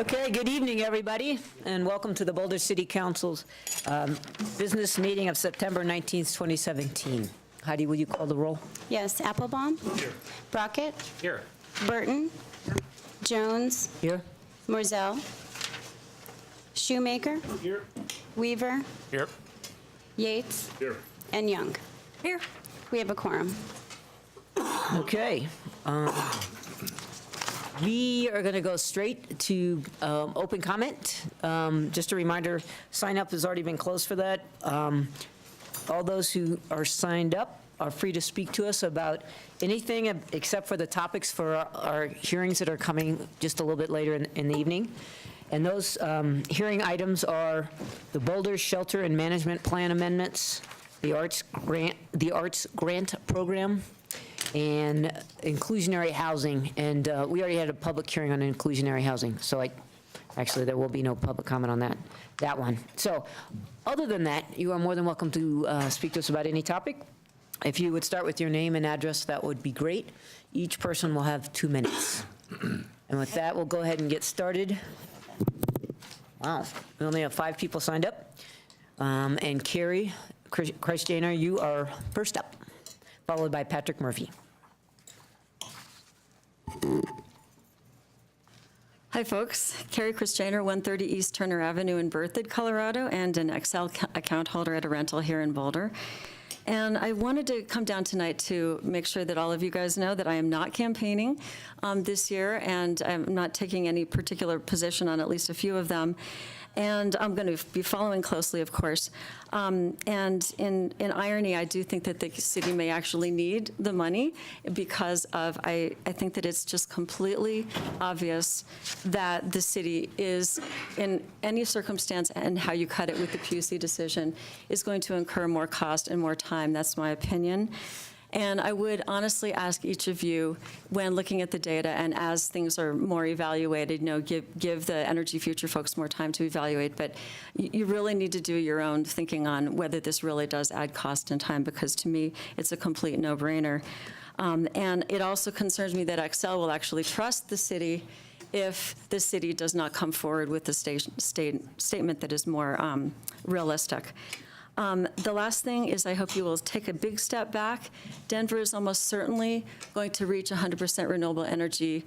Okay, good evening, everybody, and welcome to the Boulder City Council's business meeting of September 19th, 2017. Heidi, will you call the roll? Yes, Applebaum. Here. Brockett. Here. Burton. Jones. Here. Morzell. Shoemaker. Here. Weaver. Here. Yates. Here. And Young. Here. We have a quorum. Okay. We are going to go straight to open comment. Just a reminder, sign up has already been closed for that. All those who are signed up are free to speak to us about anything except for the topics for our hearings that are coming just a little bit later in the evening. And those hearing items are the Boulder Shelter and Management Plan amendments, the Arts Grant Program, and inclusionary housing. And we already had a public hearing on inclusionary housing, so actually there will be no public comment on that one. So other than that, you are more than welcome to speak to us about any topic. If you would start with your name and address, that would be great. Each person will have 2 minutes. And with that, we'll go ahead and get started. Wow, we only have 5 people signed up. And Carrie Christianer, you are first up, followed by Patrick Murphy. Hi, folks. Carrie Christianer, 130 East Turner Avenue in Berthoud, Colorado, and an Excel account holder at a rental here in Boulder. And I wanted to come down tonight to make sure that all of you guys know that I am not campaigning this year, and I'm not taking any particular position on at least a few of them. And I'm going to be following closely, of course. And in irony, I do think that the city may actually need the money because of, I think that it's just completely obvious that the city is, in any circumstance and how you cut it with the PUC decision, is going to incur more cost and more time. That's my opinion. And I would honestly ask each of you, when looking at the data and as things are more evaluated, give the Energy Future folks more time to evaluate, but you really need to do your own thinking on whether this really does add cost and time, because to me, it's a complete no-brainer. And it also concerns me that Excel will actually trust the city if the city does not come forward with a statement that is more realistic. The last thing is I hope you will take a big step back. Denver is almost certainly going to reach 100% renewable energy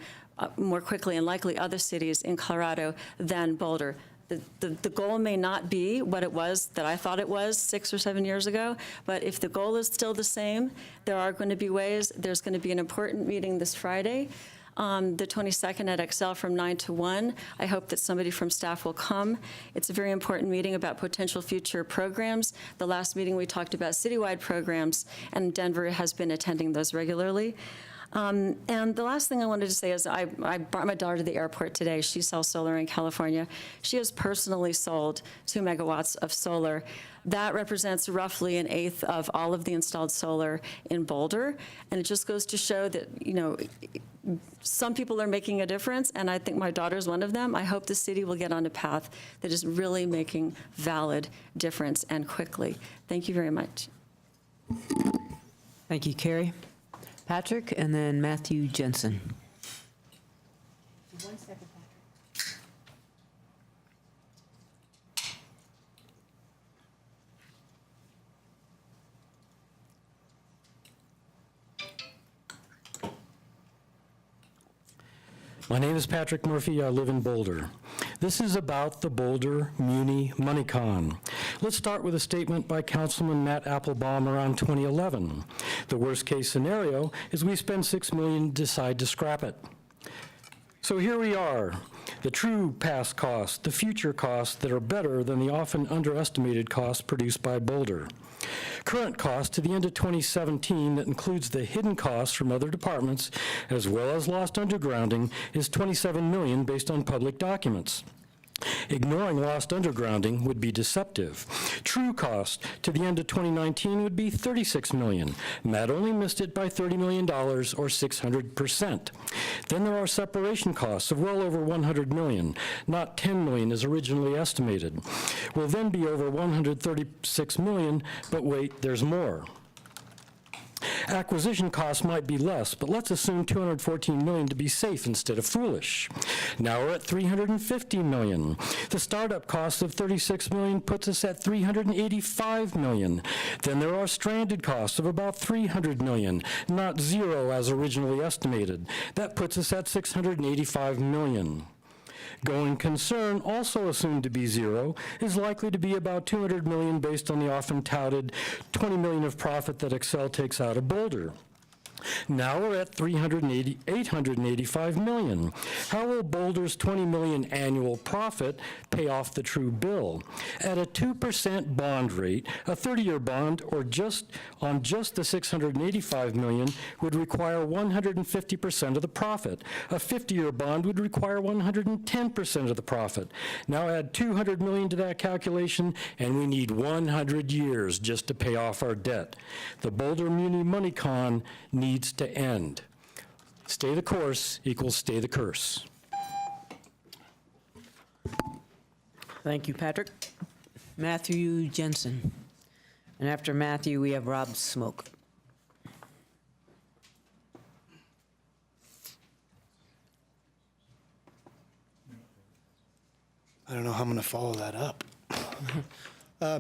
more quickly, and likely other cities in Colorado than Boulder. The goal may not be what it was that I thought it was 6 or 7 years ago, but if the goal is still the same, there are going to be ways. There's going to be an important meeting this Friday, the 22nd at Excel from 9 to 1. I hope that somebody from staff will come. It's a very important meeting about potential future programs. The last meeting we talked about citywide programs, and Denver has been attending those regularly. And the last thing I wanted to say is I brought my daughter to the airport today. She sells solar in California. She has personally sold 2 megawatts of solar. That represents roughly 1/8 of all of the installed solar in Boulder. And it just goes to show that, some people are making a difference, and I think my daughter's one of them. I hope the city will get on a path that is really making valid difference, and quickly. Thank you very much. Thank you, Carrie. Patrick, and then Matthew Jensen. 1 second, Patrick. My name is Patrick Murphy. I live in Boulder. This is about the Boulder Muni MoneyCon. Let's start with a statement by Councilman Matt Applebaum around 2011. The worst case scenario is we spend $6 million and decide to scrap it. So here we are, the true past costs, the future costs that are better than the often underestimated costs produced by Boulder. Current cost to the end of 2017 that includes the hidden costs from other departments as well as lost undergrounding is $27 million based on public documents. Ignoring lost undergrounding would be deceptive. True cost to the end of 2019 would be $36 million. Matt only missed it by $30 million or 600%. Then there are separation costs of well over $100 million, not $10 million as originally estimated. Will then be over $136 million, but wait, there's more. Acquisition costs might be less, but let's assume $214 million to be safe instead of foolish. Now we're at $350 million. The startup cost of $36 million puts us at $385 million. Then there are stranded costs of about $300 million, not zero as originally estimated. That puts us at $685 million. Going concern, also assumed to be zero, is likely to be about $200 million based on the often touted $20 million of profit that Excel takes out of Boulder. Now we're at $885 million. How will Boulder's $20 million annual profit pay off the true bill? At a 2% bond rate, a 30-year bond or just the $685 million would require 150% of the profit. A 50-year bond would require 110% of the profit. Now add $200 million to that calculation, and we need 100 years just to pay off our debt. The Boulder Muni MoneyCon needs to end. Stay the course equals stay the curse. Thank you, Patrick. Matthew Jensen. And after Matthew, we have Rob Smoke. I don't know how I'm going to follow that up.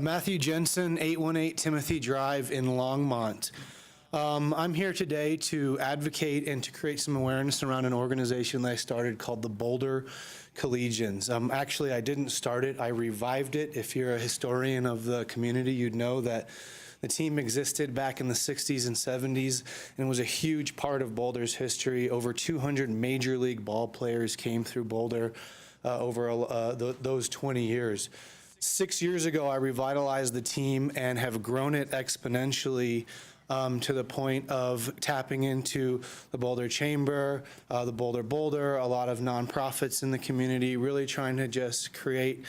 Matthew Jensen, 818 Timothy Drive in Longmont. I'm here today to advocate and to create some awareness around an organization that I started called the Boulder Collegians. Actually, I didn't start it, I revived it. If you're a historian of the community, you'd know that the team existed back in the 60s and 70s and was a huge part of Boulder's history. Over 200 major league ball players came through Boulder over those 20 years. 6 years ago, I revitalized the team and have grown it exponentially to the point of tapping into the Boulder Chamber, the Boulder, a lot of nonprofits in the community, really trying to just create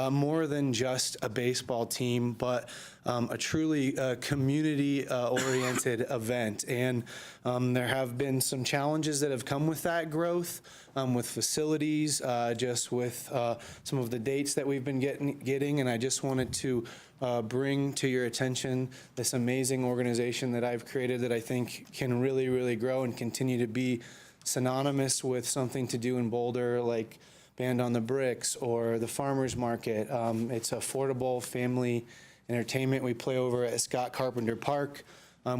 more than just a baseball team, but a truly community-oriented event. And there have been some challenges that have come with that growth, with facilities, just with some of the dates that we've been getting, and I just wanted to bring to your attention this amazing organization that I've created that I think can really, really grow and continue to be synonymous with something to do in Boulder, like Band on the Bricks or the Farmers Market. It's affordable family entertainment. We play over at Scott Carpenter Park.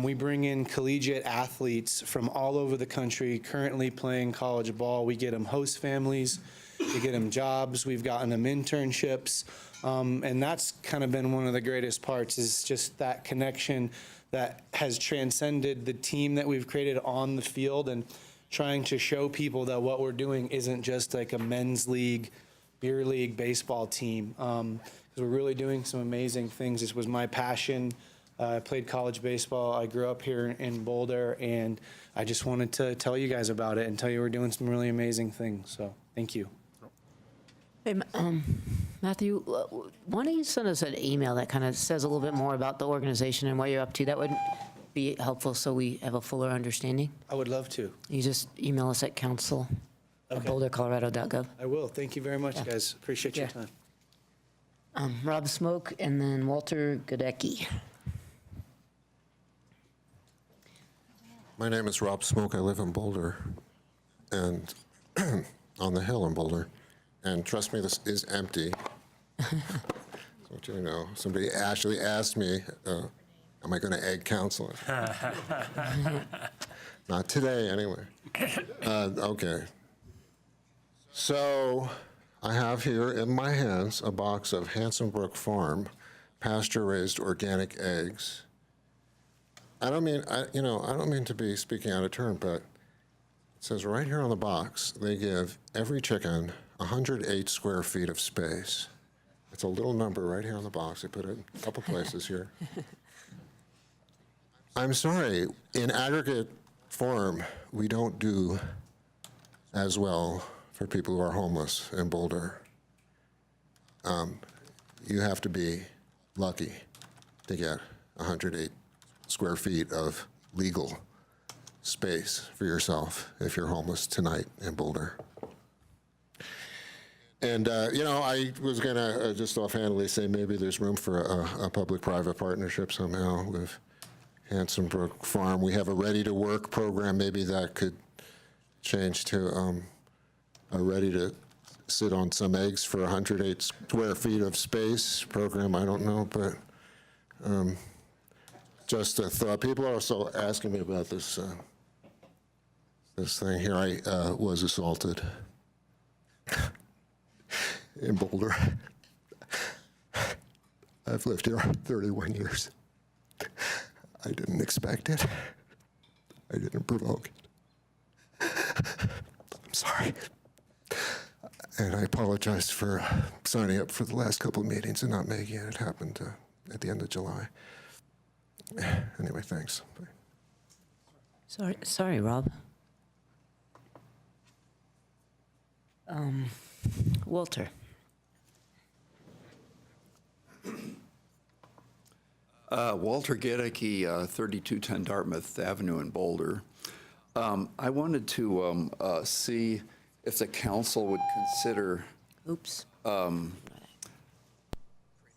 We bring in collegiate athletes from all over the country currently playing college ball. We get them host families, we get them jobs, we've gotten them internships. And that's kind of been one of the greatest parts, is just that connection that has transcended the team that we've created on the field, and trying to show people that what we're doing isn't just like a men's league, beer league baseball team. Because we're really doing some amazing things. This was my passion. I played college baseball. I grew up here in Boulder, and I just wanted to tell you guys about it and tell you we're doing some really amazing things. So thank you. Hey, Matthew, why don't you send us an email that kind of says a little bit more about the organization and what you're up to? That would be helpful so we have a fuller understanding. I would love to. You just email us at council@bouldercolorado.gov. I will. Thank you very much, Yeah. guys. Appreciate your Yeah. time. Rob Smoke and then Walter Godecki. My name is Rob Smoke. I live in Boulder, and on the hill in Boulder. And trust me, this is empty. So you know, somebody actually asked me, am I going to egg council? Not today, anyway. Okay. So I have here in my hands a box of Hanson Brook Farm pasture-raised organic eggs. I don't mean to be speaking out of turn, but it says right here on the box, they give every chicken 108 square feet of space. It's a little number right here on the box. They put it in a couple places here. I'm sorry, in aggregate form, we don't do as well for people who are homeless in Boulder. You have to be lucky to get 108 square feet of legal space for yourself if you're homeless tonight in Boulder. And, I was going to just offhandedly say maybe there's room for a public-private partnership somehow with Hanson Brook Farm. We have a ready-to-work program. Maybe that could change to a ready-to-sit on some eggs for 108 square feet of space program. I don't know, but just a thought. People are also asking me about this thing here. I was assaulted in Boulder. I've lived here 31 years. I didn't expect it. I didn't provoke it. I'm sorry. And I apologize for signing up for the last couple of meetings and not making it. It happened at the end of July. Anyway, thanks. Bye. Sorry, Rob. Walter. Walter Gedicke, 3210 Dartmouth Avenue in Boulder. I wanted to see if the council would consider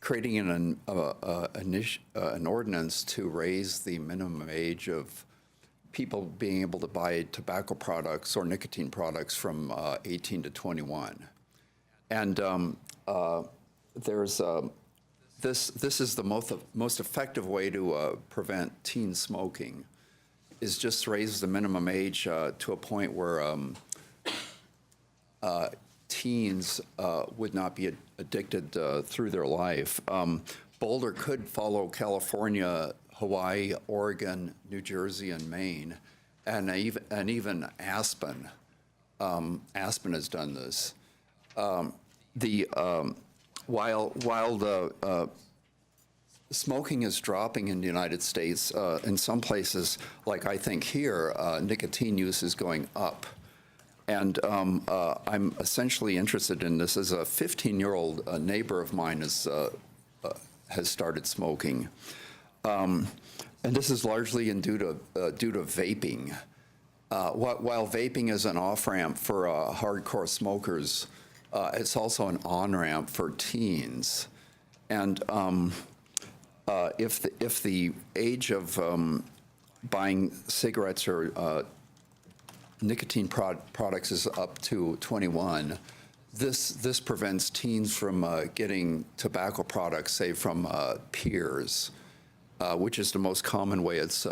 creating an ordinance to raise the minimum age of people being able to buy tobacco products or nicotine products from 18 to 21. And there's this is the most effective way to prevent teen smoking, is just raise the minimum age to a point where teens would not be addicted through their life. Boulder could follow California, Hawaii, Oregon, New Jersey, and Maine, and even Aspen. Aspen has done this. While the smoking is dropping in the United States, in some places, like I think here, nicotine use is going up. And I'm essentially interested in this. As a 15-year-old neighbor of mine has started smoking. And this is largely due to vaping. While vaping is an off-ramp for hardcore smokers, it's also an on-ramp for teens. And if the age of buying cigarettes or nicotine products is up to 21, this prevents teens from getting tobacco products, say, from peers, which is the most common way it's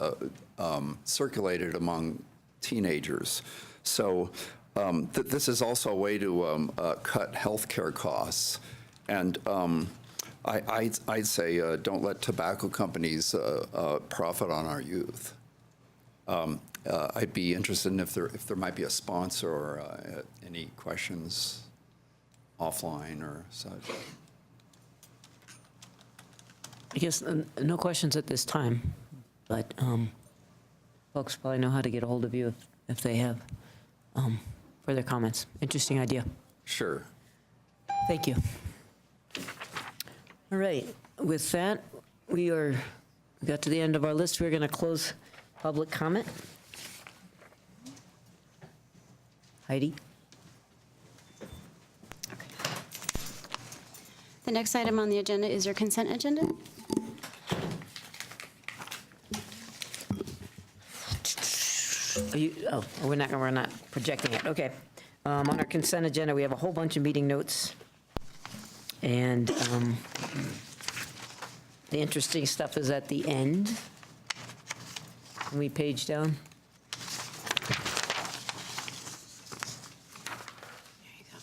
circulated among teenagers. So this is also a way to cut healthcare costs. And I'd say don't let tobacco companies profit on our youth. I'd be interested in if there might be a sponsor or any questions offline or such. I guess no questions at this time, but folks probably know how to get a hold of you if they have further comments. Interesting idea. Sure. Thank you. All right, with that, we got to the end of our list. We're going to close public comment. Heidi? The next item on the agenda is your consent agenda. We're not projecting it. Okay. On our consent agenda, we have a whole bunch of meeting notes. And the interesting stuff is at the end. Can we page down? There you go.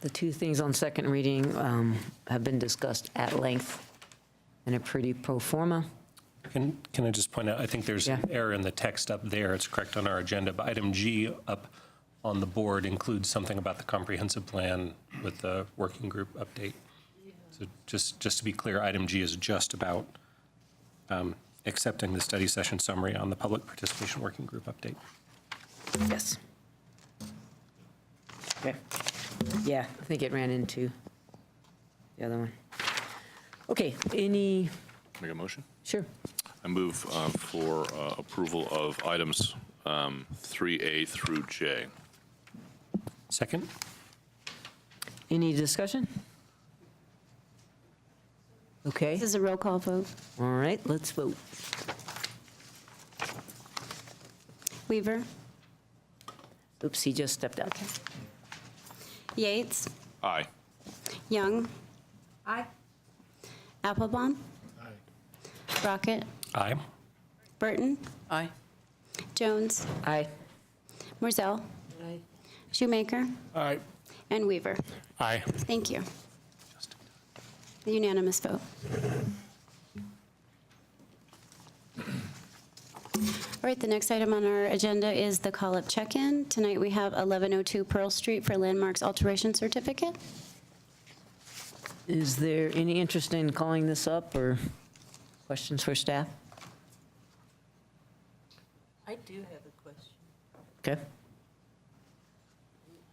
The two things on second reading have been discussed at length and are pretty pro forma. Can I just point out, I think there's an error in the text up there. It's correct on our agenda, but item G up on the board includes something about the comprehensive plan with the working group update. So just to be clear, item G is just about accepting the study session summary on the public participation working group update. Yes. Okay. Yeah, I think it ran into the other one. Okay, any, Make a motion? sure. I move for approval of items 3A through J. Second? Any discussion? Okay, This is a roll call vote. all right, let's vote. Weaver, Oops, he just stepped out. Yates, Aye. Young. Aye. Applebaum. Rocket, Aye. Burton, Aye. Jones, Aye. Morzell, Shoemaker, Aye. and Weaver. Aye. Thank you. Unanimous vote. All right, the next item on our agenda is the call-up check-in. Tonight, we have 1102 Pearl Street for landmarks alteration certificate. Is there any interest in calling this up or questions for staff? I do have a question. Okay.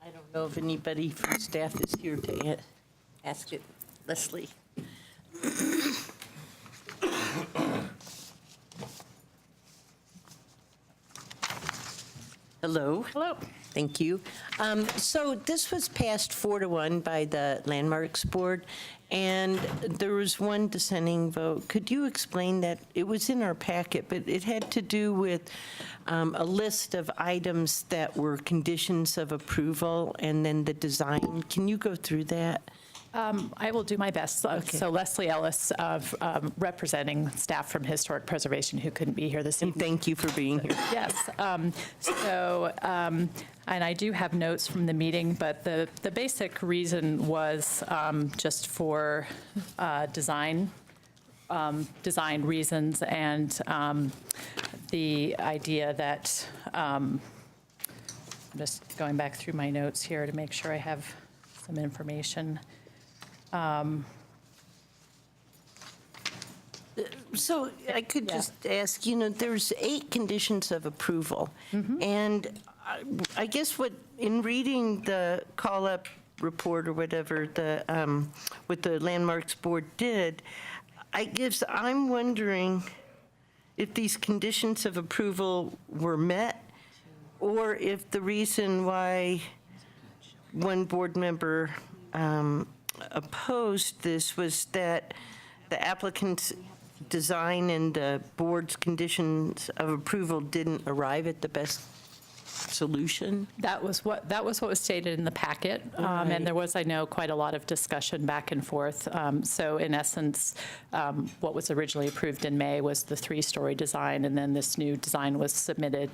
I don't know if anybody from staff is here to ask it. Leslie. Hello. Hello. Thank you. So this was passed 4-1 by the Landmarks Board, and there was one dissenting vote. Could you explain that? It was in our packet, but it had to do with a list of items that were conditions of approval and then the design. Can you go through that? I will do my best. So Leslie Ellis, representing staff from Historic Preservation who couldn't be here this And evening. thank you for being here. Yes. And I do have notes from the meeting, but the basic reason was just for design reasons and the idea that, I'm just going back through my notes here to make sure I have some information. So I could just ask, there's 8 conditions of approval. And I guess in reading the call-up report or whatever what the Landmarks Board did, I'm wondering if these conditions of approval were met or if the reason why one board member opposed this was that the applicant's design and the board's conditions of approval didn't arrive at the best solution? That was what was stated in the packet, and there was, I know, quite a lot of discussion back and forth. So in essence, what was originally approved in May was the 3-story design, and then this new design was submitted,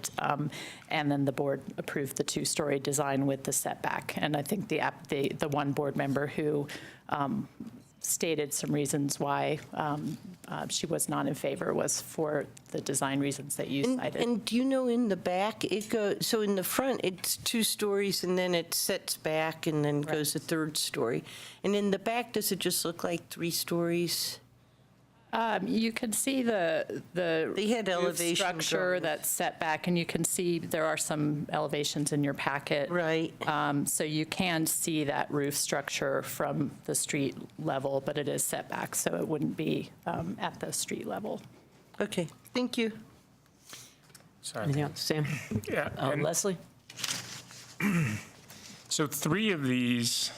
and then the board approved the 2-story design with the setback. And I think the one board member who stated some reasons why she was not in favor was for the design reasons that you cited. And do you know in the back, so in the front, it's 2 stories and then it sets back and then goes a 3rd story. And in the back, does it just look like 3 stories? You can see the They had roof elevation structure drawings. that's set back, and you can see there are some elevations in your packet. Right. So you can see that roof structure from the street level, but it is set back, so it wouldn't be at the street level. Okay, thank you. Sorry. Anything else, Sam? Yeah. and Leslie? So 3 of these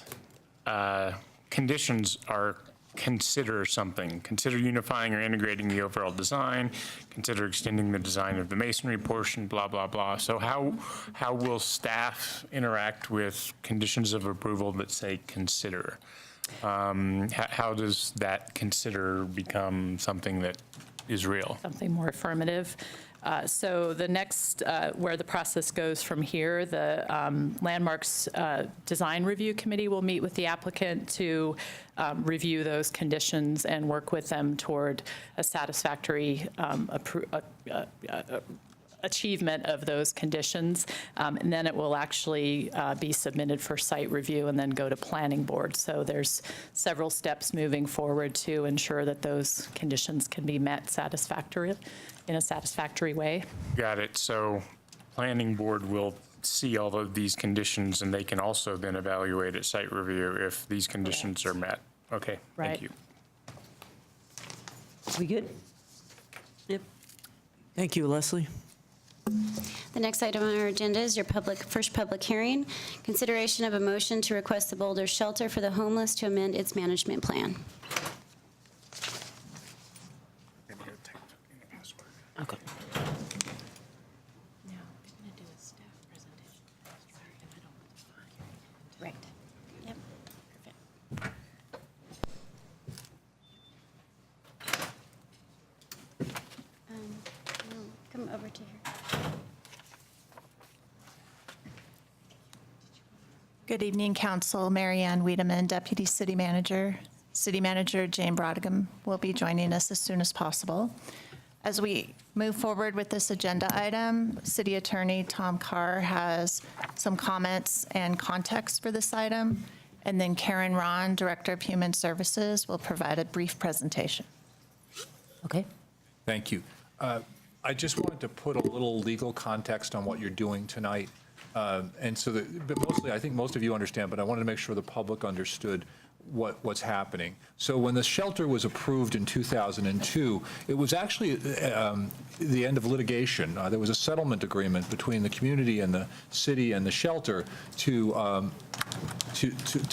conditions are consider something. Consider unifying or integrating the overall design. Consider extending the design of the masonry portion, blah, blah, blah. So how will staff interact with conditions of approval that say consider? How does that consider become something that is real? Something more affirmative. So the next, where the process goes from here, the Landmarks Design Review Committee will meet with the applicant to review those conditions and work with them toward a satisfactory achievement of those conditions. And then it will actually be submitted for site review and then go to planning board. So there's several steps moving forward to ensure that those conditions can be met in a satisfactory way. Got it. So planning board will see all of these conditions, and they can also then evaluate at site review if these conditions are met. Okay, Right. thank you. We good? Yep. Thank you, Leslie. The next item on our agenda is your first public hearing. Consideration of a motion to request the Boulder Shelter for the Homeless to amend its management plan. Okay. Right. Yep. Perfect. Come over to here. Good evening, Council. Mary Ann Wiedemann, Deputy City Manager. City Manager Jane Brodegum will be joining us as soon as possible. As we move forward with this agenda item, City Attorney Tom Carr has some comments and context for this item, and then Karen Ron, Director of Human Services, will provide a brief presentation. Okay. Thank you. I just wanted to put a little legal context on what you're doing tonight. And so but mostly, I think most of you understand, but I wanted to make sure the public understood what's happening. So when the shelter was approved in 2002, it was actually the end of litigation. There was a settlement agreement between the community and the city and the shelter to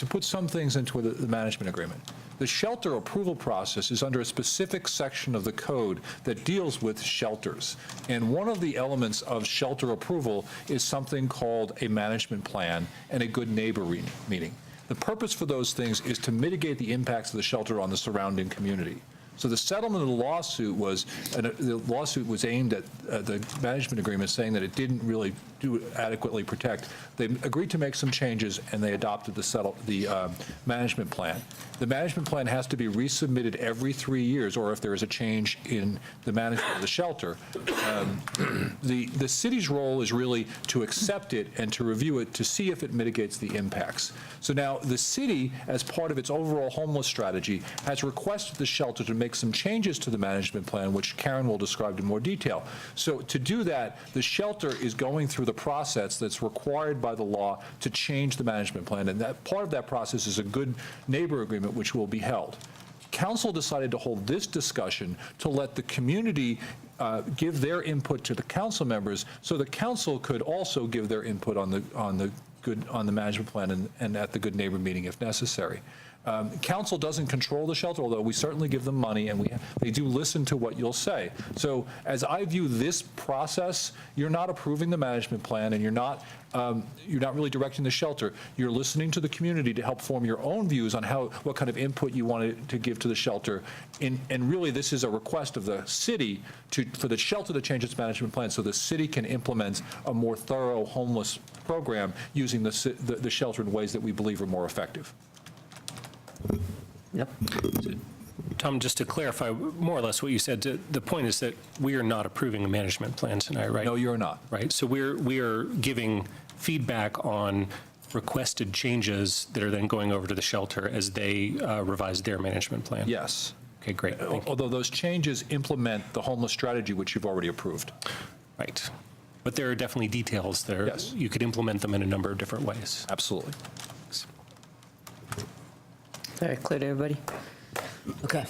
put some things into the management agreement. The shelter approval process is under a specific section of the code that deals with shelters. And one of the elements of shelter approval is something called a management plan and a good neighbor meeting. The purpose for those things is to mitigate the impacts of the shelter on the surrounding community. So the settlement of the lawsuit was aimed at the management agreement, saying that it didn't really adequately protect. They agreed to make some changes, and they adopted the management plan. The management plan has to be resubmitted every 3 years, or if there is a change in the management of the shelter. The city's role is really to accept it and to review it to see if it mitigates the impacts. So now the city, as part of its overall homeless strategy, has requested the shelter to make some changes to the management plan, which Karen will describe in more detail. So to do that, the shelter is going through the process that's required by the law to change the management plan, and that part of that process is a good neighbor agreement, which will be held. Council decided to hold this discussion to let the community give their input to the council members, so the council could also give their input on the management plan and at the good neighbor meeting if necessary. Council doesn't control the shelter, although we certainly give them money, and they do listen to what you'll say. So as I view this process, you're not approving the management plan, and you're not really directing the shelter. You're listening to the community to help form your own views on what kind of input you want to give to the shelter. And really, this is a request of the city for the shelter to change its management plan so the city can implement a more thorough homeless program using the shelter in ways that we believe are more effective. Yep. Tom, just to clarify more or less what you said, the point is that we are not approving a management plan tonight, right? No, you're not. Right. So we are giving feedback on requested changes that are then going over to the shelter as they revise their management plan. Yes. Okay, great. Thank you. Although those changes implement the homeless strategy, which you've already approved. Right. But there are definitely details there. Yes. You could implement them in a number of different ways. Absolutely. Very clear to everybody? Okay.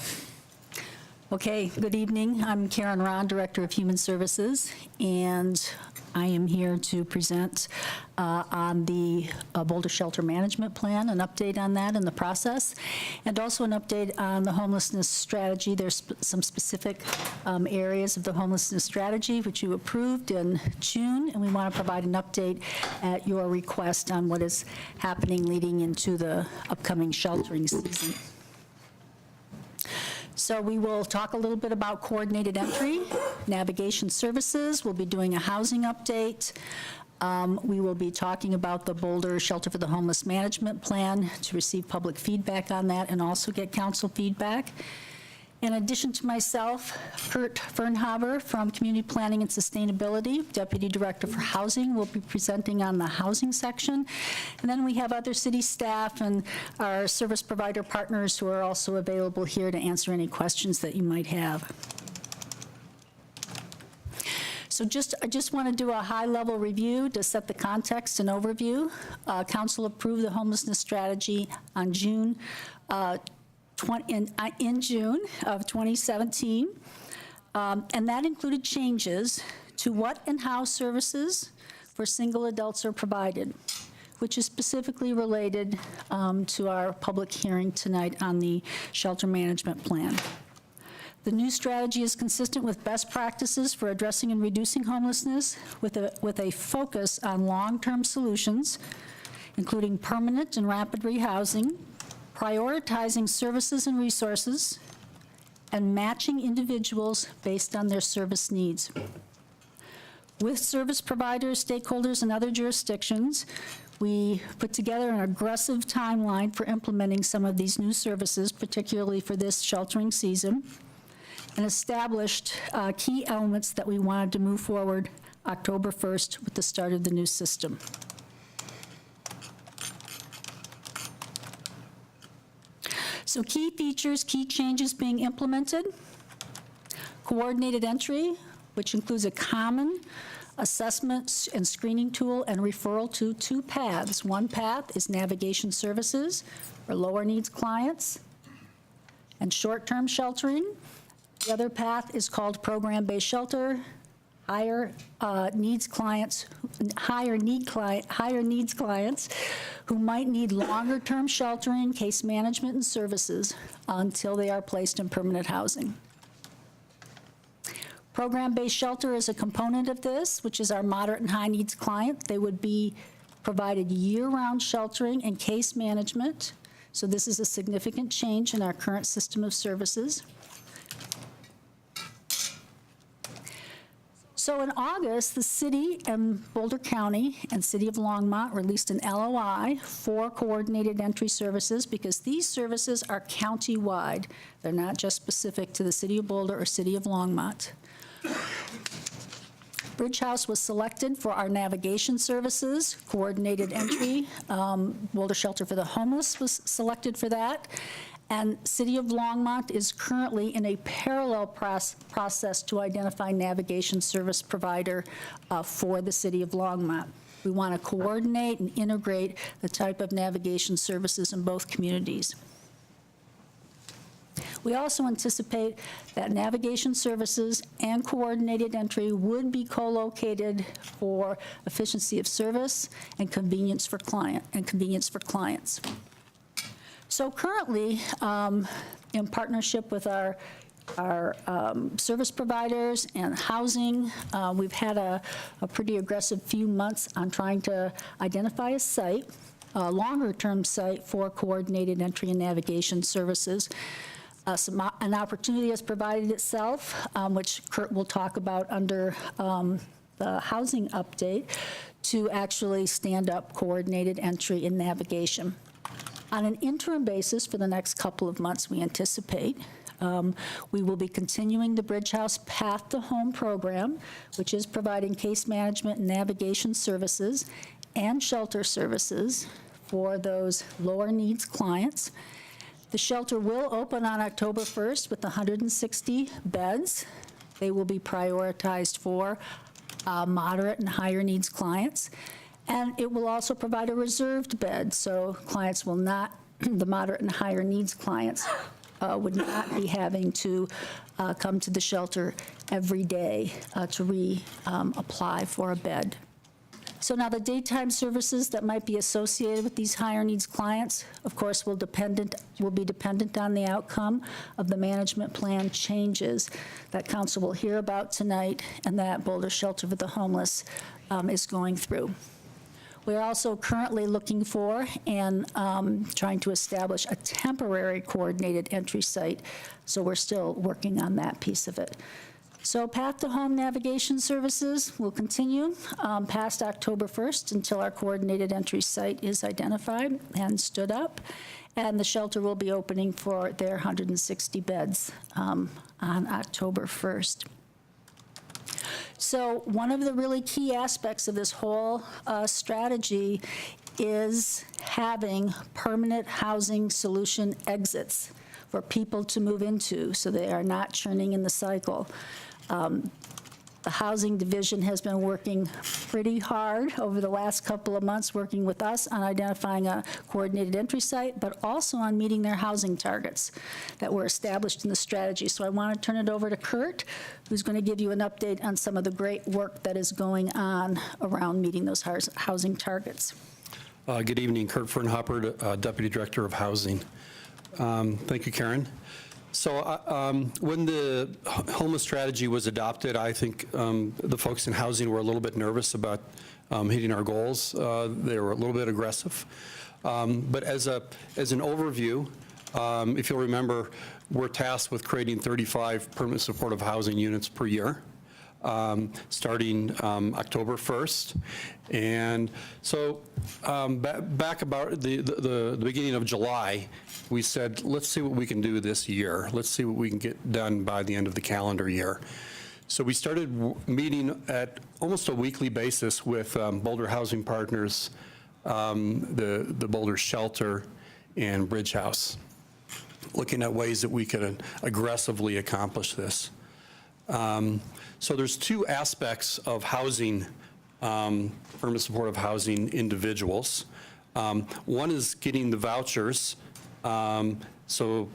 Okay, good evening. I'm Karen Ron, Director of Human Services, and I am here to present on the Boulder Shelter Management Plan, an update on that and the process, and also an update on the Homelessness Strategy. There's some specific areas of the Homelessness Strategy which you approved in June, and we want to provide an update at your request on what is happening leading into the upcoming sheltering season. So we will talk a little bit about coordinated entry. Navigation Services, we'll be doing a housing update. We will be talking about the Boulder Shelter for the Homeless Management Plan to receive public feedback on that and also get council feedback. In addition to myself, Kurt Fernhaber from Community Planning and Sustainability, Deputy Director for Housing, will be presenting on the housing section. And then we have other city staff and our service provider partners who are also available here to answer any questions that you might have. So I just want to do a high-level review to set the context and overview. Council approved the homelessness strategy on June in June of 2017, and that included changes to what and how services for single adults are provided, which is specifically related to our public hearing tonight on the shelter management plan. The new strategy is consistent with best practices for addressing and reducing homelessness with a focus on long-term solutions, including permanent and rapid rehousing, prioritizing services and resources, and matching individuals based on their service needs. With service providers, stakeholders, and other jurisdictions, we put together an aggressive timeline for implementing some of these new services, particularly for this sheltering season, and established key elements that we wanted to move forward October 1st with the start of the new system. So key features, key changes being implemented: coordinated entry, which includes a common assessment and screening tool and referral to two paths. One path is navigation services for lower needs clients and short-term sheltering. The other path is called program-based shelter, higher needs clients who might need longer-term sheltering, case management, and services until they are placed in permanent housing. Program-based shelter is a component of this, which is our moderate and high needs client. They would be provided year-round sheltering and case management. So this is a significant change in our current system of services. So in August, the city and Boulder County and City of Longmont released an LOI for coordinated entry services because these services are county-wide. They're not just specific to the City of Boulder or City of Longmont. Bridge House was selected for our navigation services, coordinated entry. Boulder Shelter for the Homeless was selected for that. And City of Longmont is currently in a parallel process to identify navigation service provider for the City of Longmont. We want to coordinate and integrate the type of navigation services in both communities. We also anticipate that navigation services and coordinated entry would be co-located for efficiency of service and convenience for clients. So currently, in partnership with our service providers and housing, we've had a pretty aggressive few months on trying to identify a site, a longer-term site for coordinated entry and navigation services. An opportunity has provided itself, which Kurt will talk about under the housing update, to actually stand up coordinated entry and navigation. On an interim basis for the next couple of months, we anticipate we will be continuing the Bridge House Path to Home program, which is providing case management and navigation services and shelter services for those lower needs clients. The shelter will open on October 1st with 160 beds. They will be prioritized for moderate and higher needs clients. And it will also provide a reserved bed, so clients will not, the moderate and higher needs clients would not be having to come to the shelter every day to reapply for a bed. So now the daytime services that might be associated with these higher needs clients, of course, will be dependent on the outcome of the management plan changes that council will hear about tonight and that Boulder Shelter for the Homeless is going through. We're also currently looking for and trying to establish a temporary coordinated entry site, so we're still working on that piece of it. So Path to Home navigation services will continue past October 1st until our coordinated entry site is identified and stood up. And the shelter will be opening for their 160 beds on October 1st. So one of the really key aspects of this whole strategy is having permanent housing solution exits for people to move into so they are not churning in the cycle. The Housing Division has been working pretty hard over the last couple of months, working with us on identifying a coordinated entry site, but also on meeting their housing targets that were established in the strategy. So I want to turn it over to Kurt, who's going to give you an update on some of the great work that is going on around meeting those housing targets. Good evening, Kurt Fernhopper, Deputy Director of Housing. Thank you, Karen. So when the homeless strategy was adopted, I think the folks in housing were a little bit nervous about hitting our goals. They were a little bit aggressive. But as an overview, if you'll remember, we're tasked with creating 35 permanent supportive housing units per year, starting October 1st. And so back about the beginning of July, we said, let's see what we can do this year. Let's see what we can get done by the end of the calendar year. So we started meeting at almost a weekly basis with Boulder Housing Partners, the Boulder Shelter, and Bridge House, looking at ways that we could aggressively accomplish this. So there's two aspects of housing, permanent supportive housing individuals. One is getting the vouchers, so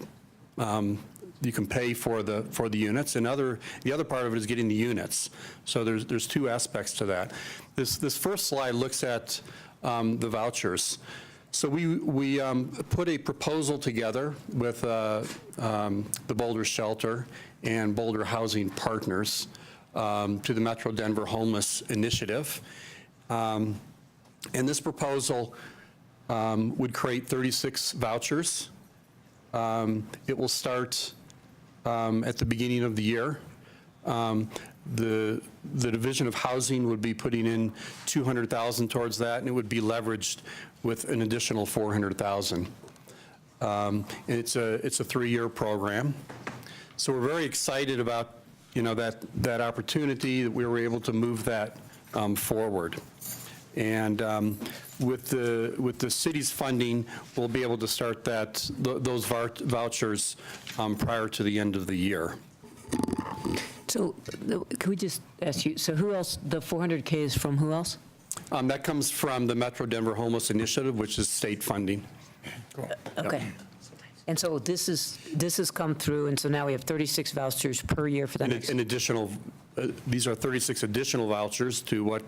you can pay for the units, and the other part of it is getting the units. So there's two aspects to that. This first slide looks at the vouchers. So we put a proposal together with the Boulder Shelter and Boulder Housing Partners to the Metro Denver Homeless Initiative. And this proposal would create 36 vouchers. It will start at the beginning of the year. The Division of Housing would be putting in $200,000 towards that, and it would be leveraged with an additional $400,000. And it's a 3-year program. So we're very excited about that opportunity, that we were able to move that forward. And with the city's funding, we'll be able to start those vouchers prior to the end of the year. So can we just ask you, so who else, the 400K is from who else? That comes from the Metro Denver Homeless Initiative, which is state funding. Okay. And so this has come through, and so now we have 36 vouchers per year for the next. An additional, these are 36 additional vouchers to what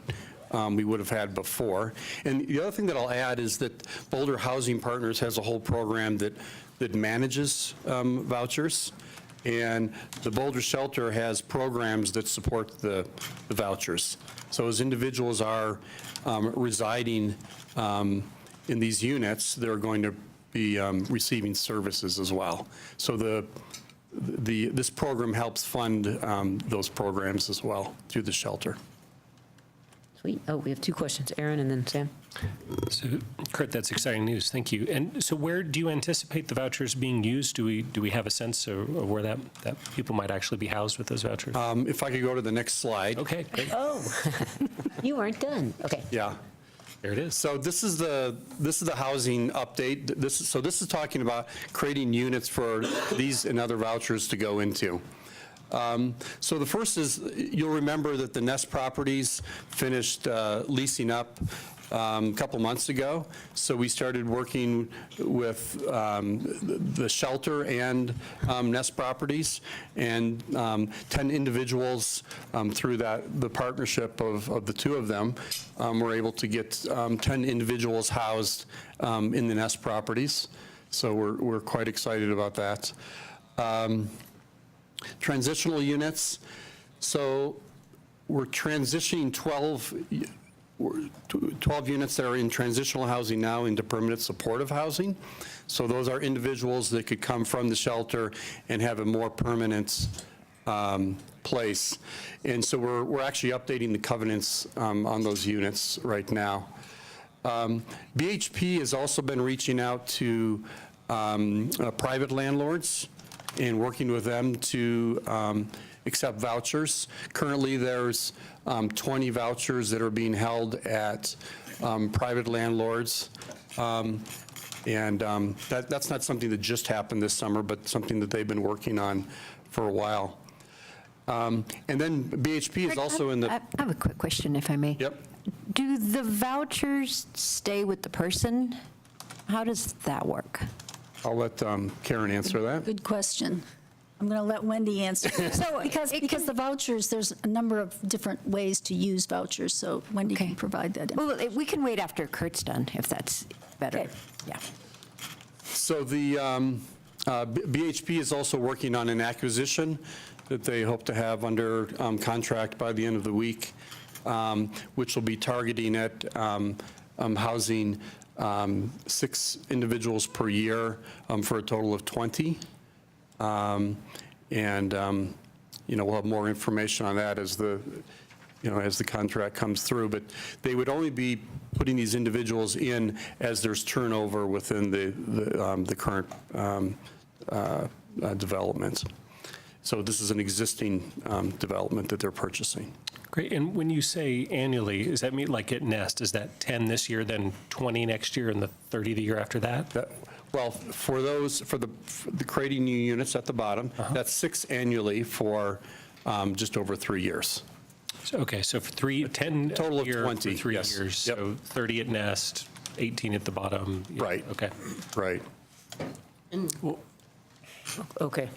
we would have had before. And the other thing that I'll add is that Boulder Housing Partners has a whole program that manages vouchers. And the Boulder Shelter has programs that support the vouchers. So as individuals are residing in these units, they're going to be receiving services as well. So this program helps fund those programs as well through the shelter. Sweet. Oh, we have two questions, Aaron and then Sam. So, Kurt, that's exciting news. Thank you. And so where do you anticipate the vouchers being used? Do we have a sense of where that people might actually be housed with those vouchers? If I could go to the next slide. Okay, great. Oh, you weren't done. Okay. Yeah. There it is. So this is the housing update. This is talking about creating units for these and other vouchers to go into. So the first is, you'll remember that the Nest properties finished leasing up a couple months ago. So we started working with the shelter and Nest properties, and 10 individuals through the partnership of the two of them were able to get 10 individuals housed in the Nest properties. So we're quite excited about that. Transitional units. So we're transitioning 12 units that are in transitional housing now into permanent supportive housing. So those are individuals that could come from the shelter and have a more permanent place. And so we're actually updating the covenants on those units right now. BHP has also been reaching out to private landlords and working with them to accept vouchers. Currently, there's 20 vouchers that are being held at private landlords. That's not something that just happened this summer, but something that they've been working on for a while. And then BHP is also in the... I have a quick question, if I may. Yep. Do the vouchers stay with the person? How does that work? I'll let Karen answer that. Good question. I'm going to let Wendy answer. So, because the vouchers, there's a number of different ways to use vouchers, so Wendy can provide that. Well, we can wait after Kurt's done, if that's better. Okay. Yeah. So the BHP is also working on an acquisition that they hope to have under contract by the end of the week, which will be targeting at housing 6 individuals per year for a total of 20. We'll have more information on that as the contract comes through. But they would only be putting these individuals in as there's turnover within the current development. So this is an existing development that they're purchasing. Great. And when you say annually, does that mean like at Nest? Is that 10 this year, then 20 next year, and the 30 the year after that? Well, for the creating new units at the bottom, that's 6 annually for just over 3 years. Okay, so for 10 total of year 20, for 3 yes. years. Yep. So 30 at Nest, 18 at the bottom. Yeah, Right. Okay. Right. Okay.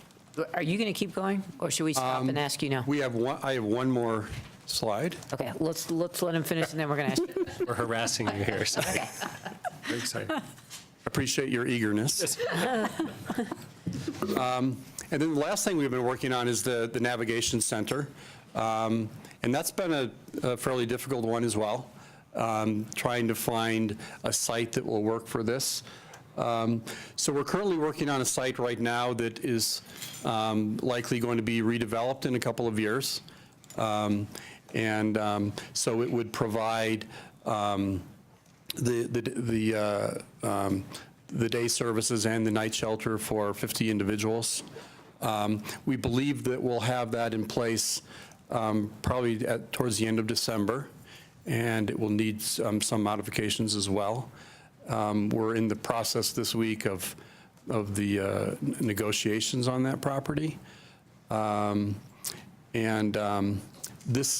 Are you going to keep going, or should we stop and ask you now? I have one more slide. Okay, let's let him finish, and then we're going to ask you. We're harassing you here. Sorry. Very excited. Appreciate your eagerness. And then the last thing we've been working on is the navigation center. And that's been a fairly difficult one as well, trying to find a site that will work for this. So we're currently working on a site right now that is likely going to be redeveloped in a couple of years. So it would provide the day services and the night shelter for 50 individuals. We believe that we'll have that in place probably towards the end of December, and it will need some modifications as well. We're in the process this week of the negotiations on that property.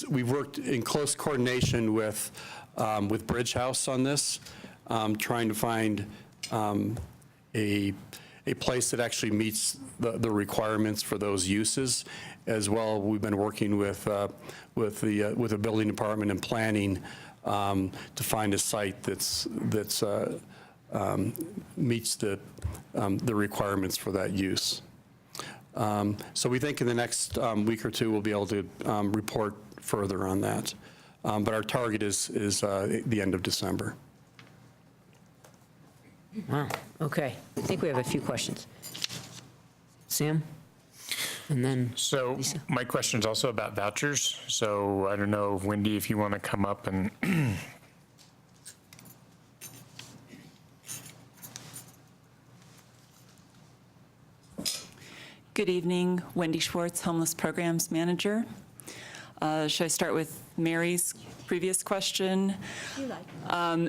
We've worked in close coordination with Bridge House on this, trying to find a place that actually meets the requirements for those uses. As well, we've been working with the building department and planning to find a site that's meets the requirements for that use. So we think in the next week or two we'll be able to report further on that. But our target is the end of December. Wow, okay. I think we have a few questions. Sam? And then So Lisa. my question is also about vouchers. So I don't know, Wendy, if you want to come up and Good evening, Wendy Schwartz, Homeless Programs Manager. Should I start with Mary's previous question?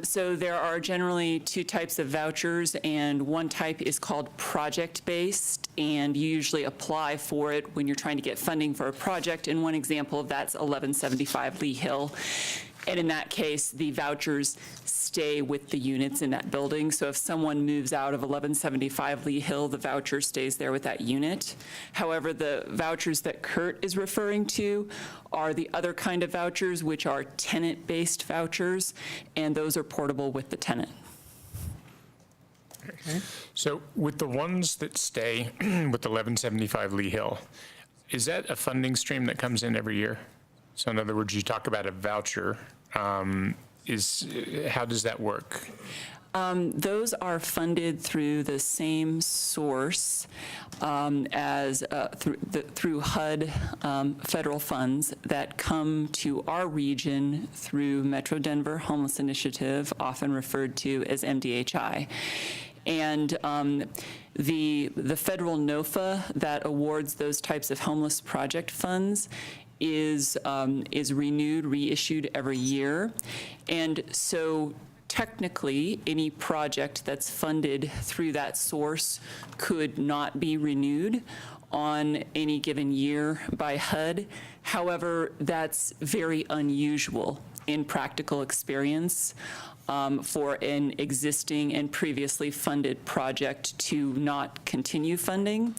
So there are generally 2 types of vouchers, and one type is called project-based, and you usually apply for it when you're trying to get funding for a project, and one example of that's 1175 Lee Hill. And in that case, the vouchers stay with the units in that building. So if someone moves out of 1175 Lee Hill, the voucher stays there with that unit. However, the vouchers that Kurt is referring to are the other kind of vouchers, which are tenant-based vouchers, and those are portable with the tenant. Okay. So with the ones that stay with 1175 Lee Hill, is that a funding stream that comes in every year? So in other words, you talk about a voucher. How does that work? Those are funded through the same source as through HUD federal funds that come to our region through Metro Denver Homeless Initiative, often referred to as MDHI. And the federal NOFA that awards those types of homeless project funds is renewed, reissued every year. And so technically, any project that's funded through that source could not be renewed on any given year by HUD. However, that's very unusual in practical experience for an existing and previously funded project to not continue funding.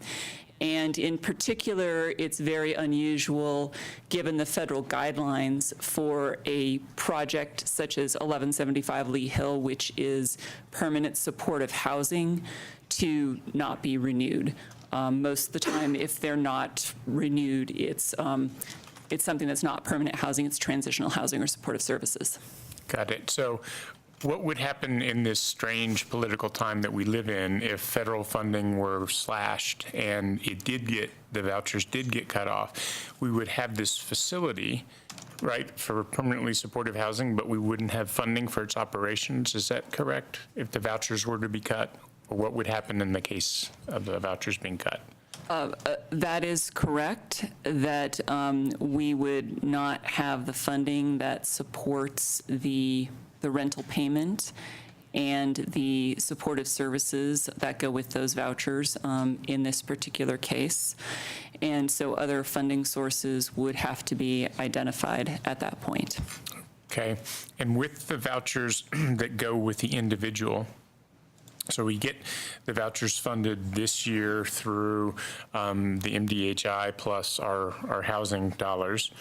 And in particular, it's very unusual, given the federal guidelines, for a project such as 1175 Lee Hill, which is permanent supportive housing, to not be renewed. Most of the time, if they're not renewed, it's something that's not permanent housing, it's transitional housing or supportive services. Got it. So what would happen in this strange political time that we live in if federal funding were slashed and the vouchers did get cut off? We would have this facility, right, for permanently supportive housing, but we wouldn't have funding for its operations. Is that correct? If the vouchers were to be cut? Or what would happen in the case of the vouchers being cut? That is correct, that we would not have the funding that supports the rental payment and the supportive services that go with those vouchers in this particular case. And so other funding sources would have to be identified at that point. Okay. And with the vouchers that go with the individual, so we get the vouchers funded this year through the MDHI plus our housing dollars.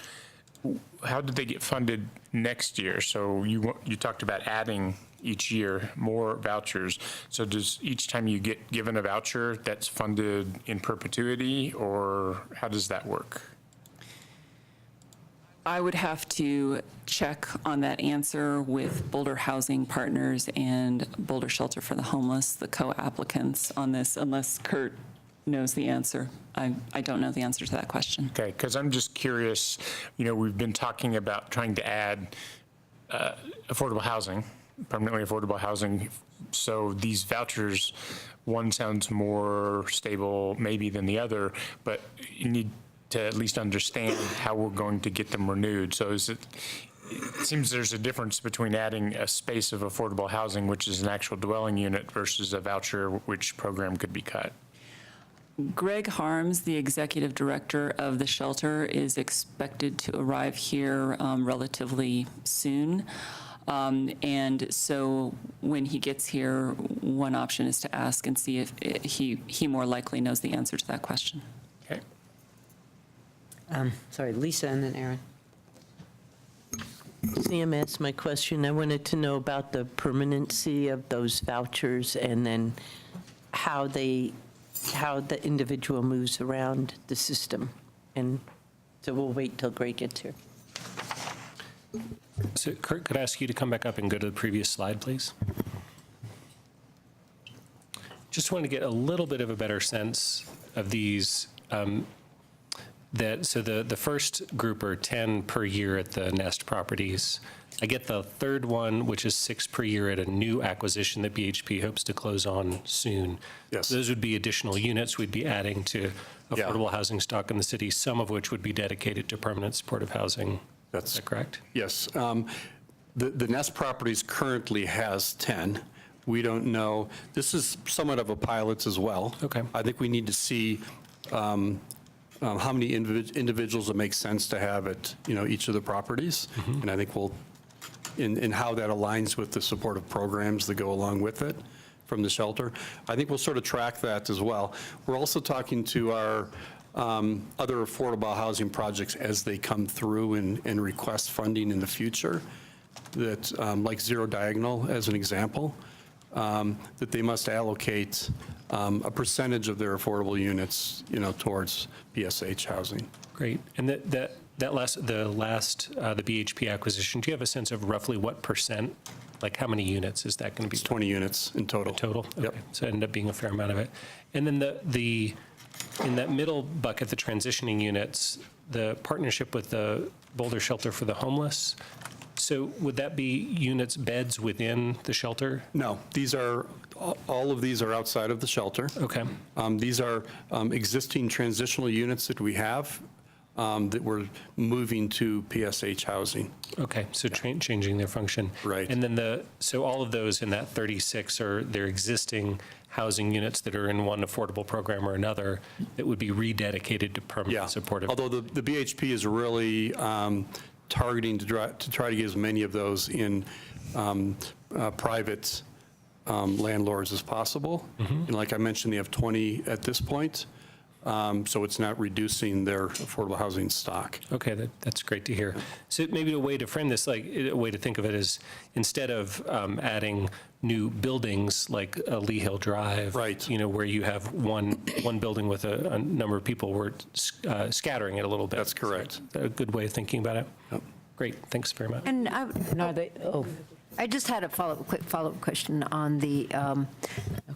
How did they get funded next year? So you talked about adding each year more vouchers. So does each time you get given a voucher that's funded in perpetuity, or how does that work? I would have to check on that answer with Boulder Housing Partners and Boulder Shelter for the Homeless, the co-applicants on this, unless Kurt knows the answer. I don't know the answer to that question. Okay, because I'm just curious, we've been talking about trying to add affordable housing, permanently affordable housing. So these vouchers, one sounds more stable maybe than the other, but you need to at least understand how we're going to get them renewed. So it seems there's a difference between adding a space of affordable housing, which is an actual dwelling unit, versus a voucher which program could be cut. Greg Harms, the executive director of the shelter, is expected to arrive here relatively soon. And so when he gets here, one option is to ask and see if he more likely knows the answer to that question. Okay. Sorry, Lisa and then Aaron. Sam asked my question. I wanted to know about the permanency of those vouchers and then how the individual moves around the system. And so we'll wait till Greg gets here. So Kurt, could I ask you to come back up and go to the previous slide, please? Just want to get a little bit of a better sense of these. So the first group are 10 per year at the Nest properties. I get the third one, which is 6 per year at a new acquisition that BHP hopes to close on soon. Yes. Those would be additional units we'd be adding to affordable housing stock in the city, some of which would be dedicated to permanent supportive housing. Is that correct? Yes. The Nest Properties currently has 10. We don't know. This is somewhat of a pilot as well. Okay. I think we need to see how many individuals it makes sense to have at each of the properties. Mm-hmm. And I think we'll, in how that aligns with the supportive programs that go along with it from the shelter. I think we'll sort of track that as well. We're also talking to our other affordable housing projects as they come through and request funding in the future, that like Zero Diagonal as an example, that they must allocate a percentage of their affordable units towards PSH housing. Great. And the BHP acquisition, do you have a sense of roughly what % Like, how many units is that going to be? It's 20 units in total. Total? Yep. Okay. So it ended up being a fair amount of it. And then in that middle bucket, the transitioning units, the partnership with the Boulder Shelter for the Homeless, so would that be units, beds within the shelter? No, all of these are outside of the shelter. Okay. These are existing transitional units that we have that we're moving to PSH housing. Okay, so changing their function. Right. And then so all of those in that 36 are their existing housing units that are in one affordable program or another that would be rededicated to permanent supportive. Although the BHP is really targeting to try to get as many of those in private landlords as possible. And like I mentioned, they have 20 at this point. So it's not reducing their affordable housing stock. Okay, that's great to hear. So maybe a way to frame this, like a way to think of it is instead of adding new buildings like Lee Hill Drive, right? Where you have one building with a number of people, we're scattering it a little bit. That's correct. A good way of thinking about it. Yep. Great, thanks very much. And I just had a quick follow-up question on the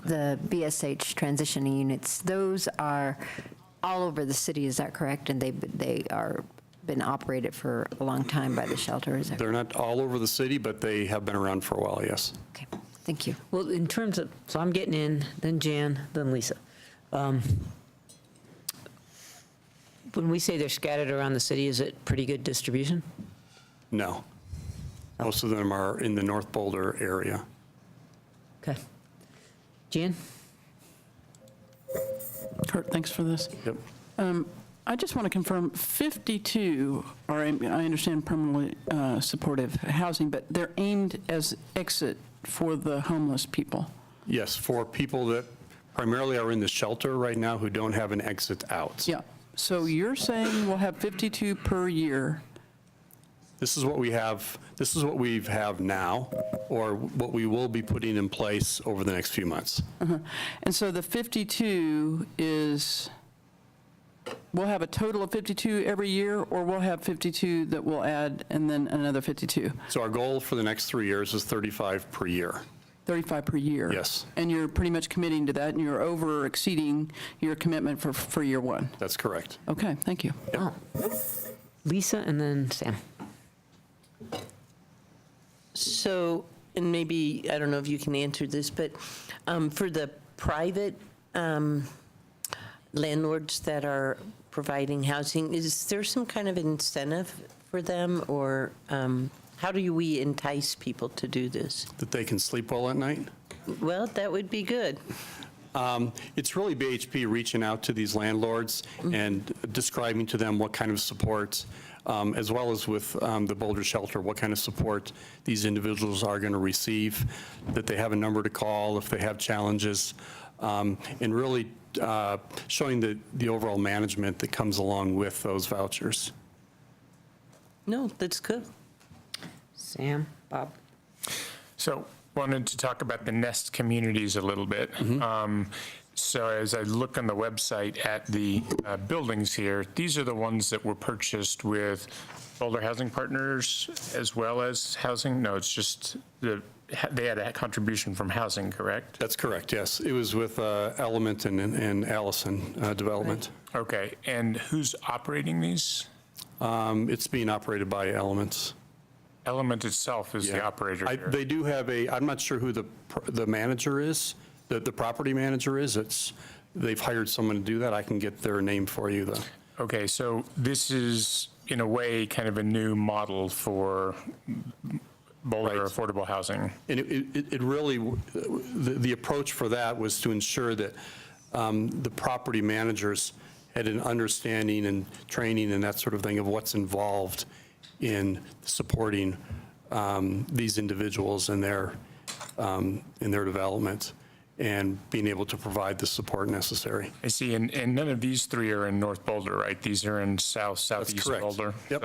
BSH transitioning units. Those are all over the city, is that correct? And they are been operated for a long time by the shelter, is that correct? They're not all over the city, but they have been around for a while, yes. Okay, thank you. Well, in terms of, so I'm getting in, then Jan, then Lisa. When we say they're scattered around the city, is it pretty good distribution? No. Most of them are in the North Boulder area. Okay. Jan? Kurt, thanks for this. Yep. I just want to confirm 52 are, I understand, permanently supportive housing, but they're aimed as exit for the homeless people. Yes, for people that primarily are in the shelter right now who don't have an exit out. Yeah. So you're saying we'll have 52 per year. This is what we have. This is what we have now, or what we will be putting in place over the next few months. And so the 52 is, we'll have a total of 52 every year, or we'll have 52 that we'll add and then another 52? So our goal for the next 3 years is 35 per year. 35 per year? Yes. And you're pretty much committing to that, and you're over exceeding your commitment for year one? That's correct. Okay, thank you. Oh. Lisa and then Sam. So, and maybe, I don't know if you can answer this, but for the private landlords that are providing housing, is there some kind of incentive for them, or how do we entice people to do this? That they can sleep well at night? Well, that would be good. It's really BHP reaching out to these landlords and describing to them what kind of support, as well as with the Boulder Shelter, what kind of support these individuals are going to receive, that they have a number to call if they have challenges, and really showing the overall management that comes along with those vouchers. No, that's good. Sam, Bob? So wanted to talk about the nest communities a little bit. So as I look on the website at the buildings here, these are the ones that were purchased with Boulder Housing Partners as well as housing? No, it's just they had a contribution from housing, correct? That's correct, yes. It was with Element and Allison Development. Right. Okay, and who's operating these? It's being operated by Elements. Element itself is the operator here. They do have I'm not sure who the manager is, the property manager is. They've hired someone to do that. I can get their name for you, though. Okay, so this is, in a way, kind of a new model for Boulder affordable housing. And it really, the approach for that was to ensure that the property managers had an understanding and training and that sort of thing of what's involved in supporting these individuals in their development and being able to provide the support necessary. I see, and none of these three are in North Boulder, right? These are in southeast correct. Boulder. Yep.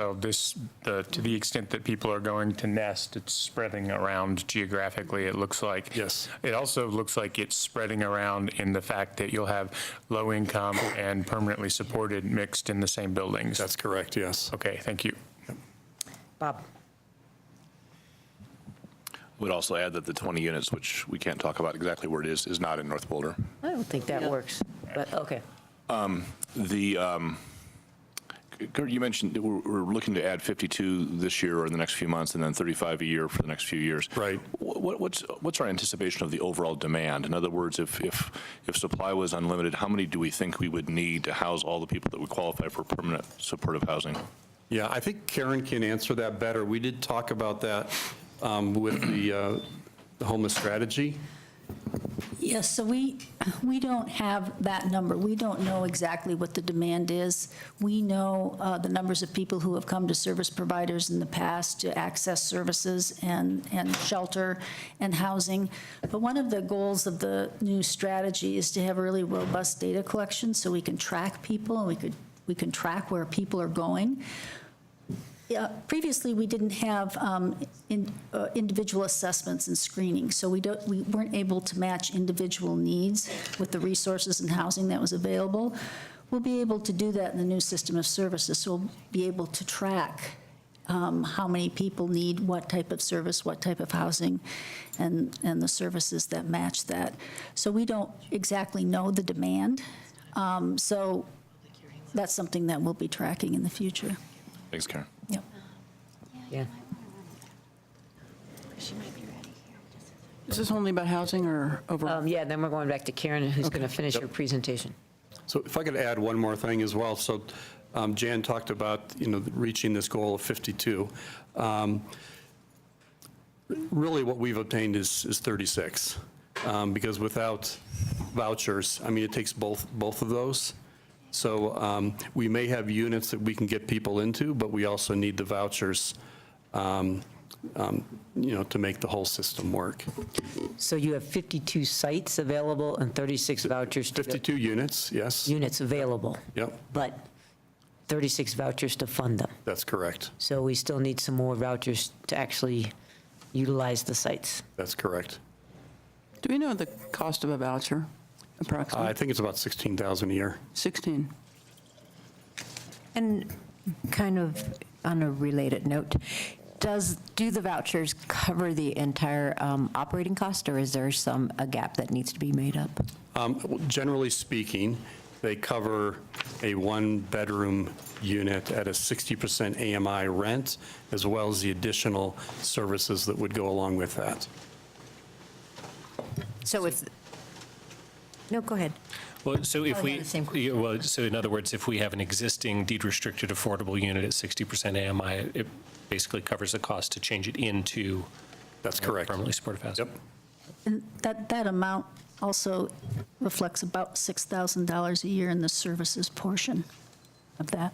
So to the extent that people are going to nest, it's spreading around geographically, it looks like. Yes. It also looks like it's spreading around in the fact that you'll have low income and permanently supported mixed in the same buildings. That's correct, yes. Okay, thank you. Bob? Would also add that the 20 units, which we can't talk about exactly where it is not in North Boulder. I don't think that works, but okay. Kurt, you mentioned that we're looking to add 52 this year or in the next few months, and then 35 a year for the next few years. Right. What's our anticipation of the overall demand? In other words, if supply was unlimited, how many do we think we would need to house all the people that would qualify for permanent supportive housing? Yeah, I think Karen can answer that better. We did talk about that with the homeless strategy. Yes, so we don't have that number. We don't know exactly what the demand is. We know the numbers of people who have come to service providers in the past to access services and shelter and housing. But one of the goals of the new strategy is to have really robust data collection so we can track people and we can track where people are going. Previously, we didn't have individual assessments and screening, so we weren't able to match individual needs with the resources and housing that was available. We'll be able to do that in the new system of services, so we'll be able to track how many people need what type of service, what type of housing, and the services that match that. So we don't exactly know the demand, so that's something that we'll be tracking in the future. Thanks, Karen. Yep. Yeah. Is this only about housing or overall? Yeah, then we're going back to Karen, who's going to finish her presentation. So if I could add one more thing as well. So Jan talked about, reaching this goal of 52. Really what we've obtained is 36. Because without vouchers, it takes both of those. So we may have units that we can get people into, but we also need the vouchers, to make the whole system work. So you have 52 sites available and 36 vouchers to 52 units, yes. units available. Yep, But 36 vouchers to fund them. that's correct. So we still need some more vouchers to actually utilize the sites. That's correct. Do we know the cost of a voucher, approximately? I think it's about 16,000 a year. 16. And kind of on a related note, do the vouchers cover the entire operating cost, or is there a gap that needs to be made up? Generally speaking, they cover a one-bedroom unit at a 60% AMI rent, as well as the additional services that would go along with that. So no, go ahead. Well, so if Probably not the same so in other words, if we have an existing deed-restricted affordable unit at 60% AMI, it basically covers the cost to change it into That's correct. permanently supportive housing. Yep. And that amount also reflects about $6,000 a year in the services portion of that.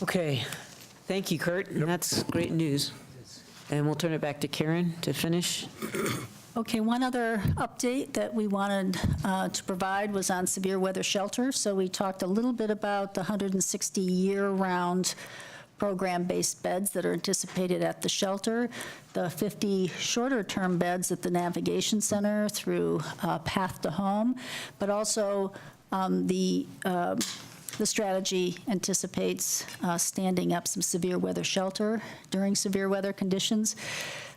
Okay, thank you, Kurt, and that's great news. And we'll turn it back to Karen to finish. Okay, one other update that we wanted to provide was on severe weather shelter. So we talked a little bit about the 160 year-round program-based beds that are anticipated at the shelter, the 50 shorter-term beds at the Navigation Center through Path to Home, but also the strategy anticipates standing up some severe weather shelter during severe weather conditions.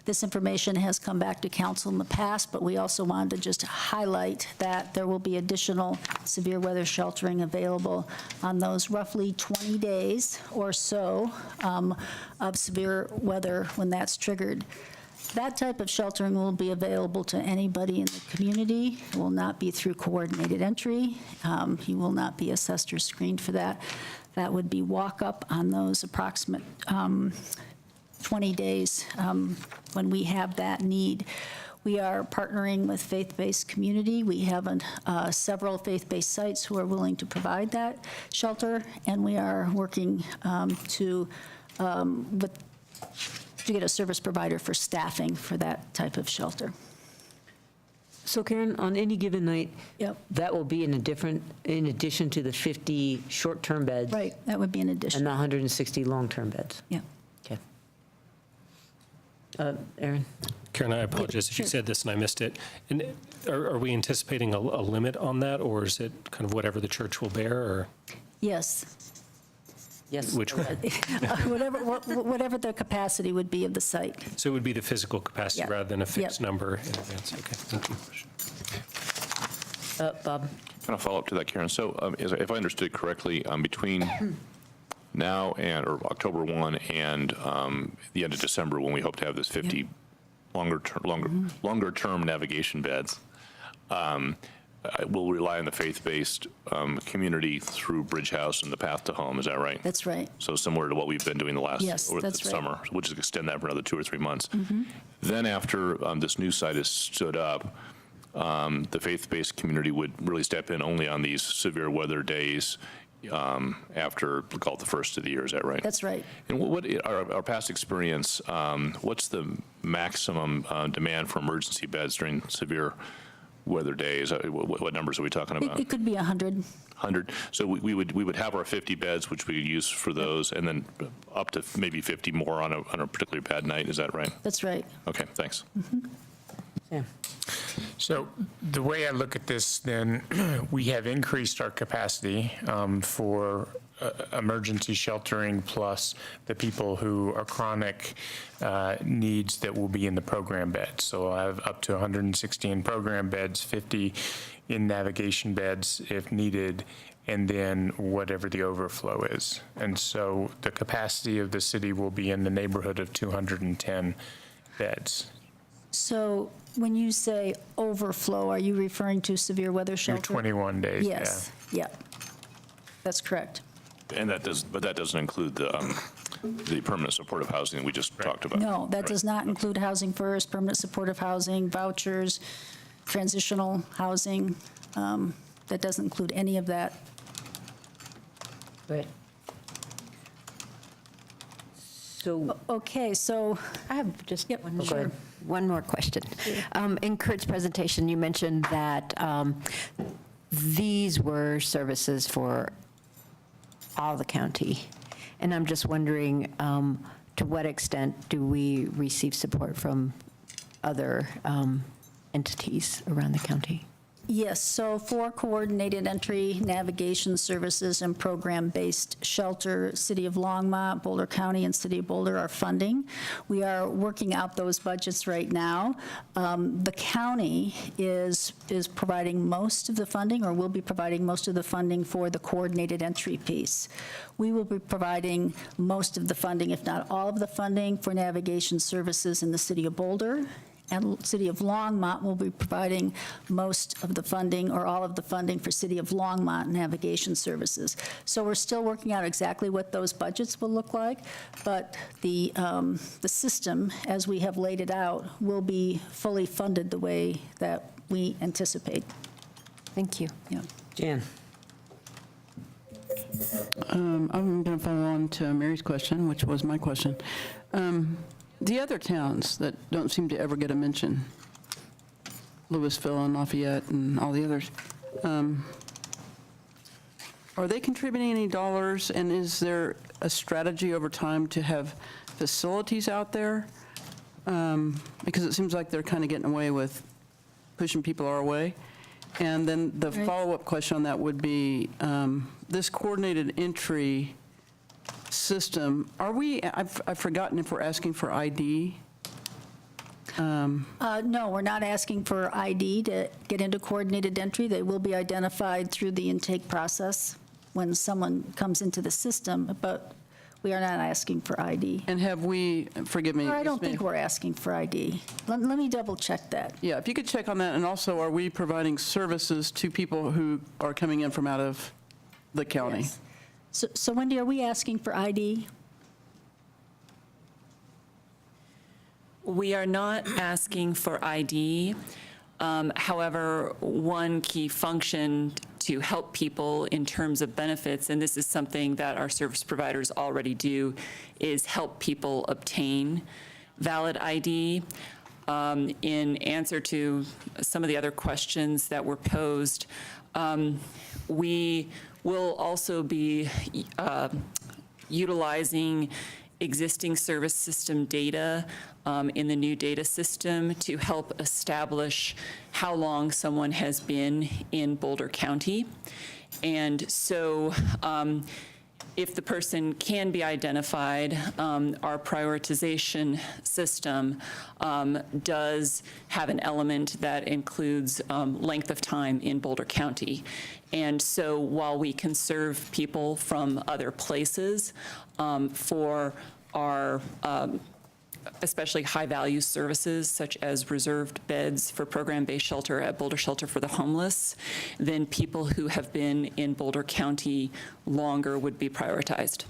This information has come back to council in the past, but we also wanted to just highlight that there will be additional severe weather sheltering available on those roughly 20 days or so of severe weather when that's triggered. That type of sheltering will be available to anybody in the community. It will not be through coordinated entry. You will not be assessed or screened for that. That would be walk-up on those approximate 20 days when we have that need. We are partnering with faith-based community. We have several faith-based sites who are willing to provide that shelter, and we are working to get a service provider for staffing for that type of shelter. So Karen, on any given night, Yep. that will be in addition to the 50 short-term beds? Right, that would be an addition. And the 160 long-term beds? Yeah. Okay. Aaron? Karen, I apologize if you said this and I missed it. And are we anticipating a limit on that, or is it kind of whatever the church will bear, or? Yes. Yes. Which one? Whatever the capacity would be of the site. So it would be the physical capacity Yeah. rather than a fixed Yep. number in advance. Okay, thank you. Bob? Kind of follow up to that, Karen. So if I understood correctly, between now and, or October 1 and the end of December, when we hope to have this 50 longer-term navigation beds, we'll rely on the faith-based community through Bridge House and the Path to Home. Is that right? That's right. So similar to what we've been doing the last Yes, or that's the right. summer. So we'll just extend that for another 2 or 3 months. Mm-hmm. Then after this new site is stood up, the faith-based community would really step in only on these severe weather days after, we'll call it the first of the year. Is that right? That's right. And what our past experience, what's the maximum demand for emergency beds during severe weather days? What numbers are we talking about? It could be 100. 100. So we would have our 50 beds, which we could use for those, and then up to maybe 50 more on a particularly bad night. Is that right? That's right. Okay, thanks. So the way I look at this, then, we have increased our capacity for emergency sheltering plus the people who are chronic needs that will be in the program beds. So I have up to 116 program beds, 50 in navigation beds if needed, and then whatever the overflow is. And so the capacity of the city will be in the neighborhood of 210 beds. So when you say overflow, are you referring to severe weather Through shelter? 21 days, Yes, yeah. That's correct. And that doesn't include the permanent supportive housing that we just talked about. No, that Right. does not include housing first, permanent supportive housing, vouchers, transitional housing. That doesn't include any of that. Right. So, Okay, so I have just one more. sure. One more question. In Kurt's presentation, you mentioned that these were services for all the county. And I'm just wondering, to what extent do we receive support from other entities around the county? Yes, so for coordinated entry, navigation services, and program-based shelter, City of Longmont, Boulder County, and City of Boulder are funding. We are working out those budgets right now. The county is providing most of the funding, or will be providing most of the funding for the coordinated entry piece. We will be providing most of the funding, if not all of the funding, for navigation services in the City of Boulder. And City of Longmont will be providing most of the funding or all of the funding for City of Longmont navigation services. So we're still working out exactly what those budgets will look like, but the system, as we have laid it out, will be fully funded the way that we anticipate. Thank you. Yeah. Jan? I'm going to follow on to Mary's question, which was my question. The other towns that don't seem to ever get a mention, Louisville and Lafayette and all the others, are they contributing any dollars? And is there a strategy over time to have facilities out there? Because it seems like they're kind of getting away with pushing people our way. And then the follow-up question on that would be, this coordinated entry system, are we, I've forgotten if we're asking for ID? No, we're not asking for ID to get into coordinated entry. They will be identified through the intake process when someone comes into the system, but we are not asking for ID. And have we, forgive me. I don't think we're asking for ID. Let me double check that. Yeah, if you could check on that, and also, are we providing services to people who are coming in from out of the county? Yes. So Wendy, are we asking for ID? We are not asking for ID. However, one key function to help people in terms of benefits, and this is something that our service providers already do, is help people obtain valid ID. In answer to some of the other questions that were posed, we will also be utilizing existing service system data in the new data system to help establish how long someone has been in Boulder County. And so if the person can be identified, our prioritization system does have an element that includes length of time in Boulder County. And so while we can serve people from other places for our especially high-value services such as reserved beds for program-based shelter at Boulder Shelter for the Homeless, then people who have been in Boulder County longer would be prioritized.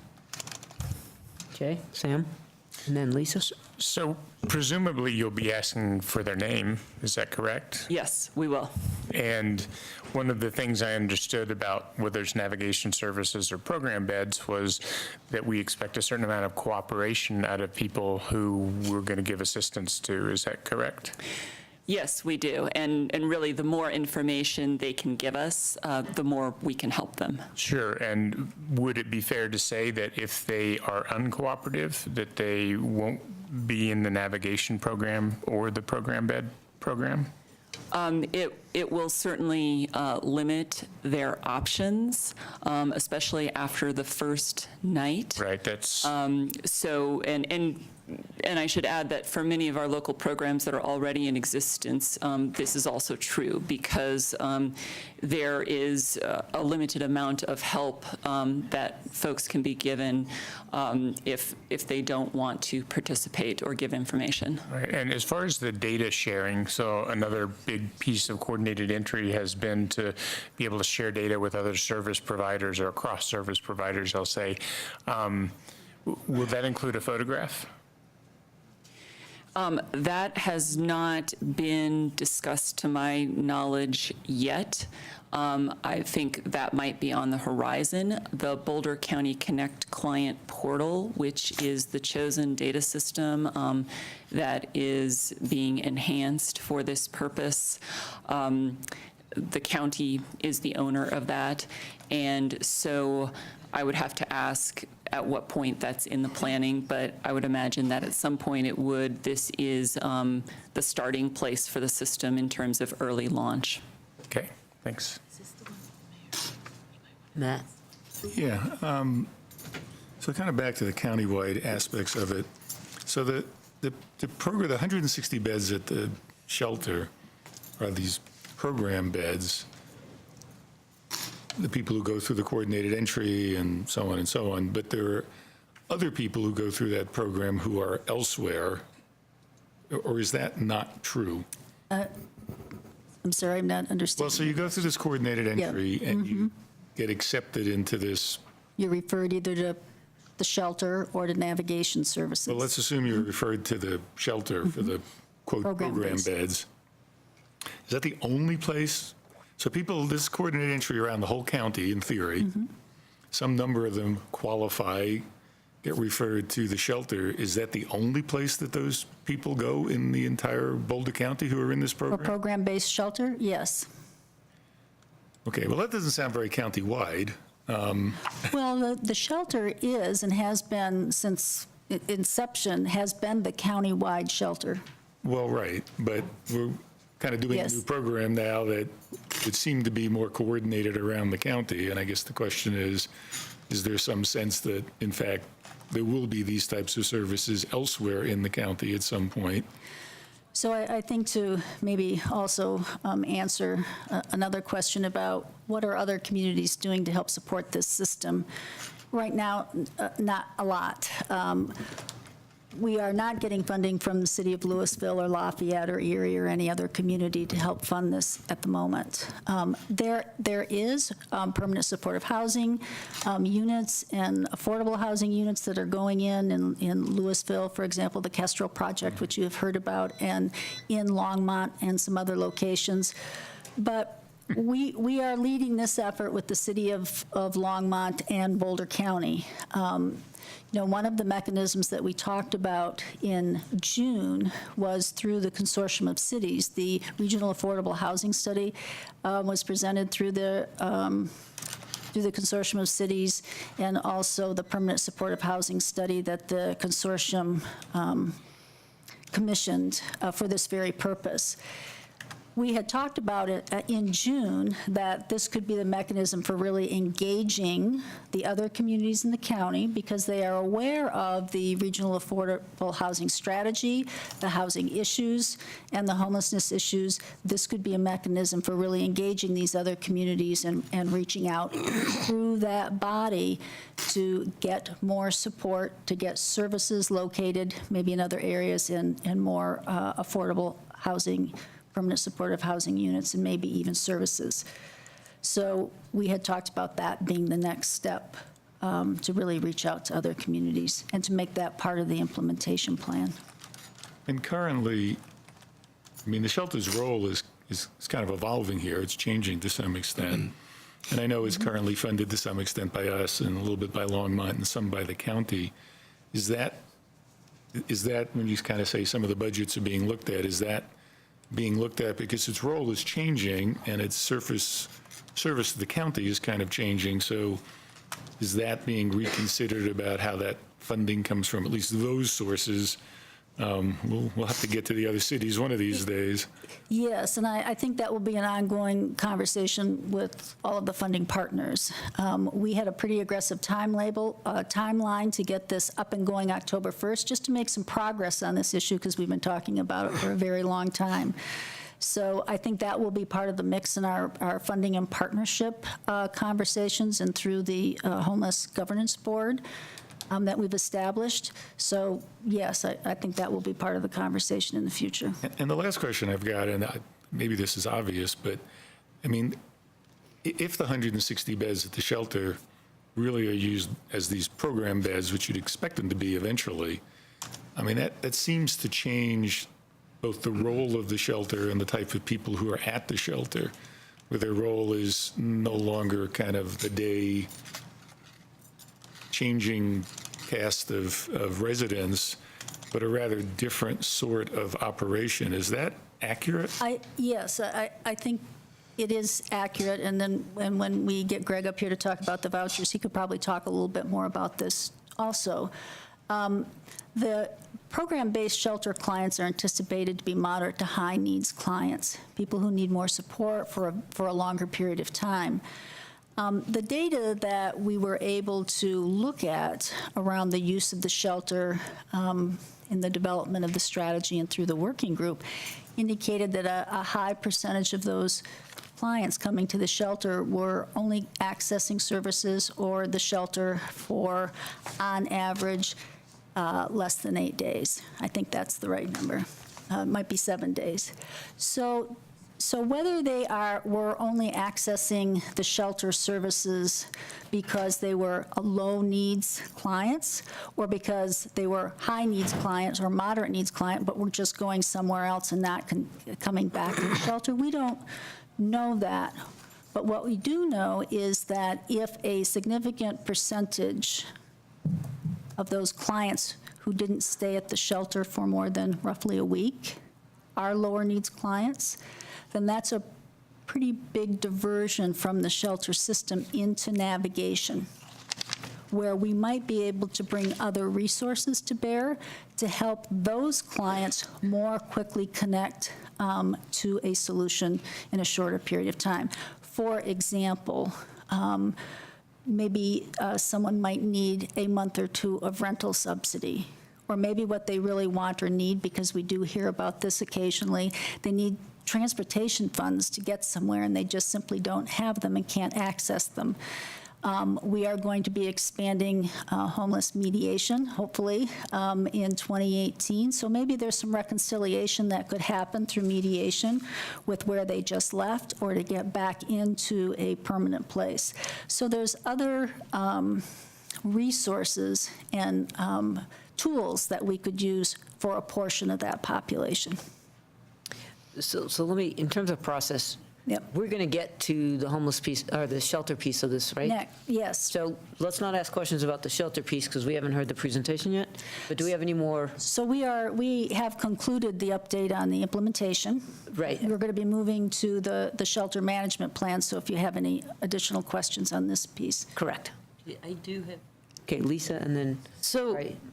Okay, Sam, and then Lisa. So presumably you'll be asking for their name, is that correct? Yes, we will. And one of the things I understood about whether it's navigation services or program beds was that we expect a certain amount of cooperation out of people who we're going to give assistance to. Is that correct? Yes, we do. And really, the more information they can give us, the more we can help them. Sure. And would it be fair to say that if they are uncooperative, that they won't be in the navigation program or the program bed program? It will certainly limit their options, especially after the first night. Right, that's... And I should add that for many of our local programs that are already in existence, this is also true because there is a limited amount of help that folks can be given if they don't want to participate or give information. Right. And as far as the data sharing, so another big piece of coordinated entry has been to be able to share data with other service providers or across service providers, I'll say. Will that include a photograph? That has not been discussed to my knowledge yet. I think that might be on the horizon. The Boulder County Connect client portal, which is the chosen data system that is being enhanced for this purpose. The county is the owner of that. And so I would have to ask at what point that's in the planning, but I would imagine that at some point it would. This is the starting place for the system in terms of early launch. Okay, thanks. Matt? Yeah, so kind of back to the countywide aspects of it. So the program, the 160 beds at the shelter are these program beds. The people who go through the coordinated entry and so on, but there are other people who go through that program who are elsewhere, or is that not true? I'm sorry, I'm not understanding. Well, so you go through this coordinated entry and you get accepted into this. You're referred either to the shelter or to navigation services. Well, let's assume you're referred to the shelter for the quote program beds. Is that the only place? So people, this coordinated entry around the whole county, in theory, some number of them qualify, get referred to the shelter. Is that the only place that those people go in the entire Boulder County who are in this For program? program-based shelter, yes. Okay, well, that doesn't sound very county-wide. Well, the shelter is and has been since inception, has been the county-wide shelter. Well, right, but we're kind of doing a new program now that would seem to be more coordinated around the county. And I guess the question is there some sense that, in fact, there will be these types of services elsewhere in the county at some point? So I think to maybe also answer another question about what are other communities doing to help support this system. Right now, not a lot. We are not getting funding from the city of Louisville or Lafayette or Erie or any other community to help fund this at the moment. There is permanent supportive housing units and affordable housing units that are going in Louisville, for example, the Kestrel Project, which you have heard about, and in Longmont and some other locations. But we are leading this effort with the city of Longmont and Boulder County. One of the mechanisms that we talked about in June was through the Consortium of Cities. The Regional Affordable Housing Study was presented through the Consortium of Cities, and also the Permanent Supportive Housing Study that the consortium commissioned for this very purpose. we had talked about it in June, that this could be the mechanism for really engaging the other communities in the county because they are aware of the regional affordable housing strategy, the housing issues, and the homelessness issues. This could be a mechanism for really engaging these other communities and reaching out through that body to get more support, to get services located maybe in other areas and more affordable housing, permanent supportive housing units, and maybe even services. So we had talked about that being the next step to really reach out to other communities and to make that part of the implementation plan. And currently, I mean, the shelter's role is kind of evolving here. It's changing to some extent. And I know it's currently funded to some extent by us and a little bit by Longmont and some by the county. Is that, when you kind of say some of the budgets are being looked at, is that being looked at because its role is changing and its service to the county is kind of changing? So is that being reconsidered about how that funding comes from, at least those sources? We'll have to get to the other cities one of these days. Yes, and I think that will be an ongoing conversation with all of the funding partners. We had a pretty aggressive timeline to get this up and going October 1st, just to make some progress on this issue because we've been talking about it for a very long time. So I think that will be part of the mix in our funding and partnership conversations and through the Homeless Governance Board that we've established. So yes, I think that will be part of the conversation in the future. And the last question I've got, and maybe this is obvious, but I mean, if the 160 beds at the shelter really are used as these program beds, which you'd expect them to be eventually, I mean, that seems to change both the role of the shelter and the type of people who are at the shelter, where their role is no longer kind of the day changing cast of residents, but a rather different sort of operation. Is that accurate? Yes, I think it is accurate. And then when we get Greg up here to talk about the vouchers, he could probably talk a little bit more about this also. The program-based shelter clients are anticipated to be moderate to high needs clients, people who need more support for a longer period of time. The data that we were able to look at around the use of the shelter in the development of the strategy and through the working group indicated that a high percentage of those clients coming to the shelter were only accessing services or the shelter for, on average, less than 8 days. I think that's the right number. It might be 7 days. So whether they were only accessing the shelter services because they were a low needs clients or because they were high needs clients or moderate needs client, but were just going somewhere else and not coming back to the shelter, we don't know that. But what we do know is that if a significant percentage of those clients who didn't stay at the shelter for more than roughly a week are lower needs clients, then that's a pretty big diversion from the shelter system into navigation, where we might be able to bring other resources to bear to help those clients more quickly connect to a solution in a shorter period of time. For example, maybe someone might need a month or two of rental subsidy, or maybe what they really want or need, because we do hear about this occasionally, they need transportation funds to get somewhere and they just simply don't have them and can't access them. We are going to be expanding homeless mediation, hopefully, in 2018. So maybe there's some reconciliation that could happen through mediation with where they just left or to get back into a permanent place. So there's other resources and tools that we could use for a portion of that population. So let me, in terms of process, we're going to get to the homeless piece, or the shelter piece of this, right? Yes. So let's not ask questions about the shelter piece because we haven't heard the presentation yet. But do we have any more? So we have concluded the update on the implementation. Right. We're going to be moving to the shelter management plan. So if you have any additional questions on this piece. Correct. I do have. Okay, Lisa, and then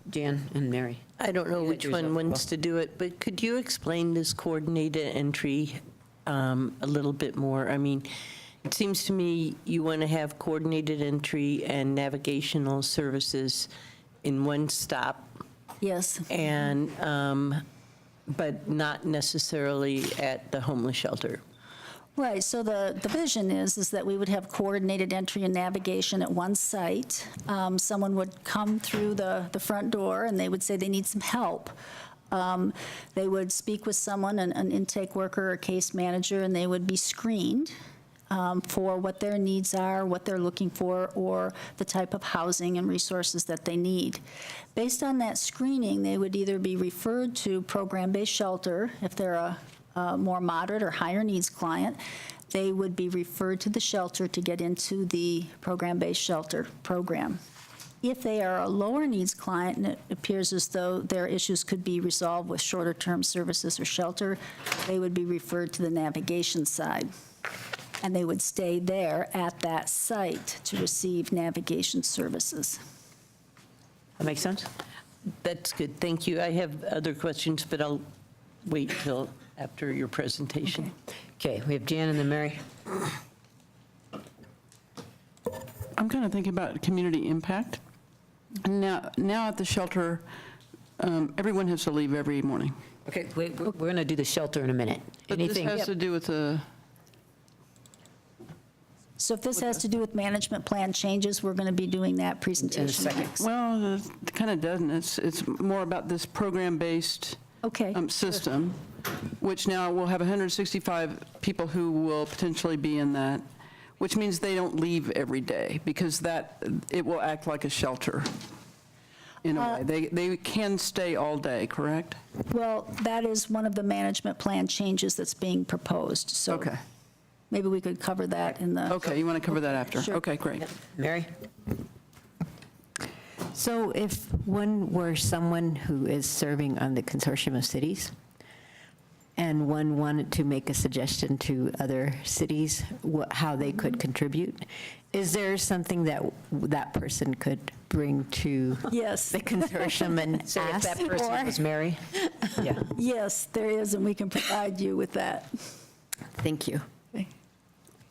Jan and Mary. I don't know which one wants to do it, but could you explain this coordinated entry a little bit more. I mean, it seems to me you want to have coordinated entry and navigational services in one stop. Yes. And, but not necessarily at the homeless shelter. Right, so the vision is that we would have coordinated entry and navigation at one site. Someone would come through the front door, and they would say they need some help. They would speak with someone, an intake worker or case manager, and they would be screened for what their needs are, what they're looking for, or the type of housing and resources that they need. Based on that screening, they would either be referred to program-based shelter if they're a more moderate or higher needs client. They would be referred to the shelter to get into the program-based shelter program. If they are a lower needs client and it appears as though their issues could be resolved with shorter term services or shelter, they would be referred to the navigation side. And they would stay there at that site to receive navigation services. That makes sense? That's good, thank you. I have other questions, but I'll wait till after your presentation. Okay, we have Jan and then Mary. I'm kind of thinking about community impact. Now at the shelter, everyone has to leave every morning. Okay, we're going to do the shelter in a minute. But this has to do with the... So if this has to do with management plan changes, we're going to be doing that presentation next. Well, it kind of doesn't. It's more about this program-based system, which now will have 165 people who will potentially be in that, which means they don't leave every day because it will act like a shelter in a way. They can stay all day, correct? Well, that is one of the management plan changes that's being proposed. So maybe we could cover that in the... Okay, you want to cover that after? Sure. Okay, great. Mary? So if one were someone who is serving on the consortium of cities, and one wanted to make a suggestion to other cities how they could contribute, is there something that that person could bring to the consortium and So ask if that person for? was Mary? Yeah. Yes, there is, and we can provide you with that. Thank you.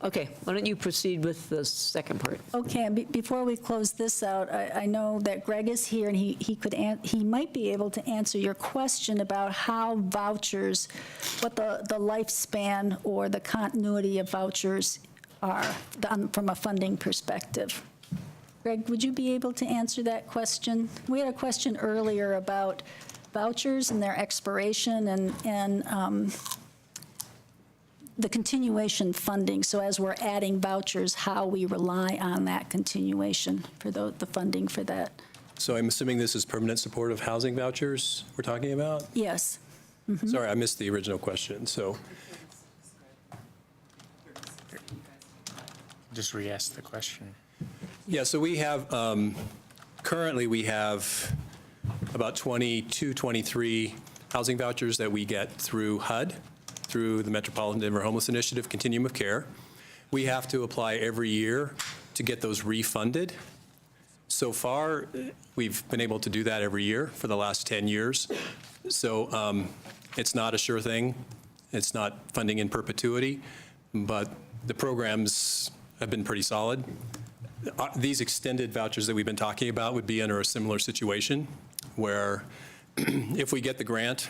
Okay, why don't you proceed with the second part? Okay, and before we close this out, I know that Greg is here, and he might be able to answer your question about how vouchers, what the lifespan or the continuity of vouchers are from a funding perspective. Greg, would you be able to answer that question? We had a question earlier about vouchers and their expiration and the continuation funding. So as we're adding vouchers, how we rely on that continuation for the funding for that. So I'm assuming this is permanent supportive housing vouchers we're talking about? Yes. Sorry, I missed the original question, so. Just re-ask the question. Yeah, so we have, currently we have about 22, 23 housing vouchers that we get through HUD, through the Metropolitan Denver Homeless Initiative Continuum of Care. We have to apply every year to get those refunded. So far, we've been able to do that every year for the last 10 years. So it's not a sure thing. It's not funding in perpetuity, but the programs have been pretty solid. These extended vouchers that we've been talking about would be under a similar situation where if we get the grant,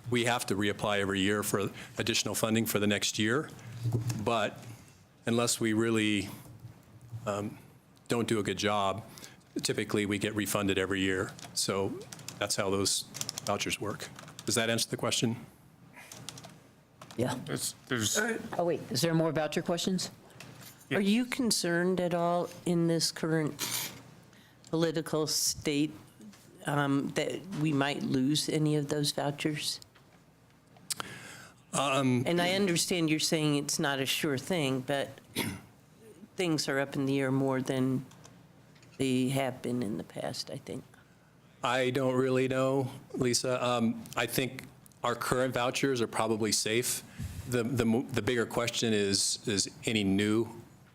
we have to reapply every year for additional funding for the next year. But unless we really don't do a good job, typically we get refunded every year. So that's how those vouchers work. Does that answer the question? Yeah. There's Oh, wait, is there more voucher questions? Are you concerned at all in this current political state that we might lose any of those vouchers? And I understand you're saying it's not a sure thing, but things are up in the air more than they have been in the past, I think. I don't really know, Lisa. I think our current vouchers are probably safe. The bigger question is any new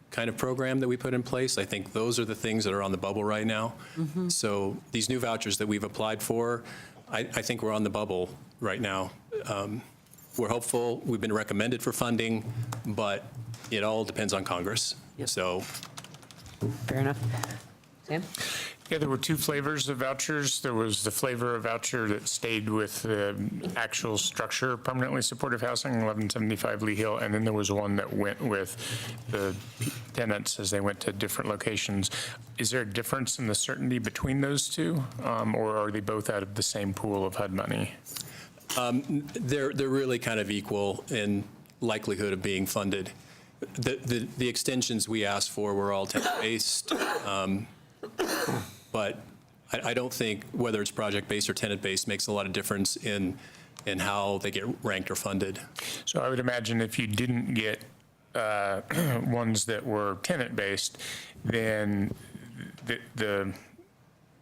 kind of program that we put in place. I think those are the things that are on the bubble right now. So these new vouchers that we've applied for, I think we're on the bubble right now. we're hopeful. We've been recommended for funding, but it all depends on Congress. So. Fair enough. Sam? Yeah, there were two flavors of vouchers. There was the flavor of voucher that stayed with the actual structure, permanently supportive housing, 1175 Lee Hill, and then there was one that went with the tenants as they went to different locations. Is there a difference in the certainty between those two, or are they both out of the same pool of HUD money? They're really kind of equal in likelihood of being funded. The extensions we asked for were all tenant-based. But I don't think whether it's project-based or tenant-based makes a lot of difference in how they get ranked or funded. So I would imagine if you didn't get ones that were tenant-based, then the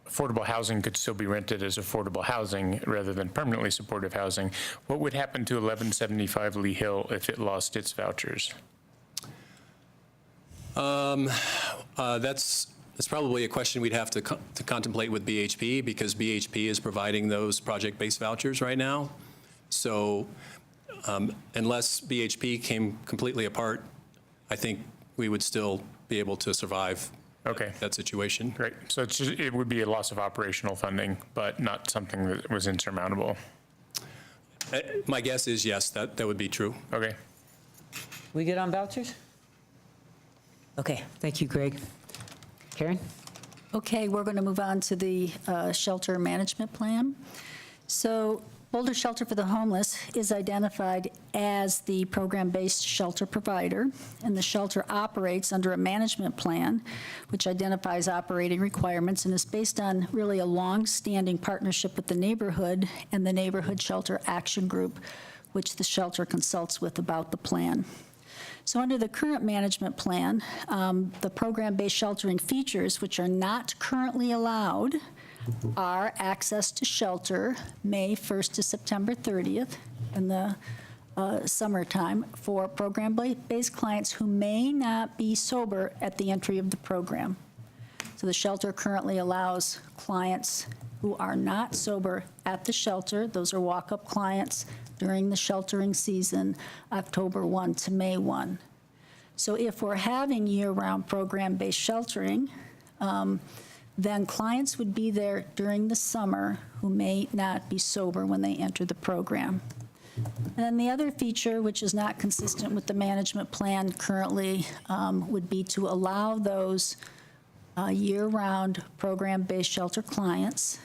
affordable housing could still be rented as affordable housing rather than permanently supportive housing. What would happen to 1175 Lee Hill if it lost its vouchers? That's probably a question we'd have to contemplate with BHP, because BHP is providing those project-based vouchers right now. So unless BHP came completely apart, I think we would still be able to survive that situation. Great. So it would be a loss of operational funding, but not something that was insurmountable. My guess is yes, that would be true. Okay. We good on vouchers? Okay, thank you, Greg. Karen? Okay, we're going to move on to the shelter management plan. So Boulder Shelter for the Homeless is identified as the program-based shelter provider, and the shelter operates under a management plan which identifies operating requirements and is based on really a long-standing partnership with the neighborhood and the Neighborhood Shelter Action Group, which the shelter consults with about the plan. So under the current management plan, the program-based sheltering features, which are not currently allowed, are access to shelter May 1st to September 30th in the summertime for program-based clients who may not be sober at the entry of the program. So the shelter currently allows clients who are not sober at the shelter, those are walk-up clients, during the sheltering season, October 1 to May 1. So if we're having year-round program-based sheltering, then clients would be there during the summer who may not be sober when they enter the program. And then the other feature, which is not consistent with the management plan currently, would be to allow those year-round program-based shelter clients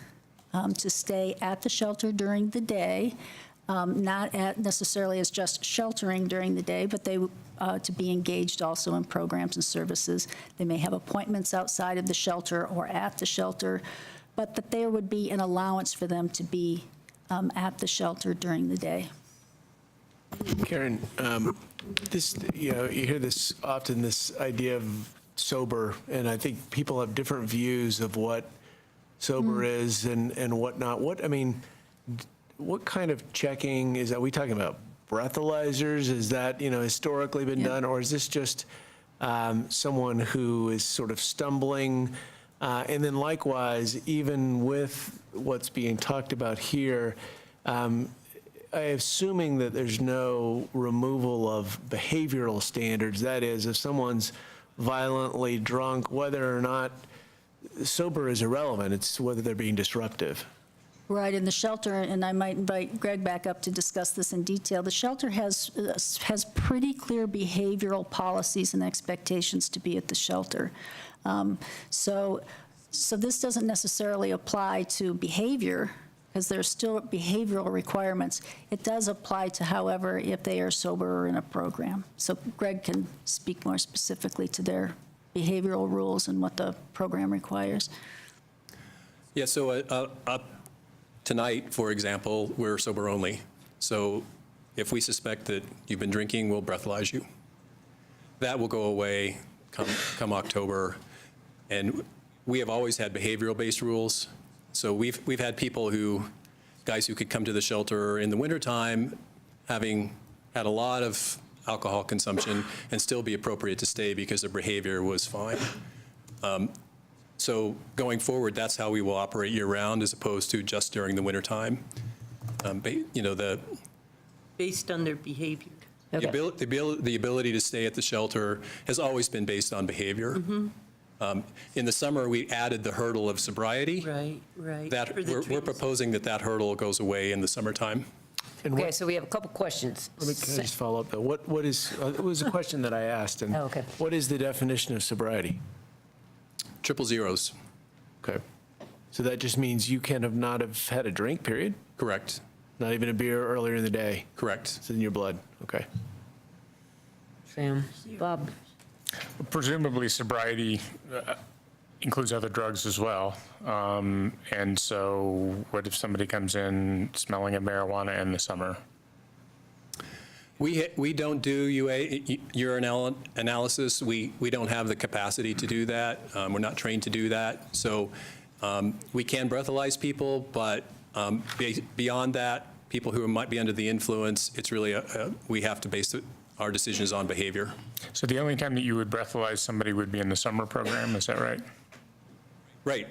to stay at the shelter during the day, not necessarily as just sheltering during the day, but they to be engaged also in programs and services. They may have appointments outside of the shelter or at the shelter, but that there would be an allowance for them to be at the shelter during the day. Karen, you hear this often, this idea of sober, and I think people have different views of what sober is and whatnot. What kind of checking is that? Are we talking about breathalyzers? Is that, historically been done? Or is this just someone who is sort of stumbling? And then likewise, even with what's being talked about here, I'm assuming that there's no removal of behavioral standards. That is, if someone's violently drunk, whether or not sober is irrelevant. It's whether they're being disruptive. Right, in the shelter, and I might invite Greg back up to discuss this in detail, the shelter has pretty clear behavioral policies and expectations to be at the shelter. So this doesn't necessarily apply to behavior, because there's still behavioral requirements. It does apply to, however, if they are sober or in a program. So Greg can speak more specifically to their behavioral rules and what the program requires. Yeah, so tonight, for example, we're sober only. So if we suspect that you've been drinking, we'll breathalyze you. That will go away come October. And we have always had behavioral-based rules. So we've had people guys who could come to the shelter in the wintertime, having had a lot of alcohol consumption, and still be appropriate to stay because their behavior was fine. So going forward, that's how we will operate year-round, as opposed to just during the wintertime. The based on their behavior. Okay. The ability to stay at the shelter has always been based on behavior. In the summer, we added the hurdle of sobriety. Right. That, For the we're trees. proposing that hurdle goes away in the summertime. And Okay, so we have a couple questions. Can I just follow up, though? What is, it was a question that I asked, and Oh, okay. what is the definition of sobriety? Triple zeros. Okay. So that just means you not have had a drink, period? Correct. Not even a beer earlier in the day? Correct. It's in your blood, okay. Sam, Bob? Presumably sobriety includes other drugs as well. And so what if somebody comes in smelling of marijuana in the summer? We don't do urine analysis. We don't have the capacity to do that. We're not trained to do that. So we can breathalyze people, but beyond that, people who might be under the influence, it's really, we have to base our decisions on behavior. So the only time that you would breathalyze somebody would be in the summer program, is that right? Right.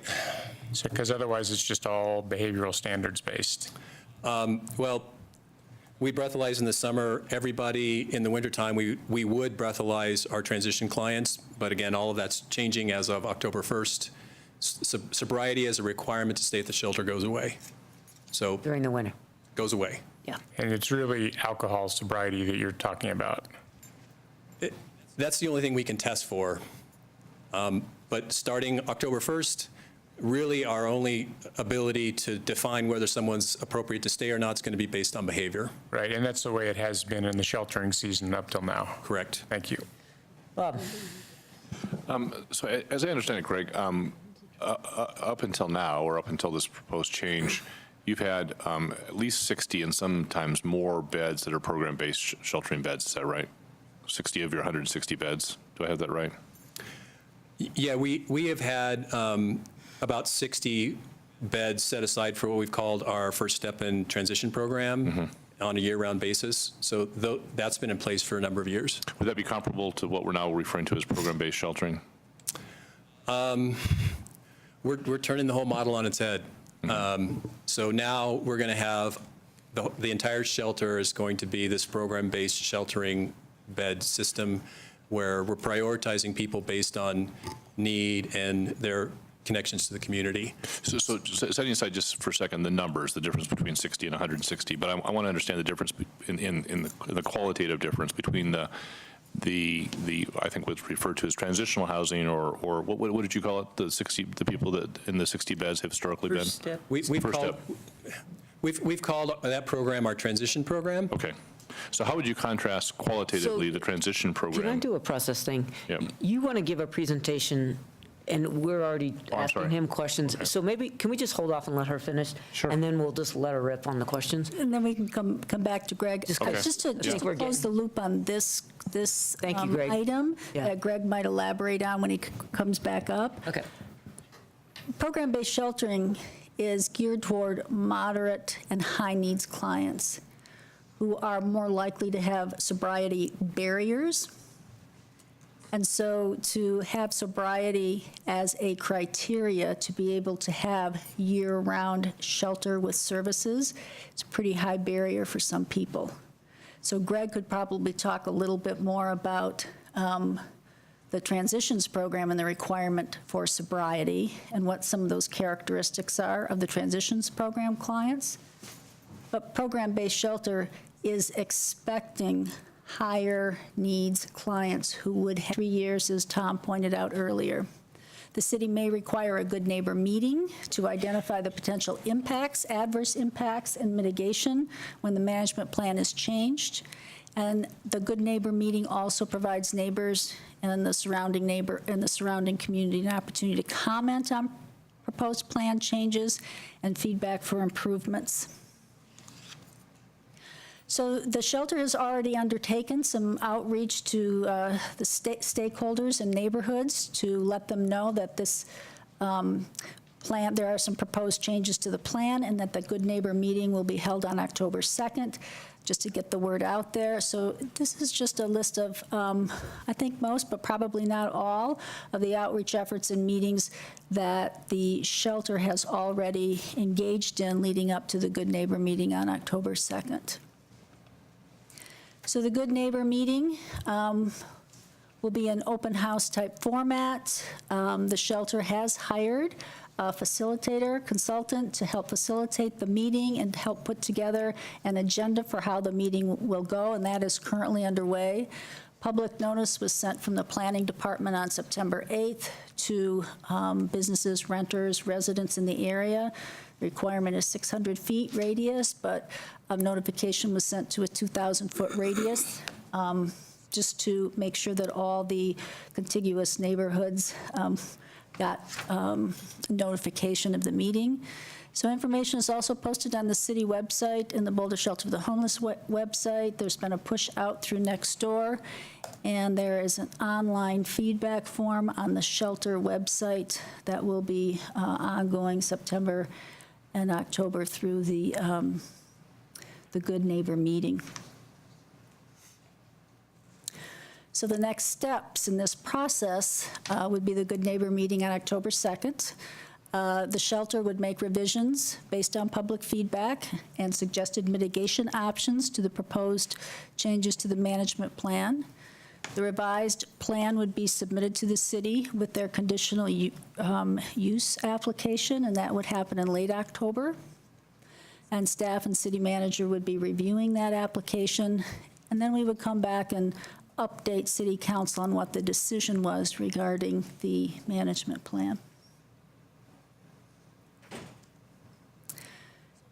So, because otherwise it's just all behavioral standards based. Well, we breathalyze in the summer. Everybody in the wintertime, we would breathalyze our transition clients, but again, all of that's changing as of October 1st. Sobriety as a requirement to stay at the shelter goes away. So during the winter. Goes away. Yeah. And it's really alcohol sobriety that you're talking about. That's the only thing we can test for. But starting October 1st, really our only ability to define whether someone's appropriate to stay or not is going to be based on behavior. Right, and that's the way it has been in the sheltering season up till now. Correct. Thank you. Bob? So as I understand it, Greg, up until now, or up until this proposed change, you've had at least 60 and sometimes more beds that are program-based sheltering beds. Is that right? 60 of your 160 beds. Do I have that right? Yeah, we have had about 60 beds set aside for what we've called our First Step in Transition program on a year-round basis. So that's been in place for a number of years. Would that be comparable to what we're now referring to as program-based sheltering? We're turning the whole model on its head. So now we're going to have the entire shelter is going to be this program-based sheltering bed system where we're prioritizing people based on need and their connections to the community. So setting aside just for a second the numbers, the difference between 60 and 160, but I want to understand the difference in the qualitative difference between the I think what's referred to as transitional housing, or what did you call it? The people that in the 60 beds have historically been. First step. We've called that program our transition program. Okay. So how would you contrast qualitatively the transition program? Can I do a process thing? Yeah. You want to give a presentation, and we're already asking him questions. So maybe, can we just hold off and let her finish? Sure. And then we'll just let her rip on the questions? And then we can come back to Greg. Just To close the loop on this Thank you, Greg. item Yeah. that Greg might elaborate on when he comes back up. Okay. Program-based sheltering is geared toward moderate and high-needs clients who are more likely to have sobriety barriers. And so to have sobriety as a criteria to be able to have year-round shelter with services, it's a pretty high barrier for some people. So Greg could probably talk a little bit more about the transitions program and the requirement for sobriety and what some of those characteristics are of the transitions program clients. But program-based shelter is expecting higher needs clients who would have 3 years, as Tom pointed out earlier. The city may require a good neighbor meeting to identify the potential impacts, adverse impacts, and mitigation when the management plan is changed. And the good neighbor meeting also provides neighbors and the surrounding community an opportunity to comment on proposed plan changes and feedback for improvements. So the shelter has already undertaken some outreach to the stakeholders and neighborhoods to let them know that this plan, there are some proposed changes to the plan, and that the Good Neighbor meeting will be held on October 2nd, just to get the word out there. So this is just a list of, I think most, but probably not all, of the outreach efforts and meetings that the shelter has already engaged in leading up to the Good Neighbor meeting on October 2nd. So the Good Neighbor meeting will be an open house type format. The shelter has hired a facilitator, consultant to help facilitate the meeting and help put together an agenda for how the meeting will go, and that is currently underway. Public notice was sent from the planning department on September 8th to businesses, renters, residents in the area. The requirement is 600 feet radius, but notification was sent to a 2,000-foot radius, just to make sure that all the contiguous neighborhoods got notification of the meeting. So information is also posted on the city website and the Boulder Shelter for the Homeless website. There's been a push out through Nextdoor, and there is an online feedback form on the shelter website that will be ongoing September and October through the Good Neighbor meeting. So the next steps in this process would be the Good Neighbor meeting on October 2nd. The shelter would make revisions based on public feedback and suggested mitigation options to the proposed changes to the management plan. The revised plan would be submitted to the city with their conditional use application, and that would happen in late October. And staff and city manager would be reviewing that application, and then we would come back and update city council on what the decision was regarding the management plan.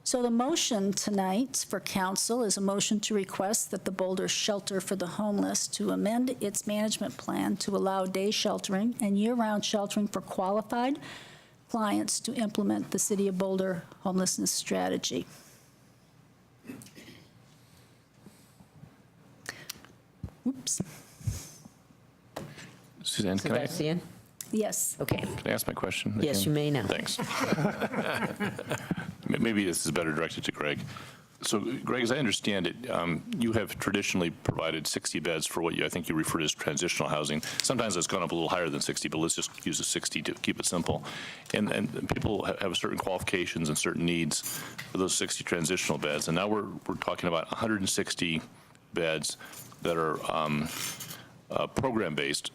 So the motion tonight for council is a motion to request that the Boulder Shelter for the Homeless to amend its management plan to allow day sheltering and year-round sheltering for qualified clients to implement the City of Boulder Homelessness Strategy. Oops. Suzanne, can I? Sebastian? Yes. Okay. Can I ask my question? Yes, again? you may now. Thanks. Maybe this is better directed to Greg. So, Greg, as I understand it, you have traditionally provided 60 beds for what I think you refer to as transitional housing. Sometimes it's gone up a little higher than 60, but let's just use a 60 to keep it simple. And people have certain qualifications and certain needs for those 60 transitional beds. And now we're talking about 160 beds that are program-based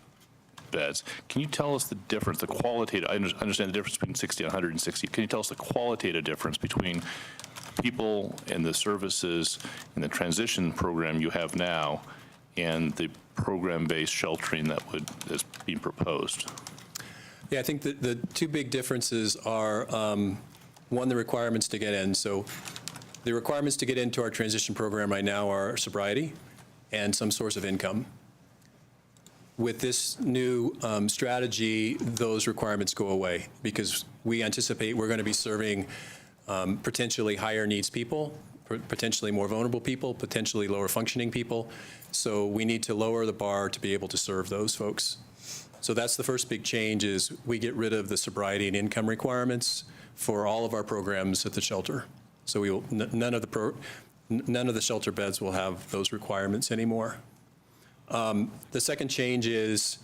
beds. Can you tell us the difference, the qualitative, I understand the difference between 60 and 160. Can you tell us the qualitative difference between people and the services in the transition program you have now and the program-based sheltering that's being proposed? Yeah, I think the two big differences are, one, the requirements to get in. So the requirements to get into our transition program right now are sobriety and some source of income. With this new strategy, those requirements go away because we anticipate we're going to be serving potentially higher needs people, potentially more vulnerable people, potentially lower functioning people. So we need to lower the bar to be able to serve those folks. So that's the first big change is we get rid of the sobriety and income requirements for all of our programs at the shelter. So we will, none of the shelter beds will have those requirements anymore. The second change is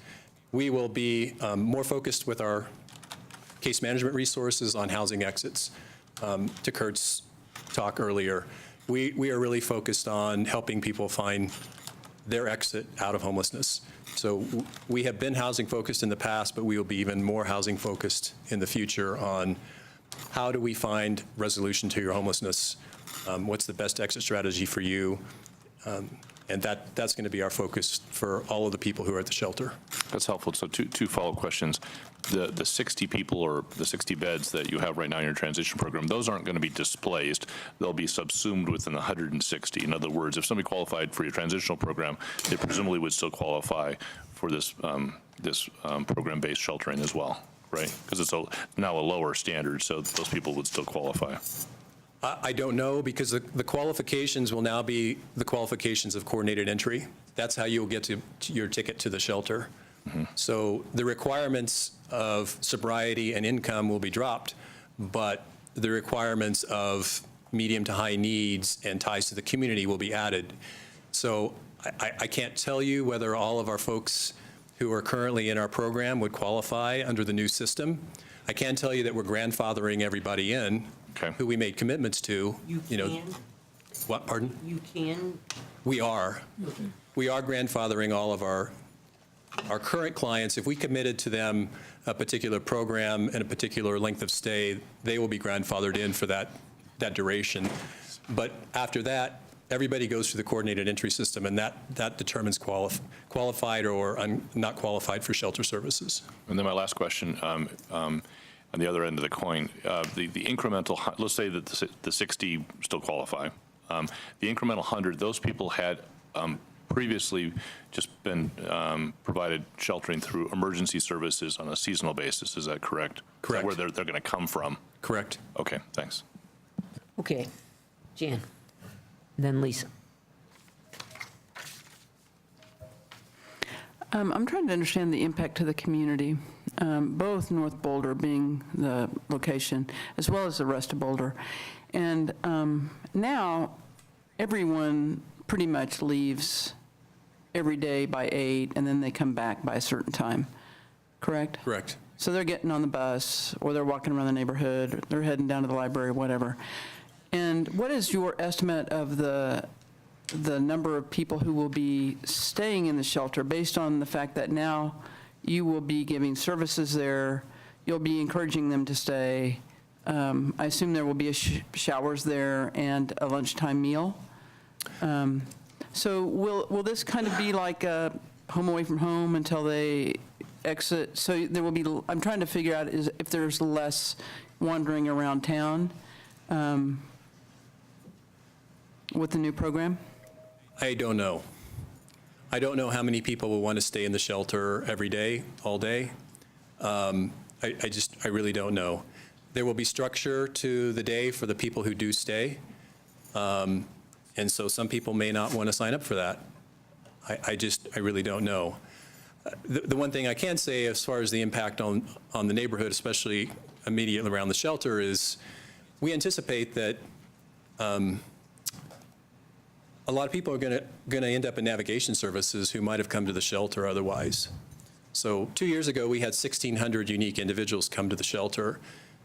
we will be more focused with our case management resources on housing exits. To Kurt's talk earlier, we are really focused on helping people find their exit out of homelessness. So we have been housing focused in the past, but we will be even more housing focused in the future on how do we find resolution to your homelessness, what's the best exit strategy for you, and that's going to be our focus for all of the people who are at the shelter. That's helpful. So two follow-up questions. The 60 people or the 60 beds that you have right now in your transition program, those aren't going to be displaced. They'll be subsumed within the 160. In other words, if somebody qualified for your transitional program, they presumably would still qualify for this program-based sheltering as well, right? Because it's now a lower standard, so those people would still qualify. I don't know because the qualifications will now be the qualifications of coordinated entry. That's how you'll get to your ticket to the shelter. Mm-hmm. So the requirements of sobriety and income will be dropped, but the requirements of medium to high needs and ties to the community will be added. So I can't tell you whether all of our folks who are currently in our program would qualify under the new system. I can tell you that we're grandfathering everybody in who we made commitments to. What, pardon? You can? We are. We are grandfathering all of our current clients. If we committed to them a particular program and a particular length of stay, they will be grandfathered in for that duration. But after that, everybody goes through the coordinated entry system, and that determines qualified or not qualified for shelter services. And then my last question, on the other end of the coin, the incremental, let's say that the 60 still qualify. The incremental 100, those people had previously just been provided sheltering through emergency services on a seasonal basis. Is that correct? Correct. Is that where they're going to come from? Correct. Okay, thanks. Okay, Jan, then Lisa. I'm trying to understand the impact to the community, both North Boulder being the location, as well as the rest of Boulder. And now, everyone pretty much leaves every day by 8, and then they come back by a certain time, correct? Correct. So they're getting on the bus, or they're walking around the neighborhood, or they're heading down to the library, whatever. And what is your estimate of the number of people who will be staying in the shelter based on the fact that now you will be giving services there, you'll be encouraging them to stay? I assume there will be showers there and a lunchtime meal. So will this kind of be like a home away from home until they exit? So there will be, I'm trying to figure out is if there's less wandering around town with the new program? I don't know. I don't know how many people will want to stay in the shelter every day, all day. I really don't know. There will be structure to the day for the people who do stay. And so some people may not want to sign up for that. I really don't know. The one thing I can say as far as the impact on the neighborhood, especially immediately around the shelter, is we anticipate that a lot of people are going to end up in navigation services who might have come to the shelter otherwise. So 2 years ago, we had 1,600 unique individuals come to the shelter.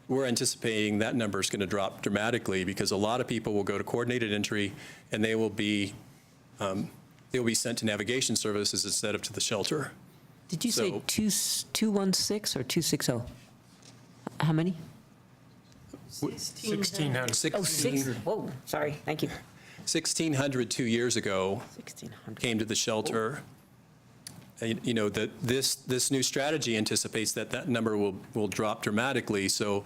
We're anticipating that number is going to drop dramatically because a lot of people will go to coordinated entry and they will be sent to navigation services instead of to the shelter. Did you say 216 or 260? How many? 1,600. Oh, 6. Whoa, sorry, thank you. 1,600 2 years ago came to the shelter. You know, this new strategy anticipates that number will drop dramatically. So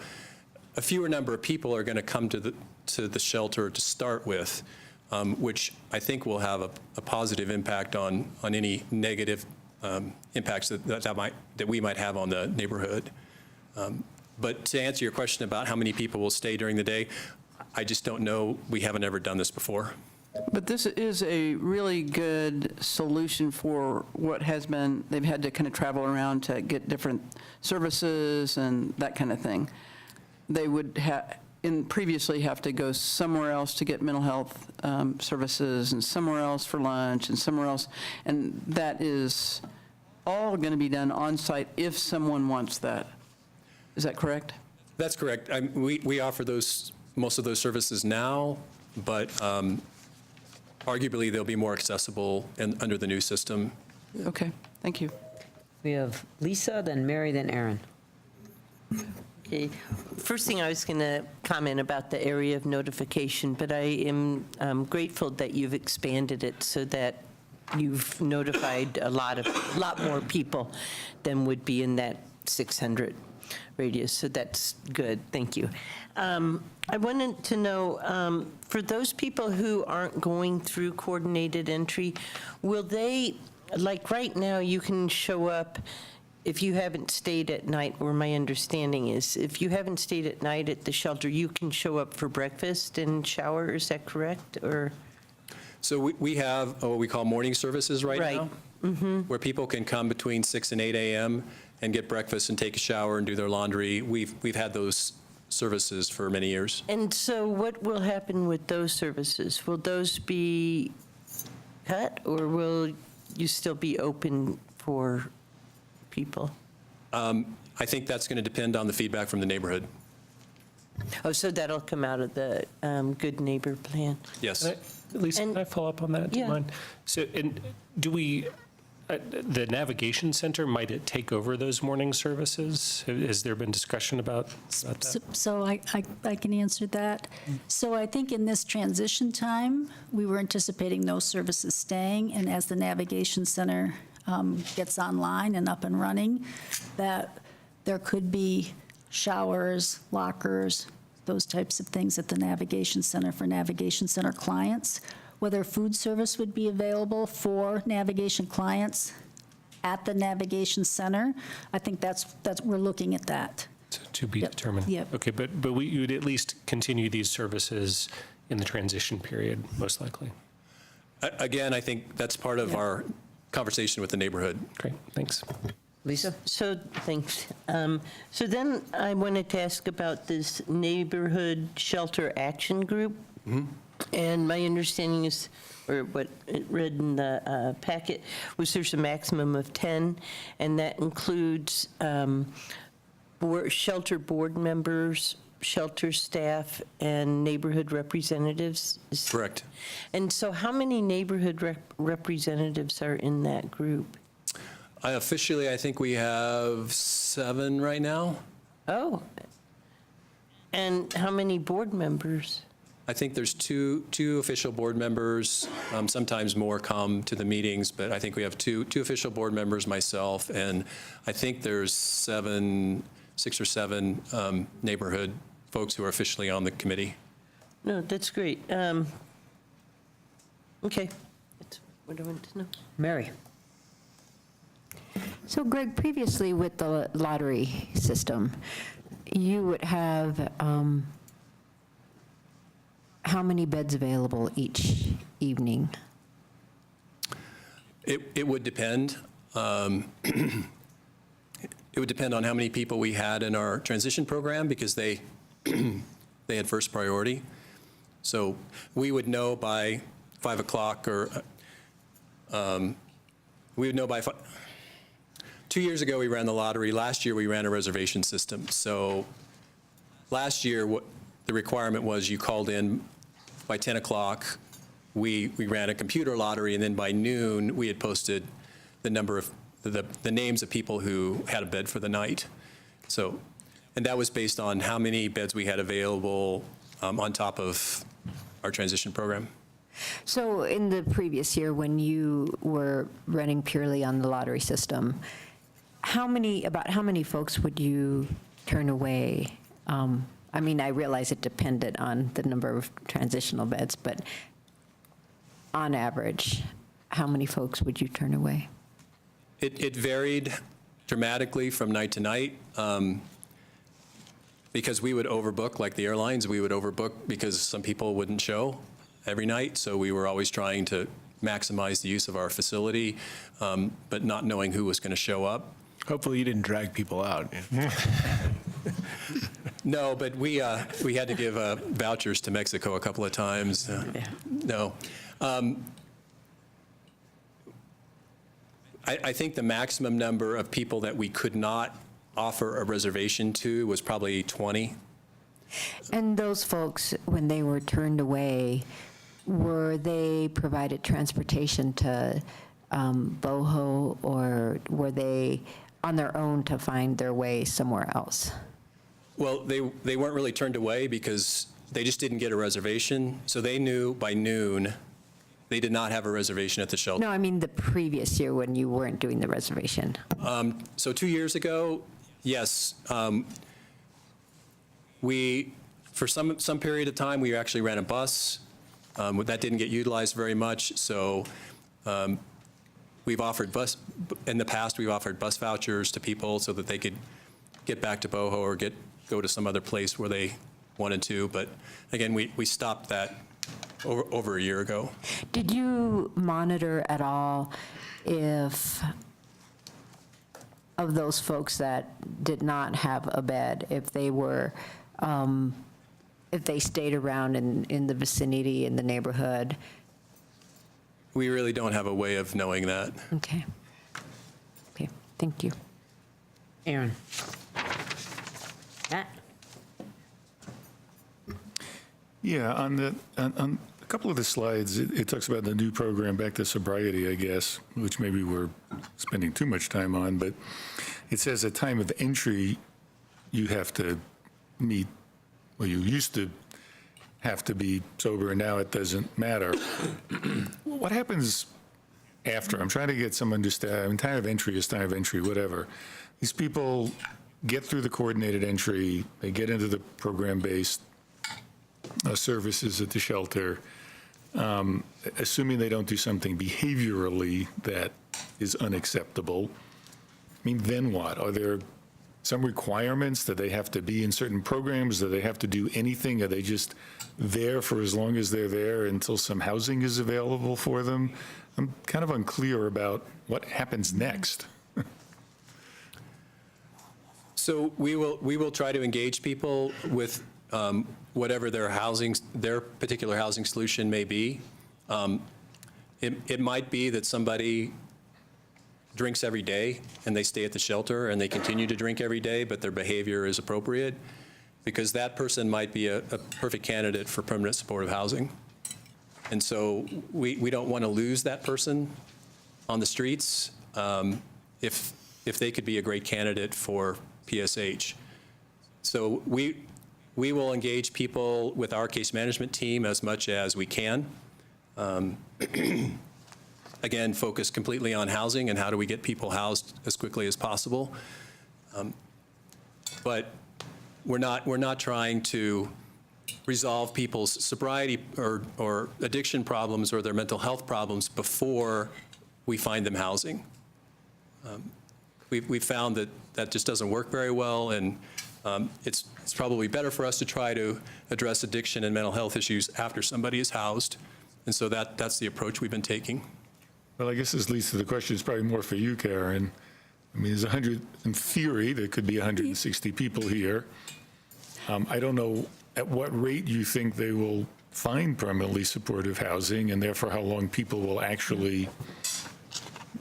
a fewer number of people are going to come to the shelter to start with, which I think will have a positive impact on any negative impacts that we might have on the neighborhood. But to answer your question about how many people will stay during the day, I just don't know. We haven't ever done this before. But this is a really good solution for what has been, they've had to kind of travel around to get different services and that kind of thing. They would previously have to go somewhere else to get mental health services and somewhere else for lunch and somewhere else. And that is all going to be done on site if someone wants that. Is that correct? That's correct. We offer most of those services now, but arguably they'll be more accessible under the new system. Okay, thank you. We have Lisa, then Mary, then Aaron. Okay. First thing I was going to comment about the area of notification, but I am grateful that you've expanded it so that you've notified a lot more people than would be in that 600 radius, so that's good. Thank you. I wanted to know, for those people who aren't going through coordinated entry, will they, like right now, you can show up if you haven't stayed at night, or my understanding is, if you haven't stayed at night at the shelter, you can show up for breakfast and shower, is that correct, or? So we have what we call morning services right now, where people can come between 6 and 8 a.m. and get breakfast and take a shower and do their laundry. We've had those services for many years. And so what will happen with those services? Will those be cut, or will you still be open for people? I think that's going to depend on the feedback from the neighborhood. Oh, so that'll come out of the Good Neighbor Plan? Yes. Lisa, can I follow up on that? Do you Yeah. mind? So, and do we, the navigation center, might it take over those morning services? Has there been discussion about that? So I can answer that. So I think in this transition time, we were anticipating those services staying, and as the navigation center gets online and up and running, that there could be showers, lockers, those types of things at the navigation center for navigation center clients. Whether food service would be available for navigation clients at the navigation center, I think that's we're looking at that. To be determined? Yep. Okay, but you would at least continue these services in the transition period, most likely? Again, I think that's part of our conversation with the neighborhood. Great, thanks. Lisa? So, thanks. So then I wanted to ask about this Neighborhood Shelter Action Group. And my understanding is, or what it read in the packet, was there's a maximum of 10, and that includes shelter board members, shelter staff, and neighborhood representatives? Correct. And so how many neighborhood representatives are in that group? Officially, I think we have 7 right now. Oh. And how many board members? I think there's two official board members. Sometimes more come to the meetings, but I think we have two official board members, myself, and I think there's 6 or 7 neighborhood folks who are officially on the committee. No, that's great. Okay, that's what I wanted to know. Mary? So Greg, previously with the lottery system, you would have how many beds available each evening? It would depend. It would depend on how many people we had in our transition program, because they had first priority. So we would know by 5 o'clock, or we would know by 2 years ago we ran the lottery. Last year we ran a reservation system. So last year what the requirement was, you called in by 10 o'clock. We ran a computer lottery, and then by noon we had posted the number of the names of people who had a bed for the night. So, and that was based on how many beds we had available on top of our transition program. So in the previous year, when you were running purely on the lottery system, about how many folks would you turn away? I mean, I realize it depended on the number of transitional beds, but on average, how many folks would you turn away? It varied dramatically from night to night, because we would overbook, like the airlines. We would overbook because some people wouldn't show every night, so we were always trying to maximize the use of our facility, but not knowing who was going to show up. Hopefully you didn't drag people out. No, but we had to give vouchers to Mexico a couple of times. No. I think the maximum number of people that we could not offer a reservation to was probably 20. And those folks, when they were turned away, were they provided transportation to Boho, or were they on their own to find their way somewhere else? Well, they weren't really turned away because they just didn't get a reservation. So they knew by noon they did not have a reservation at the shelter. No, I mean the previous year when you weren't doing the reservation. So 2 years ago, yes. We, for some period of time, we actually ran a bus. That didn't get utilized very much. So we've offered in the past, we've offered bus vouchers to people so that they could get back to Boho or go to some other place where they wanted to. But again, we stopped that over a year ago. Did you monitor at all if of those folks that did not have a bed, if they were, if they stayed around in the vicinity, in the neighborhood? We really don't have a way of knowing that. Okay. Okay, thank you. Aaron? Matt? Yeah, on a couple of the slides, it talks about the new program, Back to Sobriety, I guess, which maybe we're spending too much time on, but it says at time of entry, you have to meet, well, you used to have to be sober, and now it doesn't matter. What happens after? I'm trying to get some understanding. I mean, time of entry is time of entry, whatever. These people get through the coordinated entry, they get into the program-based services at the shelter, assuming they don't do something behaviorally that is unacceptable. I mean, then what? Are there some requirements that they have to be in certain programs? Do they have to do anything? Are they just there for as long as they're there until some housing is available for them? I'm kind of unclear about what happens next. So we will try to engage people with whatever their particular housing solution may be. It might be that somebody drinks every day and they stay at the shelter and they continue to drink every day, but their behavior is appropriate, because that person might be a perfect candidate for permanent supportive housing. And so we don't want to lose that person on the streets if they could be a great candidate for PSH. So we will engage people with our case management team as much as we can. Again, focus completely on housing and how do we get people housed as quickly as possible. But we're not trying to resolve people's sobriety or addiction problems or their mental health problems before we find them housing. We've found that just doesn't work very well, and it's probably better for us to try to address addiction and mental health issues after somebody is housed. And so that's the approach we've been taking. Well, I guess this leads to the question, it's probably more for you, Karen. I mean, there's 100, in theory, there could be 160 people here. I don't know at what rate you think they will find permanently supportive housing, and therefore how long people will actually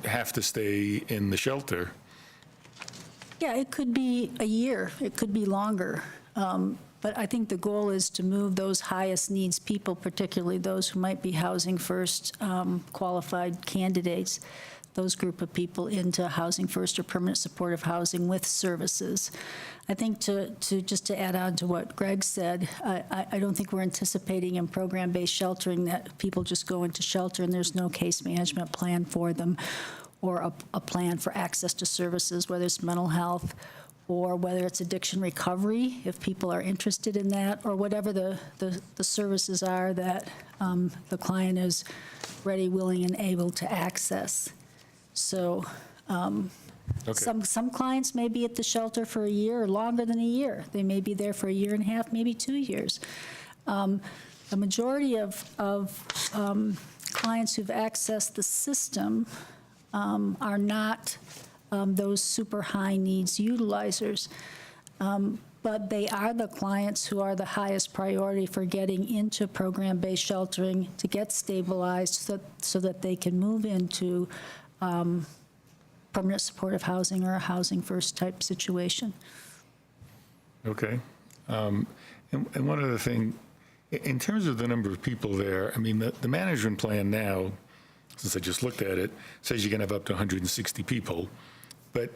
have to stay in the shelter. Yeah, it could be a year, it could be longer. But I think the goal is to move those highest needs people, particularly those who might be housing first qualified candidates, those group of people into housing first or permanent supportive housing with services. I think just to add on to what Greg said, I don't think we're anticipating in program-based sheltering that people just go into shelter and there's no case management plan for them, or a plan for access to services, whether it's mental health or whether it's addiction recovery, if people are interested in that, or whatever the services are that the client is ready, willing, and able to access. So some clients may be at the shelter for a year or longer than a year. They may be there for a year and a half, maybe 2 years. The majority of clients who've accessed the system are not those super high needs utilizers, but they are the clients who are the highest priority for getting into program-based sheltering to get stabilized so that they can move into permanent supportive housing or a housing first type situation. Okay. And one other thing, in terms of the number of people there, I mean, the management plan now, since I just looked at it, says you can have up to 160 people. But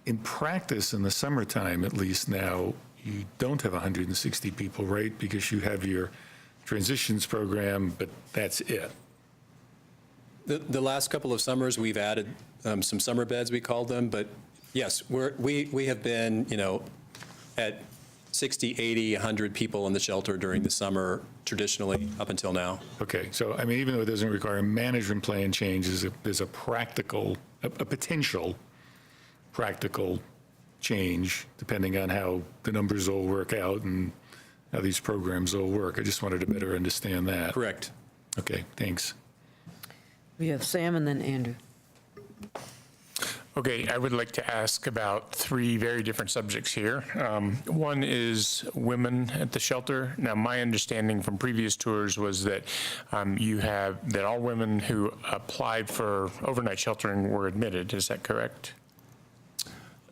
in practice, in the summertime, at least now, you don't have 160 people, right? Because you have your transitions program, but that's it. The last couple of summers, we've added some summer beds, we called them. But yes, we have been, at 60, 80, 100 people in the shelter during the summer, traditionally, up until now. Okay, so I mean, even though it doesn't require a management plan change, there's a potential practical change, depending on how the numbers all work out and how these programs all work. I just wanted to better understand that. Correct. Okay, thanks. We have Sam and then Andrew. Okay, I would like to ask about 3 very different subjects here. One is women at the shelter. Now, my understanding from previous tours was that that all women who applied for overnight sheltering were admitted. Is that correct?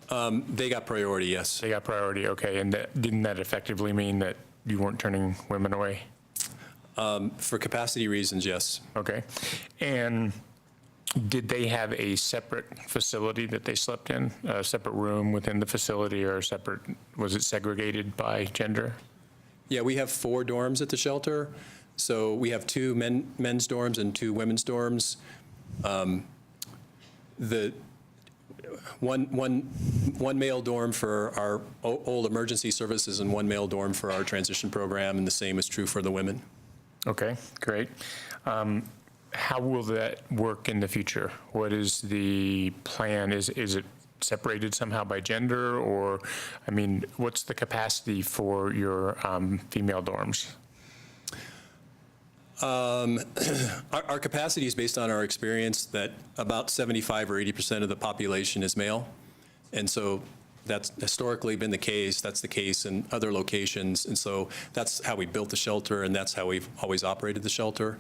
They got priority, yes. They got priority, okay. And didn't that effectively mean that you weren't turning women away? For capacity reasons, yes. Okay. And did they have a separate facility that they slept in, a separate room within the facility, or was it segregated by gender? Yeah, we have 4 dorms at the shelter. So we have 2 men's dorms and 2 women's dorms. The one male dorm for our old emergency services and 1 male dorm for our transition program, and the same is true for the women. Okay, great. How will that work in the future? What is the plan? Is it separated somehow by gender, or, I mean, what's the capacity for your female dorms? Our capacity is based on our experience that about 75 or 80% of the population is male. And so that's historically been the case. That's the case in other locations. And so that's how we built the shelter, and that's how we've always operated the shelter.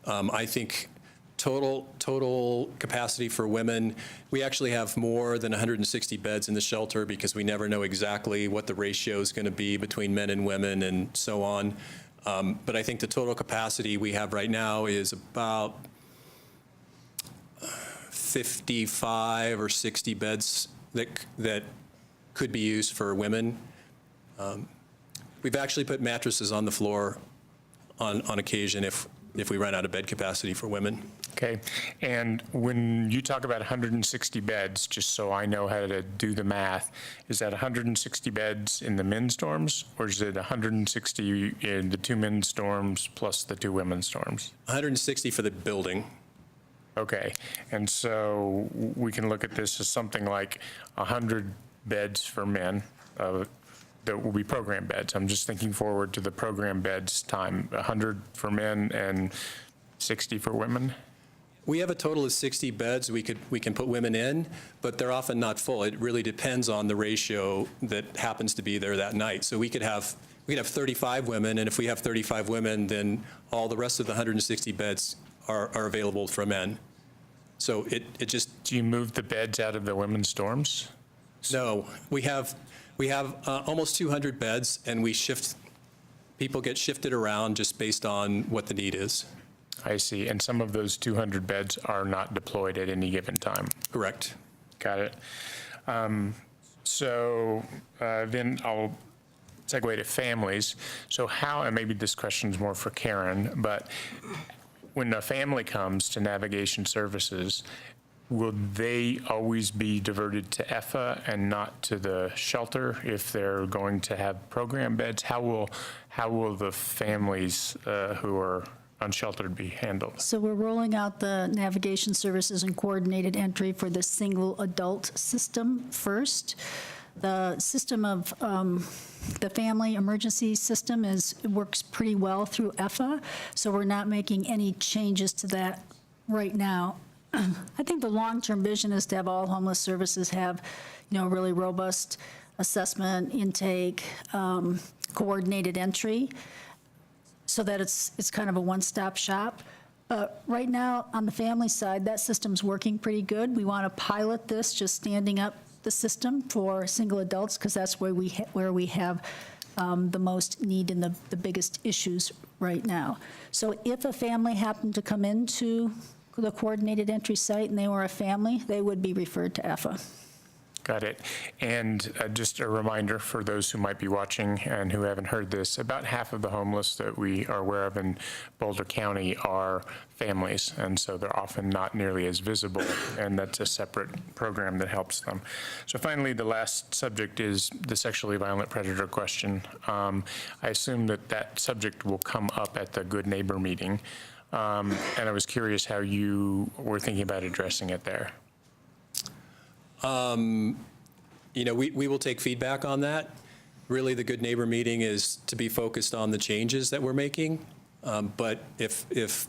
I think total capacity for women, we actually have more than 160 beds in the shelter because we never know exactly what the ratio is going to be between men and women and so on. But I think the total capacity we have right now is about 55 or 60 beds that could be used for women. We've actually put mattresses on the floor on occasion if we run out of bed capacity for women. Okay, and when you talk about 160 beds, just so I know how to do the math, is that 160 beds in the men's dorms, or is it 160 in the 2 men's dorms plus the 2 women's dorms? 160 for the building. Okay, and so we can look at this as something like 100 beds for men that will be program beds. I'm just thinking forward to the program beds time, 100 for men and 60 for women. We have a total of 60 beds we can put women in, but they're often not full. It really depends on the ratio that happens to be there that night. So we could have 35 women, and if we have 35 women, then all the rest of the 160 beds are available for men. So it just. Do you move the beds out of the women's dorms? No, we have almost 200 beds, and people get shifted around just based on what the need is. I see. And some of those 200 beds are not deployed at any given time? Correct. Got it. So then I'll segue to families. So how, and maybe this question is more for Karen, but when a family comes to navigation services, will they always be diverted to EFA and not to the shelter if they're going to have program beds? How will the families who are unsheltered be handled? So we're rolling out the navigation services and coordinated entry for the single adult system first. The system of the family emergency system works pretty well through EFA, so we're not making any changes to that right now. I think the long-term vision is to have all homeless services have, really robust assessment, intake, coordinated entry, so that it's kind of a one-stop shop. But right now, on the family side, that system's working pretty good. We want to pilot this, just standing up the system for single adults, because that's where we have the most need and the biggest issues right now. So if a family happened to come into the coordinated entry site and they were a family, they would be referred to EFA. Got it. And just a reminder for those who might be watching and who haven't heard this, about half of the homeless that we are aware of in Boulder County are families, and so they're often not nearly as visible, and that's a separate program that helps them. So finally, the last subject is the sexually violent predator question. I assume that subject will come up at the Good Neighbor meeting, and I was curious how you were thinking about addressing it there. We will take feedback on that. Really, the Good Neighbor meeting is to be focused on the changes that we're making. But if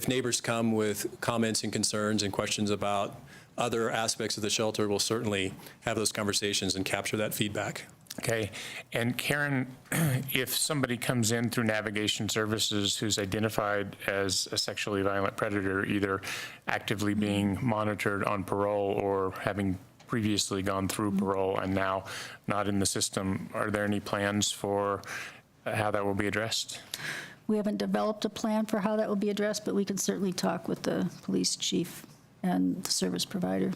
neighbors come with comments and concerns and questions about other aspects of the shelter, we'll certainly have those conversations and capture that feedback. Okay. And Karen, if somebody comes in through navigation services who's identified as a sexually violent predator, either actively being monitored on parole or having previously gone through parole and now not in the system, are there any plans for how that will be addressed? We haven't developed a plan for how that will be addressed, but we can certainly talk with the police chief and the service provider.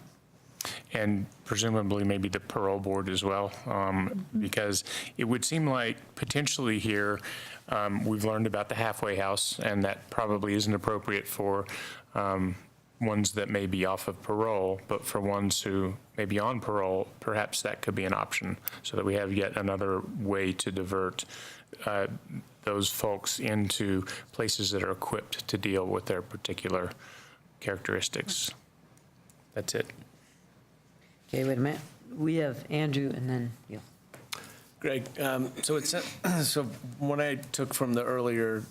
And presumably maybe the parole board as well, because it would seem like potentially here, we've learned about the halfway house, and that probably isn't appropriate for ones that may be off of parole, but for ones who may be on parole, perhaps that could be an option, so that we have yet another way to divert those folks into places that are equipped to deal with their particular characteristics. That's it. Okay, wait a minute. We have Andrew and then you. Greg, so what I took from the earlier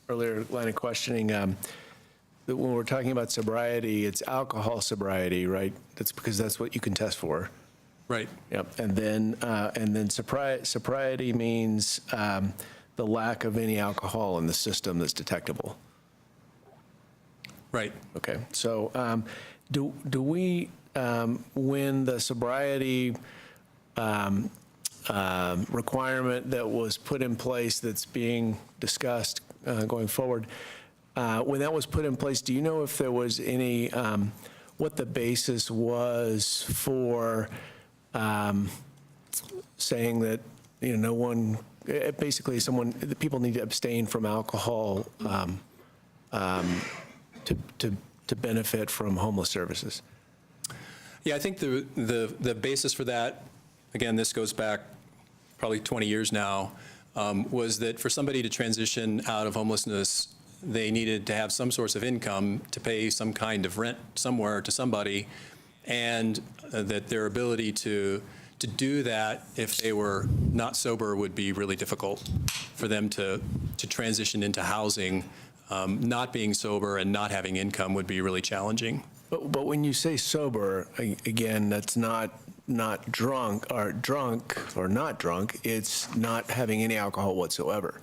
line of questioning, that when we're talking about sobriety, it's alcohol sobriety, right? That's because that's what you can test for. Right. Yep. And then sobriety means the lack of any alcohol in the system that's detectable. Right. Okay. So do we, when the sobriety requirement that was put in place that's being discussed going forward, when that was put in place, do you know if there was any, what the basis was for saying that, no one, basically the people need to abstain from alcohol to benefit from homeless services? Yeah, I think the basis for that, again, this goes back probably 20 years now, was that for somebody to transition out of homelessness, they needed to have some source of income to pay some kind of rent somewhere to somebody, and that their ability to do that if they were not sober would be really difficult for them to transition into housing. Not being sober and not having income would be really challenging. But when you say sober, again, that's not drunk or not drunk, it's not having any alcohol whatsoever.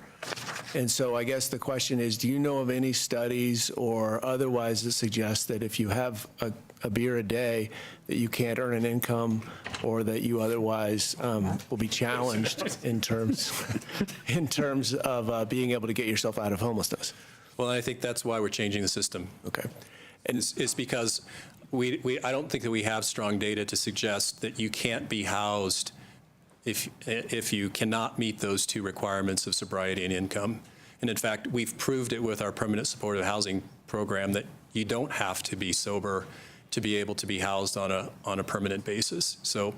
And so I guess the question is, do you know of any studies or otherwise that suggest that if you have a beer a day, that you can't earn an income, or that you otherwise will be challenged in terms of being able to get yourself out of homelessness? Well, I think that's why we're changing the system. Okay. And it's because I don't think that we have strong data to suggest that you can't be housed if you cannot meet those two requirements of sobriety and income. And in fact, we've proved it with our permanent supportive housing program that you don't have to be sober to be able to be housed on a permanent basis. So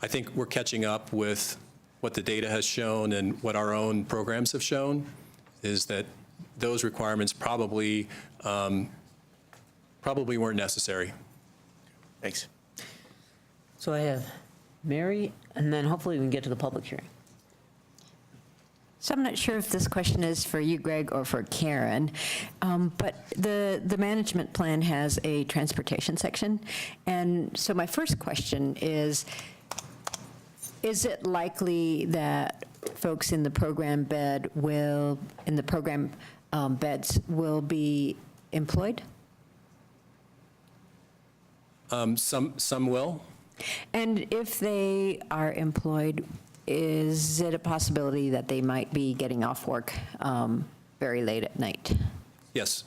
I think we're catching up with what the data has shown and what our own programs have shown, is that those requirements probably weren't necessary. Thanks. So I have Mary, and then hopefully we can get to the public hearing. So I'm not sure if this question is for you, Greg, or for Karen, but the management plan has a transportation section. And so my first question is it likely that folks in the program beds will be employed? Some will. And if they are employed, is it a possibility that they might be getting off work very late at night? Yes.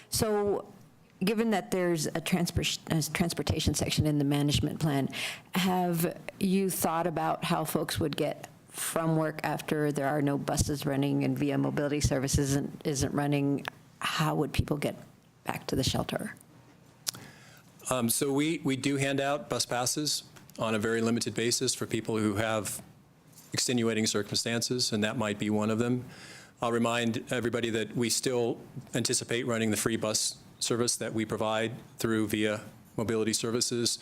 So given that there's a transportation section in the management plan, have you thought about how folks would get from work after there are no buses running and Via Mobility Services isn't running? How would people get back to the shelter? So we do hand out bus passes on a very limited basis for people who have extenuating circumstances, and that might be one of them. I'll remind everybody that we still anticipate running the free bus service that we provide through Via Mobility Services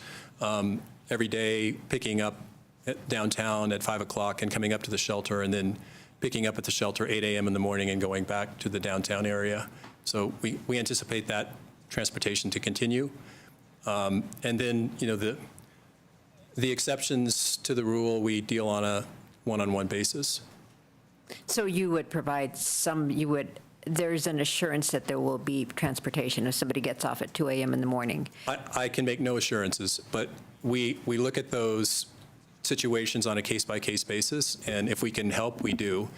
every day, picking up at downtown at 5 o'clock and coming up to the shelter, and then picking up at the shelter 8 a.m. in the morning and going back to the downtown area. So we anticipate that transportation to continue. And then, the exceptions to the rule, we deal on a one-on-one basis. So you would provide there's an assurance that there will be transportation if somebody gets off at 2 a.m. in the morning? I can make no assurances, but we look at those situations on a case-by-case basis, and if we can help, we do.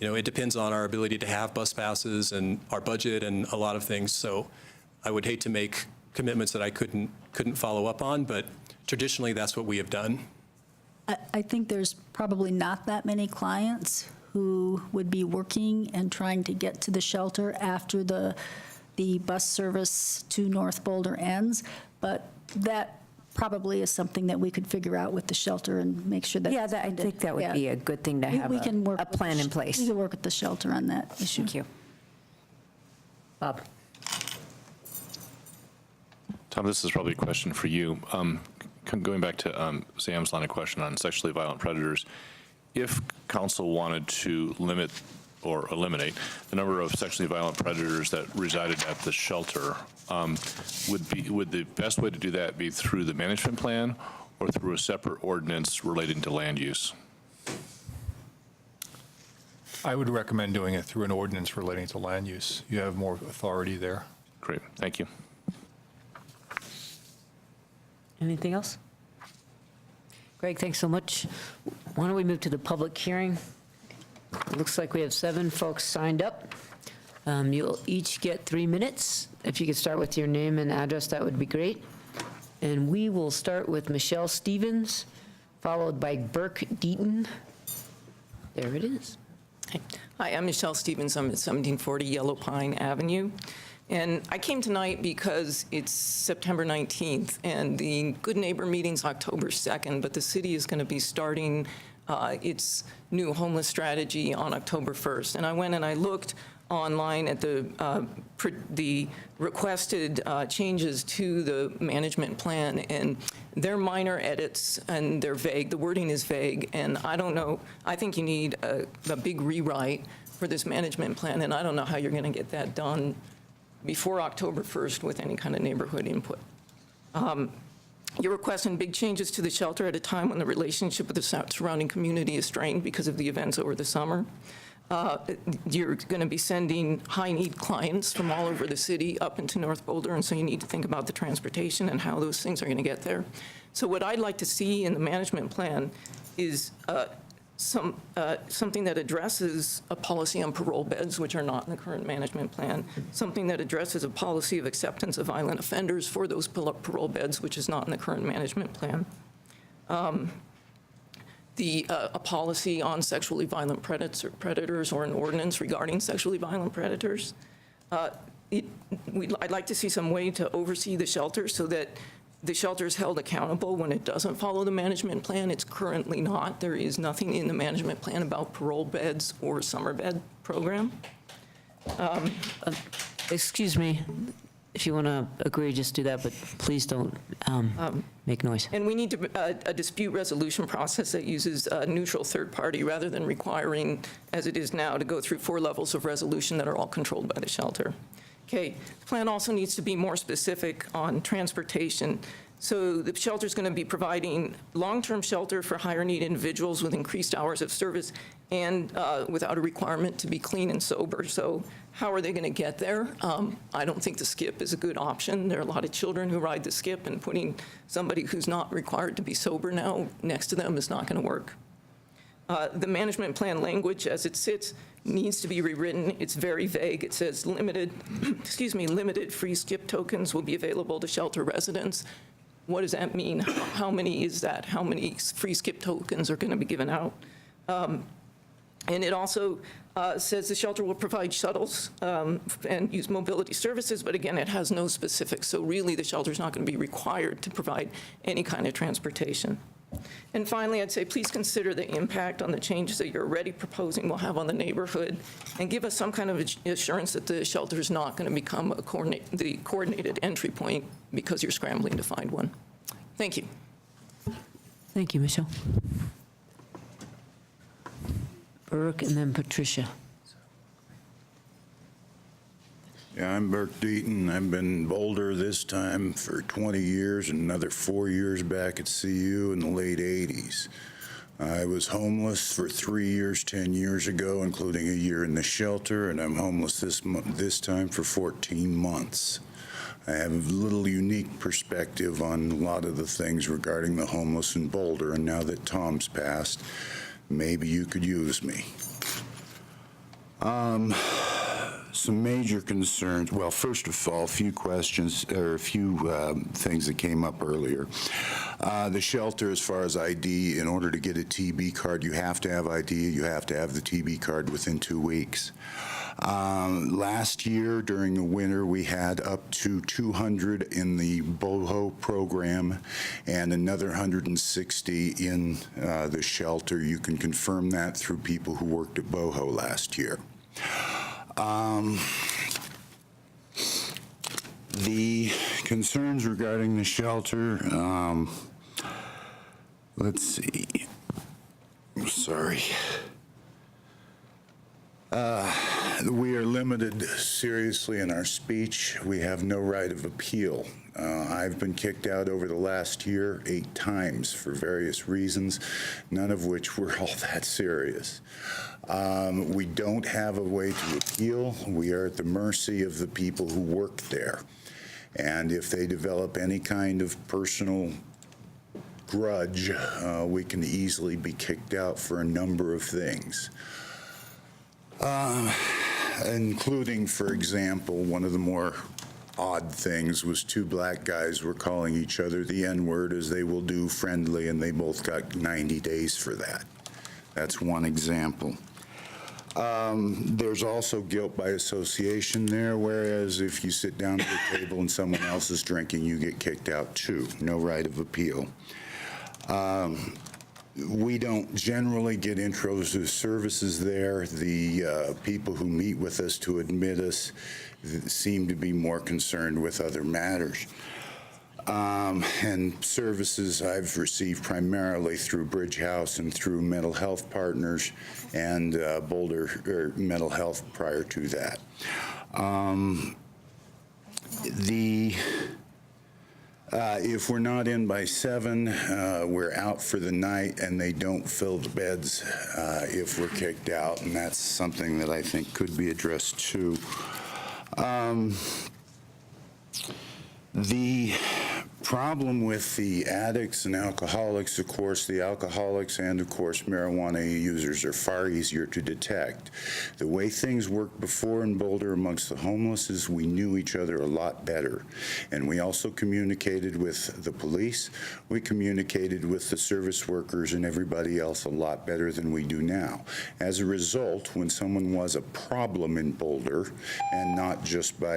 it depends on our ability to have bus passes and our budget and a lot of things. So I would hate to make commitments that I couldn't follow up on, but traditionally that's what we have done. I think there's probably not that many clients who would be working and trying to get to the shelter after the bus service to North Boulder ends, but that probably is something that we could figure out with the shelter and make sure that. Yeah, I think that would be a good thing to have We can work a plan in place. We can work with the shelter on that issue. Thank you. Bob? Tom, this is probably a question for you. Going back to Sam's line of question on sexually violent predators, if council wanted to limit or eliminate the number of sexually violent predators that resided at the shelter, would the best way to do that be through the management plan or through a separate ordinance relating to land use? I would recommend doing it through an ordinance relating to land use. You have more authority there. Great, thank you. Anything else? Greg, thanks so much. Why don't we move to the public hearing? It looks like we have 7 folks signed up. You'll each get 3 minutes. If you could start with your name and address, that would be great. And we will start with Michelle Stevens, followed by Burke Deaton. There it is. Hi, I'm Michelle Stevens. I'm at 1740 Yellow Pine Avenue. And I came tonight because it's September 19th, and the Good Neighbor meeting's October 2nd, but the city is going to be starting its new homeless strategy on October 1st. And I went and I looked online at the requested changes to the management plan, and they're minor edits, and they're vague. The wording is vague, and I don't know. I think you need a big rewrite for this management plan, and I don't know how you're going to get that done before October 1st with any kind of neighborhood input. You're requesting big changes to the shelter at a time when the relationship with the surrounding community is strained because of the events over the summer. You're going to be sending high-need clients from all over the city up into North Boulder, and so you need to think about the transportation and how those things are going to get there. So what I'd like to see in the management plan is something that addresses a policy on parole beds, which are not in the current management plan, something that addresses a policy of acceptance of violent offenders for those parole beds, which is not in the current management plan, a policy on sexually violent predators or an ordinance regarding sexually violent predators. I'd like to see some way to oversee the shelter so that the shelter is held accountable when it doesn't follow the management plan. It's currently not. There is nothing in the management plan about parole beds or summer bed program. Excuse me, if you want to agree, just do that, but please don't make noise. And we need a dispute resolution process that uses a neutral third party rather than requiring, as it is now, to go through 4 levels of resolution that are all controlled by the shelter. Okay, the plan also needs to be more specific on transportation. So the shelter's going to be providing long-term shelter for higher need individuals with increased hours of service and without a requirement to be clean and sober. So how are they going to get there? I don't think the skip is a good option. There are a lot of children who ride the skip, and putting somebody who's not required to be sober now next to them is not going to work. The management plan language as it sits needs to be rewritten. It's very vague. It says limited free skip tokens will be available to shelter residents. What does that mean? How many is that? How many free skip tokens are going to be given out? And it also says the shelter will provide shuttles and use mobility services, but again, it has no specifics. So really, the shelter's not going to be required to provide any kind of transportation. And finally, I'd say please consider the impact on the changes that you're already proposing will have on the neighborhood, and give us some kind of assurance that the shelter is not going to become the coordinated entry point because you're scrambling to find one. Thank you. Thank you, Michelle. Burke and then Patricia. Yeah, I'm Burke Deaton. I've been in Boulder this time for 20 years and another 4 years back at CU in the late 80s. I was homeless for 3 years, 10 years ago, including a year in the shelter, and I'm homeless this time for 14 months. I have a little unique perspective on a lot of the things regarding the homeless in Boulder, and now that Tom's passed, maybe you could use me. Some major concerns. Well, first of all, a few questions or a few things that came up earlier. The shelter, as far as ID, in order to get a TB card, you have to have ID. You have to have the TB card within 2 weeks. Last year, during the winter, we had up to 200 in the BOHO program and another 160 in the shelter. You can confirm that through people who worked at BOHO last year. The concerns regarding the shelter, let's see. Sorry. We are limited seriously in our speech. We have no right of appeal. I've been kicked out over the last year 8 times for various reasons, none of which were all that serious. We don't have a way to appeal. We are at the mercy of the people who work there. And if they develop any kind of personal grudge, we can easily be kicked out for a number of things. Including, for example, one of the more odd things was 2 black guys were calling each other the N-word, as they will do friendly, and they both got 90 days for that. That's one example. There's also guilt by association there, whereas if you sit down at the table and someone else is drinking, you get kicked out too. No right of appeal. We don't generally get intros to services there. The people who meet with us to admit us seem to be more concerned with other matters. And services I've received primarily through Bridge House and through Mental Health Partners and Boulder Mental Health prior to that. If we're not in by 7, we're out for the night, and they don't fill the beds if we're kicked out, and that's something that I think could be addressed too. The problem with the addicts and alcoholics, of course, the alcoholics and, of course, marijuana users are far easier to detect. The way things worked before in Boulder amongst the homeless is we knew each other a lot better. And we also communicated with the police. We communicated with the service workers and everybody else a lot better than we do now. As a result, when someone was a problem in Boulder, and not just by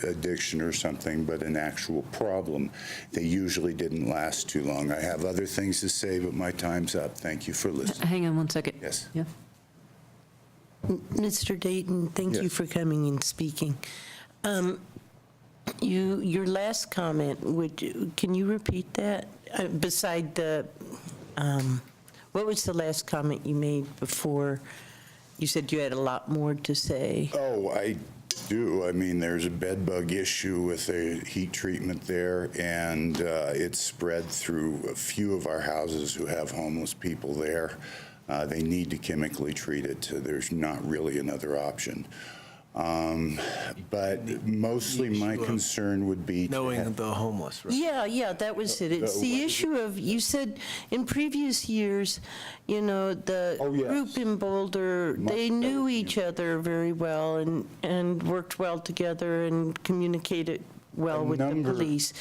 addiction or something, but an actual problem, they usually didn't last too long. I have other things to say, but my time's up. Thank you for listening. Hang on one second. Yes. Yeah. Mr. Dayton, thank you for coming and speaking. Your last comment, can you repeat that? Beside the, what was the last comment you made before? You said you had a lot more to say. Oh, I do. I mean, there's a bed bug issue with the heat treatment there, and it's spread through a few of our houses who have homeless people there. They need to chemically treat it. There's not really another option. But mostly my concern would be knowing the homeless, right? Yeah, that was it. It's the issue of, you said in previous years, you know, the group in Boulder, they knew each other very well and worked well together and communicated well with the police.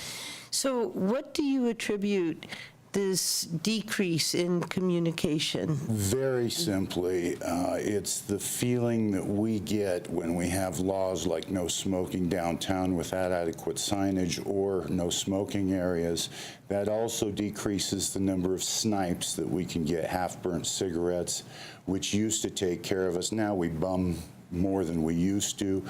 So what do you attribute this decrease in communication? Very simply, it's the feeling that we get when we have laws like no smoking downtown without adequate signage or no smoking areas. That also decreases the number of snipes that we can get, half-burnt cigarettes, which used to take care of us. Now we bum more than we used to.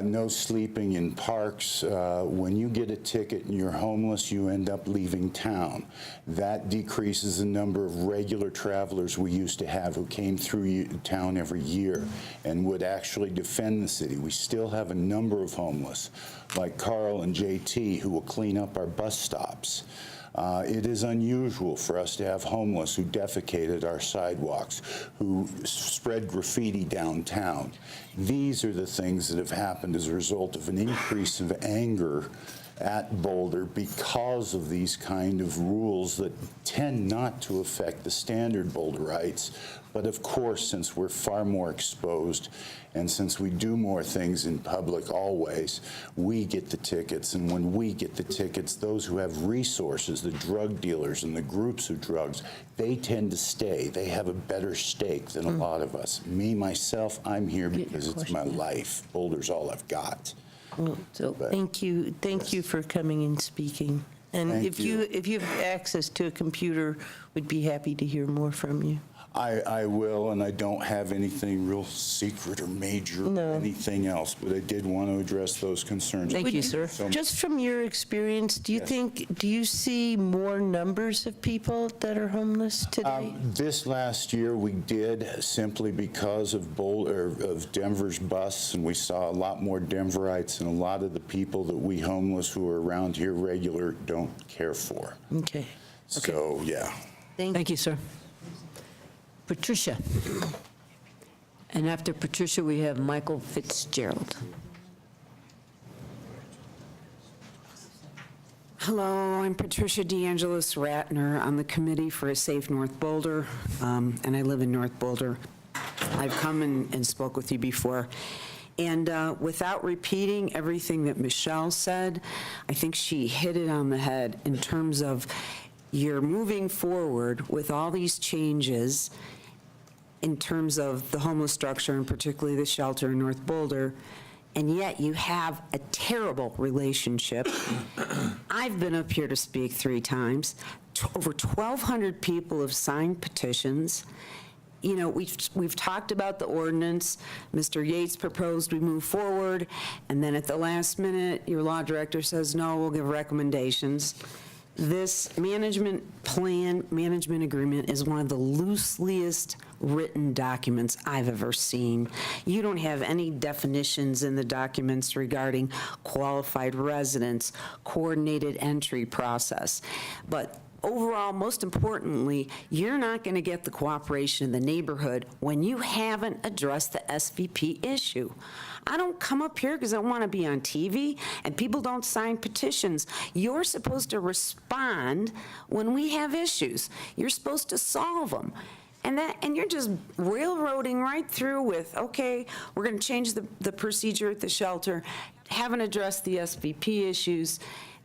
No sleeping in parks. When you get a ticket and you're homeless, you end up leaving town. That decreases the number of regular travelers we used to have who came through town every year and would actually defend the city. We still have a number of homeless, like Carl and JT, who will clean up our bus stops. It is unusual for us to have homeless who defecate at our sidewalks, who spread graffiti downtown. These are the things that have happened as a result of an increase of anger at Boulder because of these kind of rules that tend not to affect the standard Boulderites. But of course, since we're far more exposed and since we do more things in public always, we get the tickets. And when we get the tickets, those who have resources, the drug dealers and the groups of drugs, they tend to stay. They have a better stake than a lot of us. Me, myself, I'm here because it's my life. Boulder's all I've got. Well, thank you for coming and speaking. And if you have access to a computer, we'd be happy to hear more from you. I will, and I don't have anything real secret or major or anything else, but I did want to address those concerns. Thank you, sir. Just from your experience, do you see more numbers of people that are homeless today? This last year we did, simply because of Denver's bus, and we saw a lot more Denverites, and a lot of the people that we homeless who are around here regular don't care for. Okay. So, yeah. Thank you, sir. Patricia. And after Patricia, we have Michael Fitzgerald. Hello, I'm Patricia DeAngelis Ratner. I'm the committee for a Safe North Boulder, and I live in North Boulder. I've come and spoke with you before. And without repeating everything that Michelle said, I think she hit it on the head in terms of you're moving forward with all these changes in terms of the homeless structure and particularly the shelter in North Boulder, and yet you have a terrible relationship. I've been up here to speak 3 times. Over 1,200 people have signed petitions. You know, we've talked about the ordinance. Mr. Yates proposed we move forward, and then at the last minute, your law director says, no, we'll give recommendations. This management plan, management agreement is one of the looseliest written documents I've ever seen. You don't have any definitions in the documents regarding qualified residents, coordinated entry process. But overall, most importantly, you're not going to get the cooperation in the neighborhood when you haven't addressed the SVP issue. I don't come up here because I want to be on TV, and people don't sign petitions. You're supposed to respond when we have issues. You're supposed to solve them. And you're just railroading right through with, okay, we're going to change the procedure at the shelter, haven't addressed the SVP issues.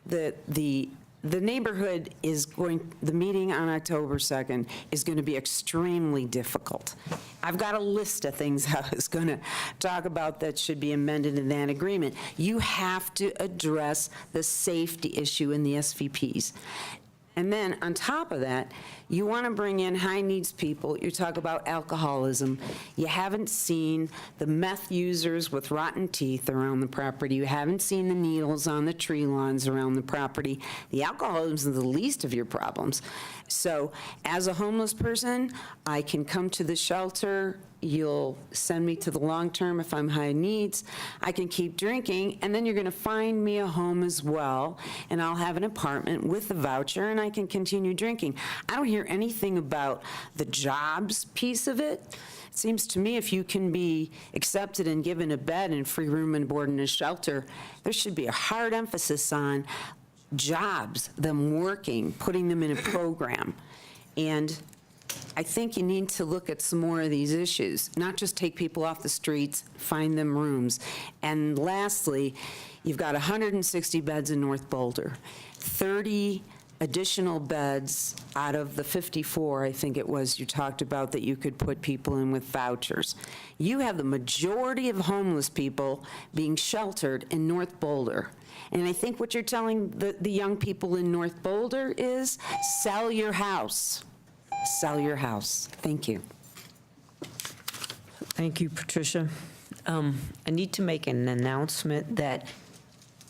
The neighborhood is the meeting on October 2nd is going to be extremely difficult. I've got a list of things I was going to talk about that should be amended in that agreement. You have to address the safety issue in the SVPs. And then on top of that, you want to bring in high needs people. You talk about alcoholism. You haven't seen the meth users with rotten teeth around the property. You haven't seen the needles on the tree lawns around the property. The alcoholism is the least of your problems. So as a homeless person, I can come to the shelter. You'll send me to the long-term if I'm high needs. I can keep drinking, and then you're going to find me a home as well, and I'll have an apartment with a voucher, and I can continue drinking. I don't hear anything about the jobs piece of it. It seems to me if you can be accepted and given a bed and free room and board in a shelter, there should be a hard emphasis on jobs, them working, putting them in a program. And I think you need to look at some more of these issues, not just take people off the streets, find them rooms. And lastly, you've got 160 beds in North Boulder, 30 additional beds out of the 54, I think it was, you talked about that you could put people in with vouchers. You have the majority of homeless people being sheltered in North Boulder. And I think what you're telling the young people in North Boulder is sell your house. Sell your house. Thank you. Thank you, Patricia. I need to make an announcement that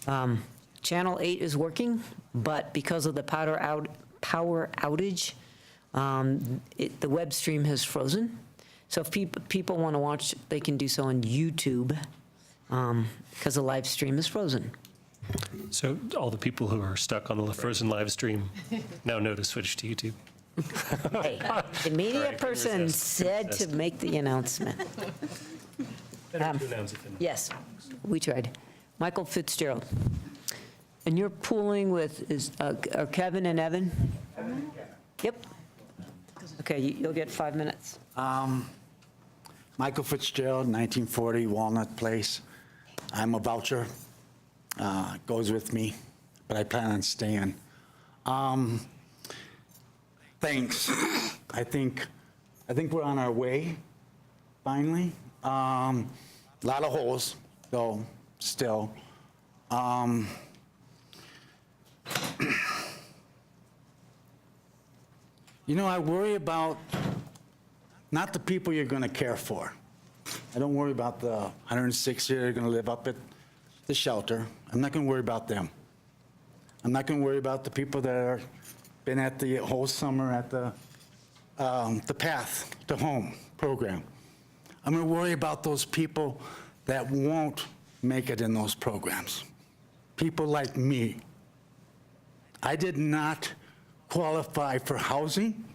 Channel 8 is working, but because of the power outage, the web stream has frozen. So if people want to watch, they can do so on YouTube because the live stream is frozen. So all the people who are stuck on the frozen live stream now know to switch to YouTube. Hey, the media person said to make the announcement. Better to announce it than Yes, we tried. Michael Fitzgerald. And you're pooling with, are Kevin and Evan? Yep. Okay, you'll get 5 minutes. Michael Fitzgerald, 1940 Walnut Place. I'm a voucher. Goes with me, but I plan on staying. Thanks. I think we're on our way, finally. A lot of holes, though, still. You know, I worry about not the people you're going to care for. I don't worry about the 160 that are going to live up at the shelter. I'm not going to worry about them. I'm not going to worry about the people that are been at the whole summer at the Path to Home program. I'm going to worry about those people that won't make it in those programs. People like me. I did not qualify for housing,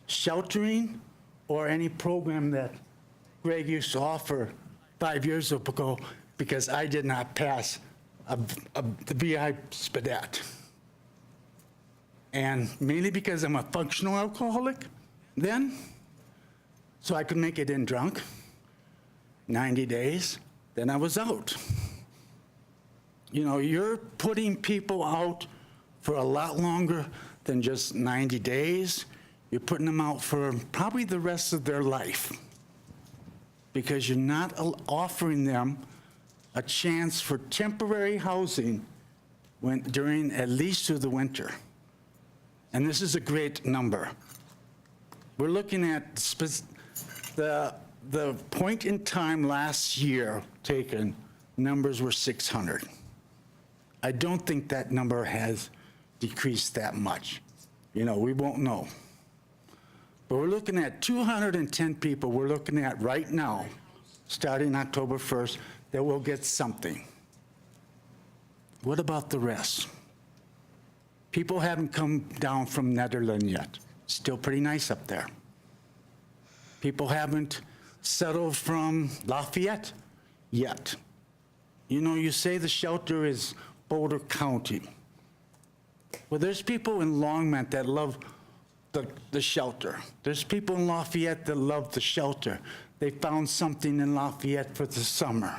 sheltering, or any program that Greg used to offer 5 years ago because I did not pass the VI SPDAT. And mainly because I'm a functional alcoholic then, so I could make it in drunk, 90 days, then I was out. You know, you're putting people out for a lot longer than just 90 days. You're putting them out for probably the rest of their life because you're not offering them a chance for temporary housing during at least through the winter. And this is a great number. We're looking at the point in time last year taken, numbers were 600. I don't think that number has decreased that much. You know, we won't know. But we're looking at 210 people we're looking at right now, starting October 1st, that will get something. What about the rest? People haven't come down from Netherlands yet. Still pretty nice up there. People haven't settled from Lafayette yet. You know, you say the shelter is Boulder County. Well, there's people in Longmont that love the shelter. There's people in Lafayette that love the shelter. They found something in Lafayette for the summer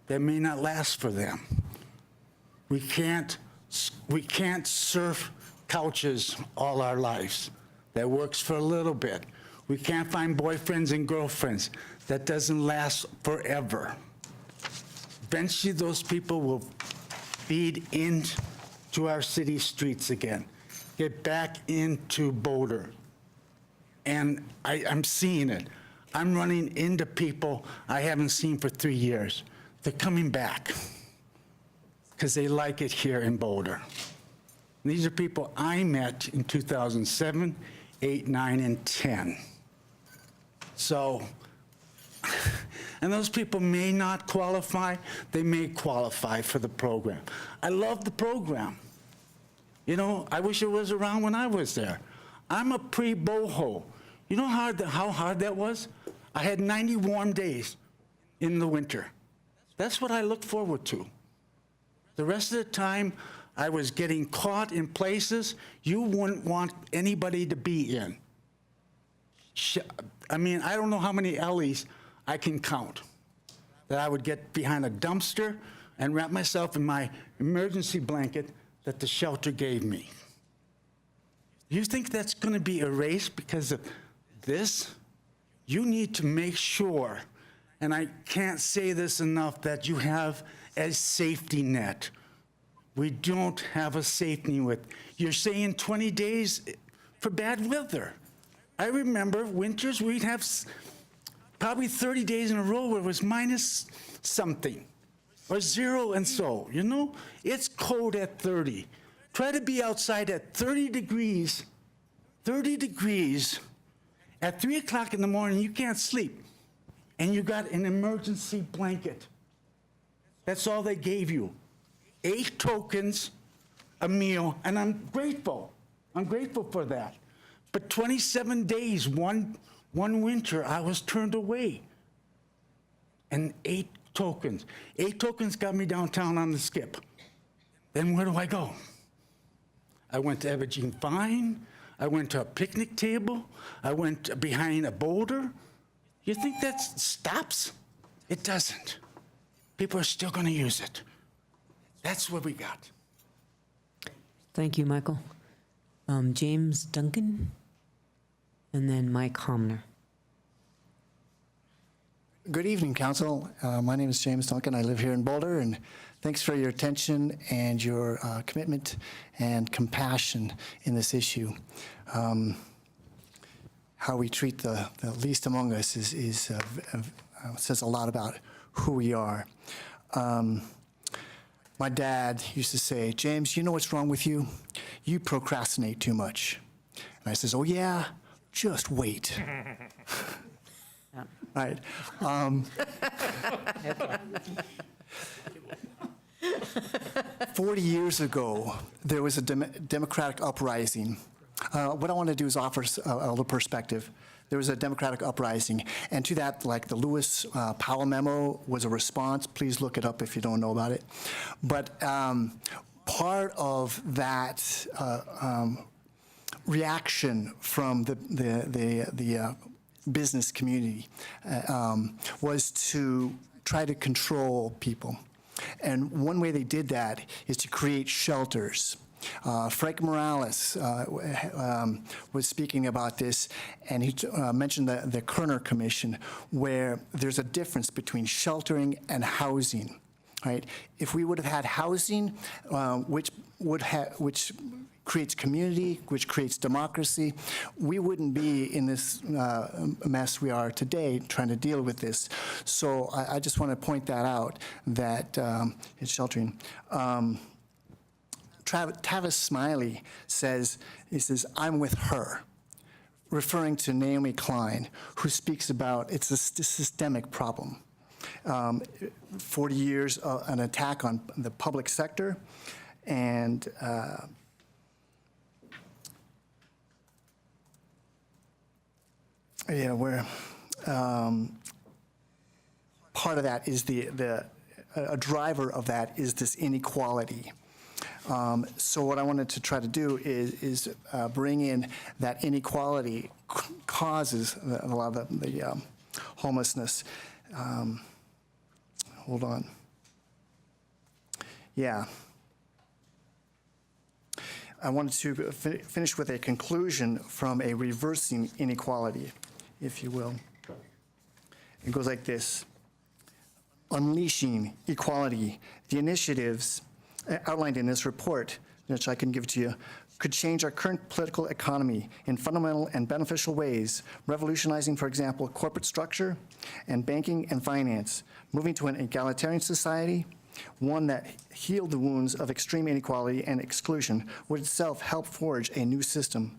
that may not last for them. We can't surf couches all our lives. That works for a little bit. We can't find boyfriends and girlfriends. That doesn't last forever. Eventually, those people will feed into our city streets again, get back into Boulder. And I'm seeing it. I'm running into people I haven't seen for 3 years. They're coming back because they like it here in Boulder. And these are people I met in 2007, 8, 9, and 10. So, and those people may not qualify, they may qualify for the program. I love the program. You know, I wish it was around when I was there. I'm a pre-boho. You know how hard that was? I had 90 warm days in the winter. That's what I look forward to. The rest of the time, I was getting caught in places you wouldn't want anybody to be in. I mean, I don't know how many alleys I can count that I would get behind a dumpster and wrap myself in my emergency blanket that the shelter gave me. You think that's going to be erased because of this? You need to make sure, and I can't say this enough, that you have a safety net. We don't have a safety net. You're saying 20 days for bad weather. I remember winters we'd have probably 30 days in a row where it was minus something, or 0 and so, you know? It's cold at 30. Try to be outside at 30 degrees, at 3 o'clock in the morning, you can't sleep, and you got an emergency blanket. That's all they gave you. 8 tokens, a meal, and I'm grateful. I'm grateful for that. But 27 days, one winter, I was turned away. And 8 tokens. 8 tokens got me downtown on the skip. then where do I go? I went to Evergreen Fine. I went to a picnic table. I went behind a boulder. You think that stops? It doesn't. People are still going to use it. That's what we got. Thank you, Michael. James Duncan, and then Mike Homner. Good evening, Council. My name is James Duncan. I live here in Boulder, and thanks for your attention and your commitment and compassion in this issue. How we treat the least among us says a lot about who we are. My dad used to say, James, you know what's wrong with you? You procrastinate too much. And I says, oh yeah, just wait. Right. 40 years ago, there was a democratic uprising. What I want to do is offer a little perspective. There was a democratic uprising, and to that, like the Lewis Powell memo was a response. Please look it up if you don't know about it. But part of that reaction from the business community was to try to control people. And one way they did that is to create shelters. Frank Morales was speaking about this, and he mentioned the Kerner Commission, where there's a difference between sheltering and housing. Right? If we would have had housing, which creates community, which creates democracy, we wouldn't be in this mess we are today trying to deal with this. So I just want to point that out, that it's sheltering. Tavis Smiley says, I'm with her, referring to Naomi Klein, who speaks about it's a systemic problem. 40 years, an attack on the public sector, and where part of that is a driver of that is this inequality. So what I wanted to try to do is bring in that inequality causes a lot of the homelessness. Hold on. Yeah. I wanted to finish with a conclusion from a reversing inequality, if you will. It goes like this. Unleashing equality. The initiatives outlined in this report, which I can give to you, could change our current political economy in fundamental and beneficial ways, revolutionizing, for example, corporate structure and banking and finance, moving to an egalitarian society, one that healed the wounds of extreme inequality and exclusion, would itself help forge a new system.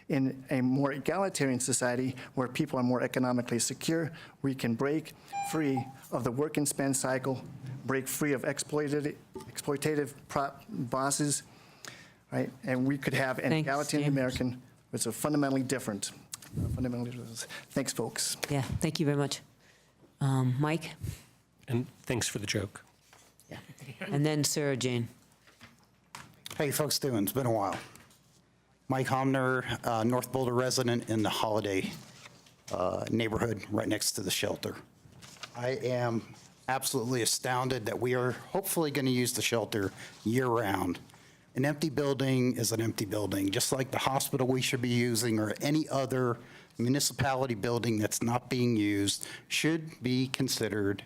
In a more egalitarian society where people are more economically secure, we can break free of the work and spend cycle, break free of exploitative bosses, right? And we could have an egalitarian American, which is fundamentally different. Thanks, folks. Yeah, thank you very much. Mike? And thanks for the joke. Yeah. And then Sarah Jane. How you folks doing? It's been a while. Mike Homner, North Boulder resident in the Holiday neighborhood right next to the shelter. I am absolutely astounded that we are hopefully going to use the shelter year-round. An empty building is an empty building, just like the hospital we should be using or any other municipality building that's not being used should be considered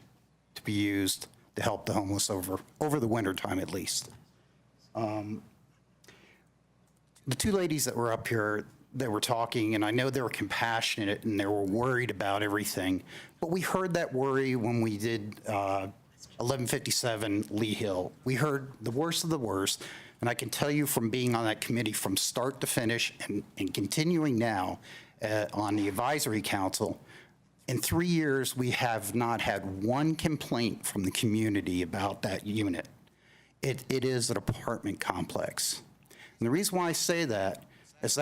to be used to help the homeless over the winter time at least. The two ladies that were up here that were talking, and I know they were compassionate and they were worried about everything, but we heard that worry when we did 1157 Lee Hill. We heard the worst of the worst, and I can tell you from being on that committee from start to finish and continuing now on the advisory council, in 3 years we have not had one complaint from the community about that unit. It is an apartment complex. And the reason why I say that is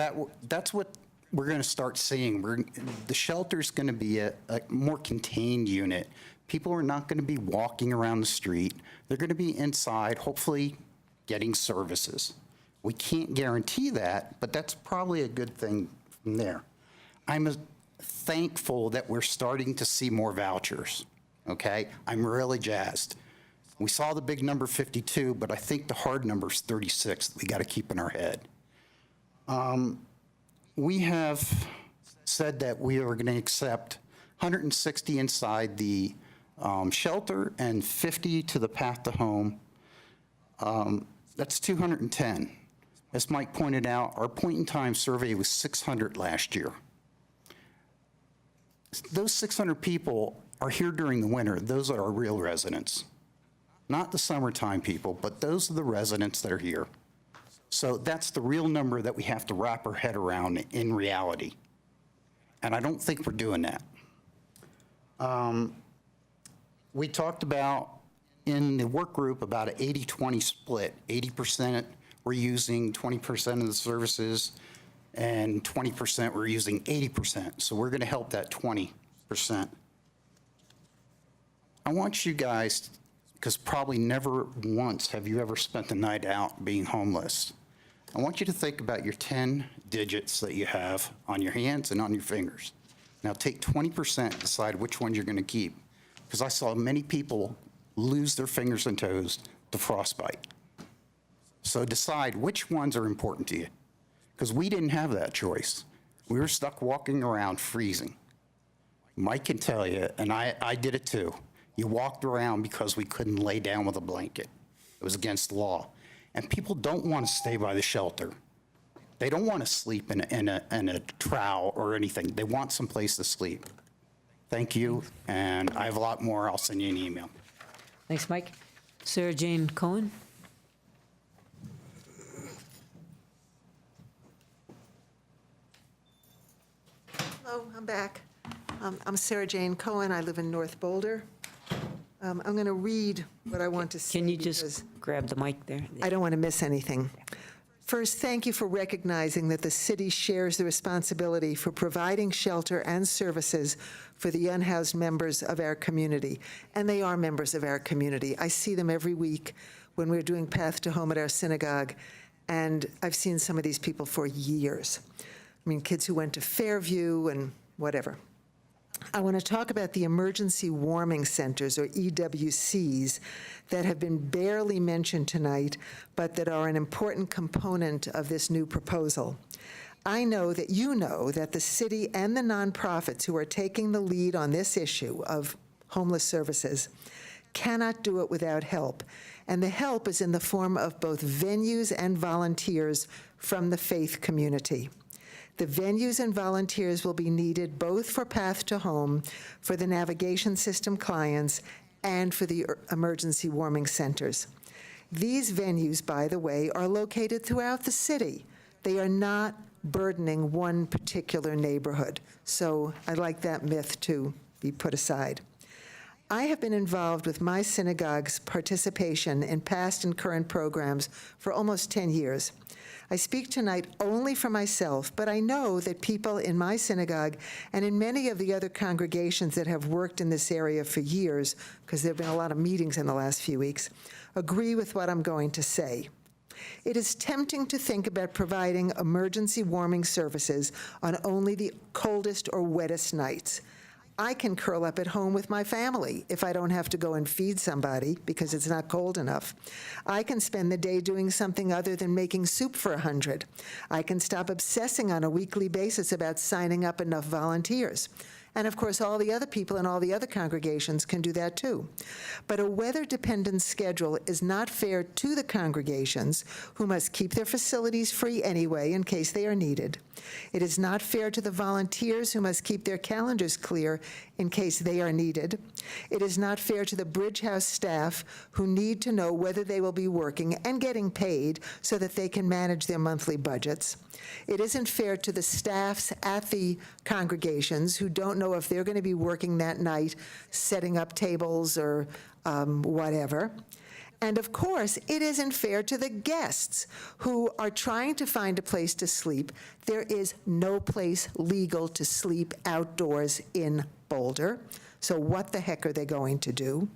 that's what we're going to start seeing. The shelter's going to be a more contained unit. People are not going to be walking around the street. They're going to be inside, hopefully getting services. We can't guarantee that, but that's probably a good thing from there. I'm thankful that we're starting to see more vouchers, okay? I'm really jazzed. We saw the big number 52, but I think the hard number is 36 that we got to keep in our head. We have said that we are going to accept 160 inside the shelter and 50 to the path to home. That's 210. As Mike pointed out, our point-in-time survey was 600 last year. Those 600 people are here during the winter. Those are our real residents. Not the summertime people, but those are the residents that are here. So that's the real number that we have to wrap our head around in reality. And I don't think we're doing that. We talked about in the work group about an 80-20 split. 80% we're using 20% of the services, and 20% we're using 80%. So we're going to help that 20%. I want you guys, because probably never once have you ever spent the night out being homeless. I want you to think about your 10 digits that you have on your hands and on your fingers. Now take 20%, decide which ones you're going to keep. Because I saw many people lose their fingers and toes to frostbite. So decide which ones are important to you. Because we didn't have that choice. We were stuck walking around freezing. Mike can tell you, and I did it too. You walked around because we couldn't lay down with a blanket. It was against the law. And people don't want to stay by the shelter. They don't want to sleep in a trowel or anything. They want some place to sleep. Thank you, and I have a lot more. I'll send you an email. Thanks, Mike. Sarah Jane Cohen? Hello, I'm back. I'm Sarah Jane Cohen. I live in North Boulder. I'm going to read what I want to say. Can you just grab the mic there? I don't want to miss anything. First, thank you for recognizing that the city shares the responsibility for providing shelter and services for the unhoused members of our community. And they are members of our community. I see them every week when we're doing Path to Home at our synagogue, and I've seen some of these people for years. I mean, kids who went to Fairview and whatever. I want to talk about the emergency warming centers, or EWCs, that have been barely mentioned tonight, but that are an important component of this new proposal. I know that you know that the city and the nonprofits who are taking the lead on this issue of homeless services cannot do it without help. And the help is in the form of both venues and volunteers from the faith community. The venues and volunteers will be needed both for Path to Home, for the navigation system clients, and for the emergency warming centers. These venues, by the way, are located throughout the city. They are not burdening one particular neighborhood. So I'd like that myth to be put aside. I have been involved with my synagogue's participation in past and current programs for almost 10 years. I speak tonight only for myself, but I know that people in my synagogue and in many of the other congregations that have worked in this area for years, because there have been a lot of meetings in the last few weeks, agree with what I'm going to say. It is tempting to think about providing emergency warming services on only the coldest or wettest nights. I can curl up at home with my family if I don't have to go and feed somebody because it's not cold enough. I can spend the day doing something other than making soup for 100. I can stop obsessing on a weekly basis about signing up enough volunteers. And of course, all the other people in all the other congregations can do that too. But a weather-dependent schedule is not fair to the congregations, who must keep their facilities free anyway in case they are needed. It is not fair to the volunteers, who must keep their calendars clear in case they are needed. It is not fair to the Bridge House staff, who need to know whether they will be working and getting paid so that they can manage their monthly budgets. It isn't fair to the staffs at the congregations who don't know if they're going to be working that night, setting up tables or whatever. And of course, it isn't fair to the guests who are trying to find a place to sleep. There is no place legal to sleep outdoors in Boulder. So what the heck are they going to do?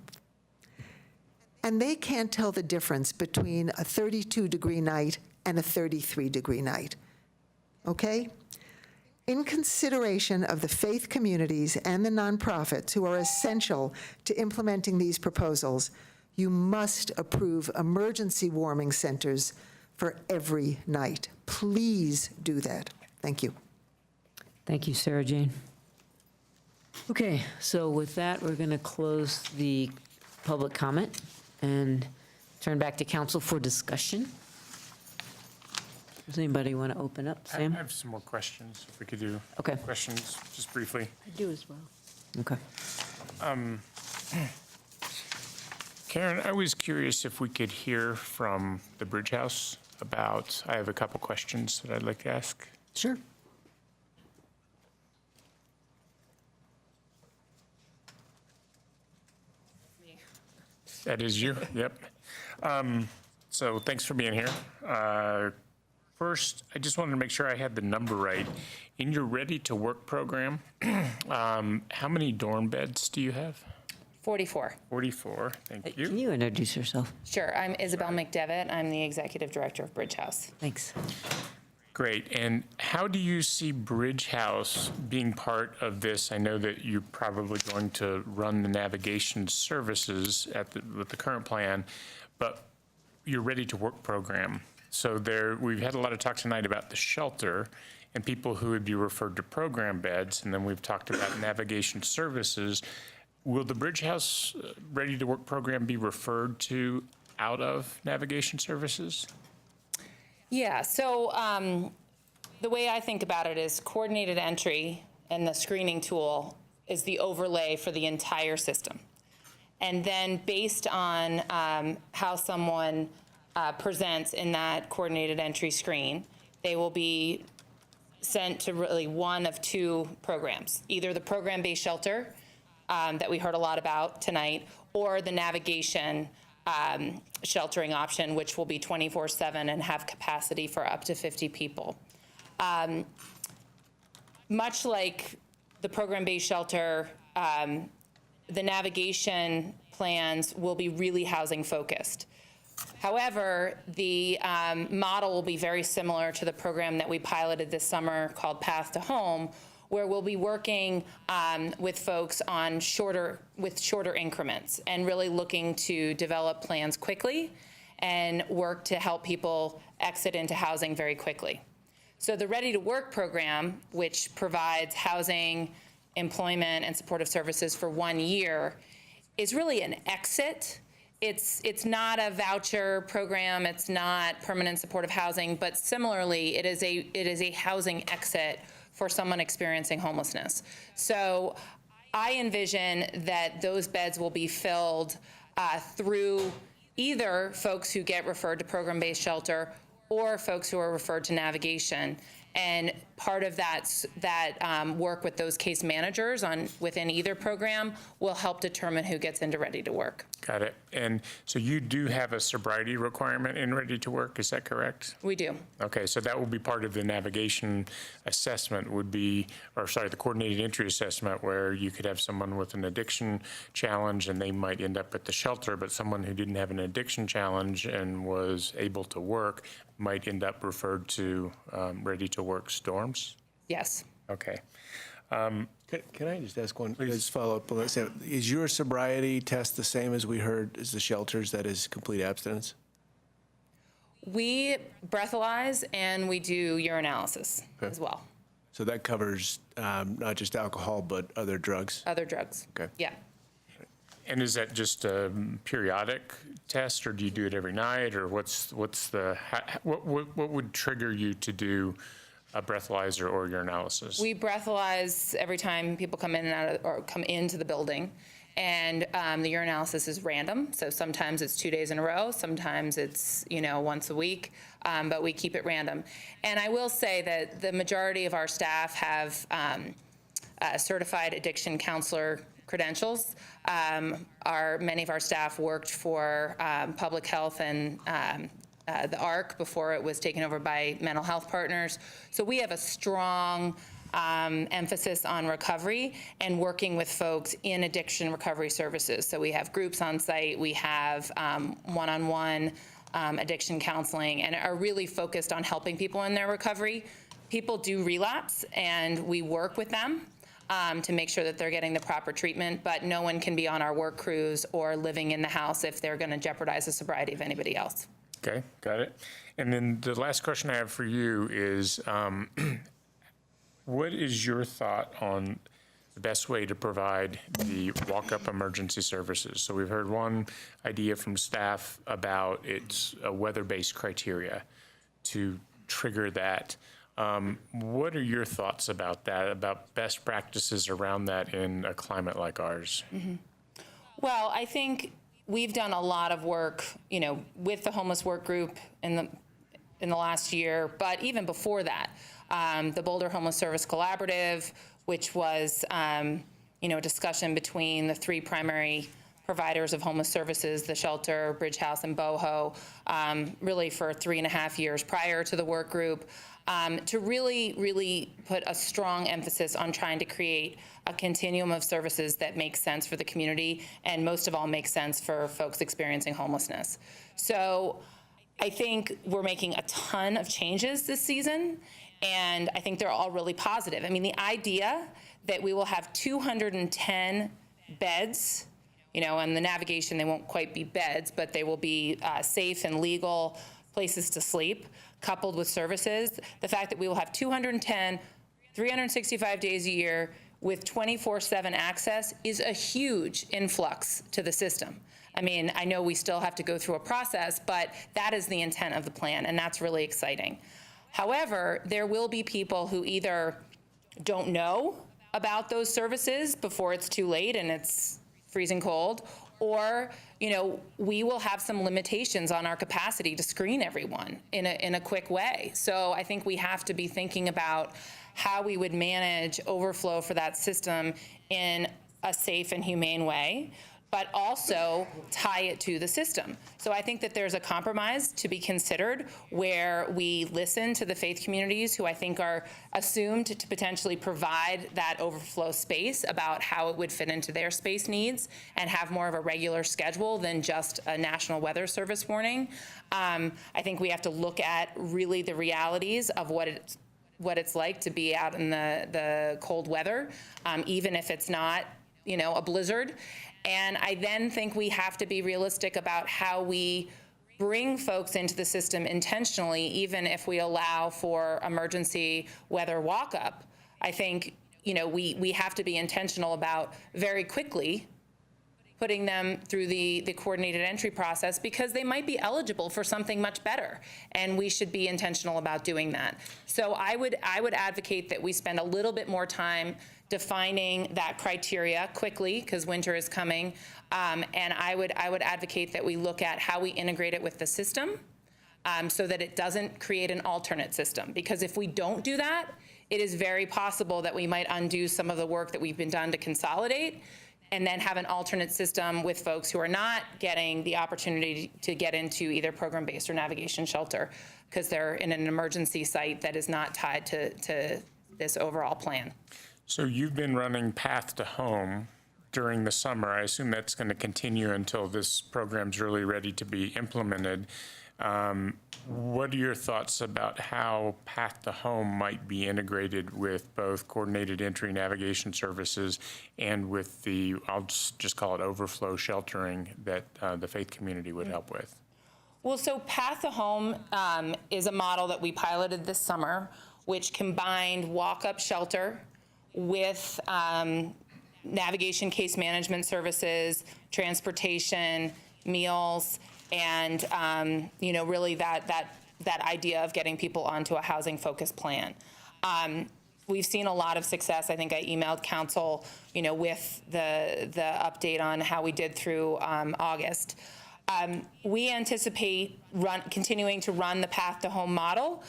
and they can't tell the difference between a 32-degree night and a 33-degree night. Okay? In consideration of the faith communities and the nonprofits who are essential to implementing these proposals, you must approve emergency warming centers for every night. Please do that. Thank you. Thank you, Sarah Jane. Okay, so with that, we're going to close the public comment and turn back to council for discussion. Does anybody want to open up? Sam? I have some more questions, if we could do Okay. questions just briefly. I do as well. Okay. Karen, I was curious if we could hear from the Bridge House about, I have a couple questions that I'd like to ask. Sure. That is you? Yep. So thanks for being here. First, I just wanted to make sure I had the number right. In your Ready to Work program, how many dorm beds do you have? 44. 44, thank you. Can you introduce yourself? Sure, I'm Isabel McDevitt. I'm the Executive Director of Bridge House. Thanks. Great. And how do you see Bridge House being part of this? I know that you're probably going to run the navigation services with the current plan, but your Ready to Work program. So we've had a lot of talk tonight about the shelter and people who would be referred to program beds, and then we've talked about navigation services. Will the Bridge House Ready to Work program be referred to out of navigation services? Yeah, so the way I think about it is coordinated entry and the screening tool is the overlay for the entire system. And then based on how someone presents in that coordinated entry screen, they will be sent to really one of two programs, either the program-based shelter that we heard a lot about tonight, or the navigation sheltering option, which will be 24/7 and have capacity for up to 50 people. Much like the program-based shelter, the navigation plans will be really housing focused. However, the model will be very similar to the program that we piloted this summer called Path to Home, where we'll be working with folks on shorter increments and really looking to develop plans quickly and work to help people exit into housing very quickly. So the Ready to Work program, which provides housing, employment, and supportive services for 1 year, is really an exit. It's not a voucher program, it's not permanent supportive housing, but similarly, it is a housing exit for someone experiencing homelessness. So I envision that those beds will be filled through either folks who get referred to program-based shelter or folks who are referred to navigation. And part of that work with those case managers within either program will help determine who gets into Ready to Work. Got it. And so you do have a sobriety requirement in Ready to Work, is that correct? We do. Okay, so that will be part of the navigation assessment the coordinated entry assessment, where you could have someone with an addiction challenge and they might end up at the shelter, but someone who didn't have an addiction challenge and was able to work might end up referred to Ready to Work dorms? Yes. Okay. Can I just ask one, just follow up on that? Is your sobriety test the same as we heard as the shelters, that is complete abstinence? We breathalyze and we do urinalysis as well. So that covers not just alcohol, but other drugs? Other drugs. Okay. Yeah. And is that just a periodic test, or do you do it every night, or what would trigger you to do a breathalyzer or urinalysis? We breathalyze every time people come in and out or come into the building, and the urinalysis is random. So sometimes it's 2 days in a row, sometimes it's once a week, but we keep it random. And I will say that the majority of our staff have certified addiction counselor credentials. Many of our staff worked for public health and the ARC before it was taken over by Mental Health Partners. So we have a strong emphasis on recovery and working with folks in addiction recovery services. So we have groups on site, we have one-on-one addiction counseling, and are really focused on helping people in their recovery. People do relapse, and we work with them to make sure that they're getting the proper treatment, but no one can be on our work crews or living in the house if they're going to jeopardize the sobriety of anybody else. Okay, got it. And then the last question I have for you is, what is your thought on the best way to provide the walk-up emergency services? So we've heard one idea from staff about it's a weather-based criteria to trigger that. What are your thoughts about that, about best practices around that in a climate like ours? Mm-hmm. Well, I think we've done a lot of work, with the homeless work group in the last year, but even before that, the Boulder Homeless Service Collaborative, which was, a discussion between the three primary providers of homeless services, the shelter, Bridge House, and Boho, really for 3.5 years prior to the work group, to really put a strong emphasis on trying to create a continuum of services that makes sense for the community, and most of all makes sense for folks experiencing homelessness. So I think we're making a ton of changes this season, and I think they're all really positive. I mean, the idea that we will have 210 beds, and the navigation, they won't quite be beds, but they will be safe and legal places to sleep, coupled with services. The fact that we will have 210, 365 days a year with 24/7 access is a huge influx to the system. I mean, I know we still have to go through a process, but that is the intent of the plan, and that's really exciting. However, there will be people who either don't know about those services before it's too late and it's freezing cold, or we will have some limitations on our capacity to screen everyone in a quick way. So I think we have to be thinking about how we would manage overflow for that system in a safe and humane way, but also tie it to the system. So I think that there's a compromise to be considered where we listen to the faith communities who I think are assumed to potentially provide that overflow space about how it would fit into their space needs and have more of a regular schedule than just a National Weather Service warning. I think we have to look at really the realities of what it's like to be out in the cold weather, even if it's not, a blizzard. And I then think we have to be realistic about how we bring folks into the system intentionally, even if we allow for emergency weather walk-up. I think, we have to be intentional about very quickly putting them through the coordinated entry process because they might be eligible for something much better, and we should be intentional about doing that. So I would advocate that we spend a little bit more time defining that criteria quickly because winter is coming, and I would advocate that we look at how we integrate it with the system so that it doesn't create an alternate system. Because if we don't do that, it is very possible that we might undo some of the work that we've been done to consolidate and then have an alternate system with folks who are not getting the opportunity to get into either program-based or navigation shelter because they're in an emergency site that is not tied to this overall plan. So you've been running Path to Home during the summer. I assume that's going to continue until this program's really ready to be implemented. What are your thoughts about how Path to Home might be integrated with both coordinated entry navigation services and with the, I'll just call it overflow sheltering that the faith community would help with? Well, so Path to Home is a model that we piloted this summer, which combined walk-up shelter with navigation case management services, transportation, meals, and really that idea of getting people onto a housing-focused plan. We've seen a lot of success. I think I emailed council, with the update on how we did through August. We anticipate continuing to run the Path to Home model.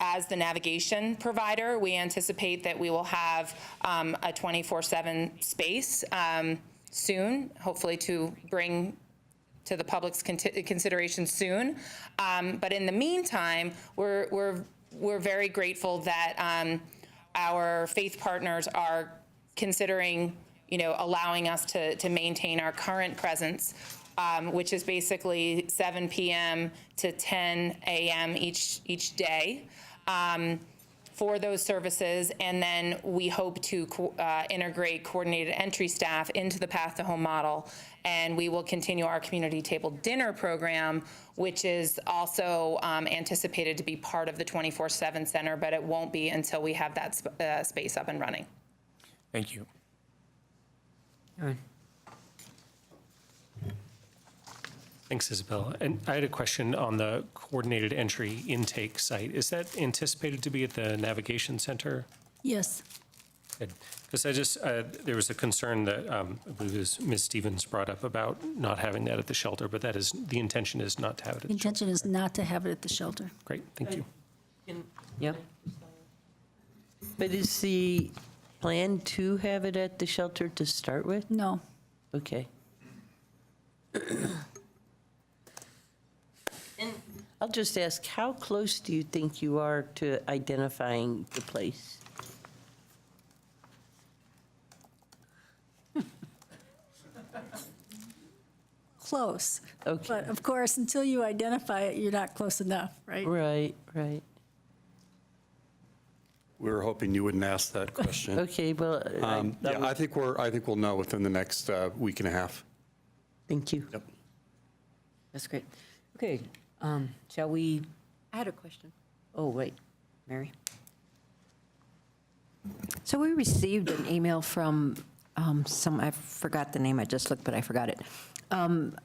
As the navigation provider, we anticipate that we will have a 24/7 space soon, hopefully to bring to the public's consideration soon. But in the meantime, we're very grateful that our faith partners are considering, allowing us to maintain our current presence, which is basically 7 p.m. to 10 a.m. each day for those services. And then we hope to integrate coordinated entry staff into the Path to Home model. And we will continue our community table dinner program, which is also anticipated to be part of the 24/7 center, but it won't be until we have that space up and running. Thank you. Thanks, Isabel. And I had a question on the coordinated entry intake site. Is that anticipated to be at the navigation center? Yes. Because there was a concern that I believe it was Ms. Stevens brought up about not having that at the shelter, but the intention is not to have it at the shelter. Intention is not to have it at the shelter. Great, thank you. Yep. But is the plan to have it at the shelter to start with? No. Okay. And I'll just ask, how close do you think you are to identifying the place? Close. Okay. But of course, until you identify it, you're not close enough, right? Right. We were hoping you wouldn't ask that question. Okay, well, I think we'll know within the next week and a half. Thank you. Yep. That's great. Okay, shall we? I had a question. Oh, wait, Mary? So we received an email from I forgot the name, I just looked, but I forgot it,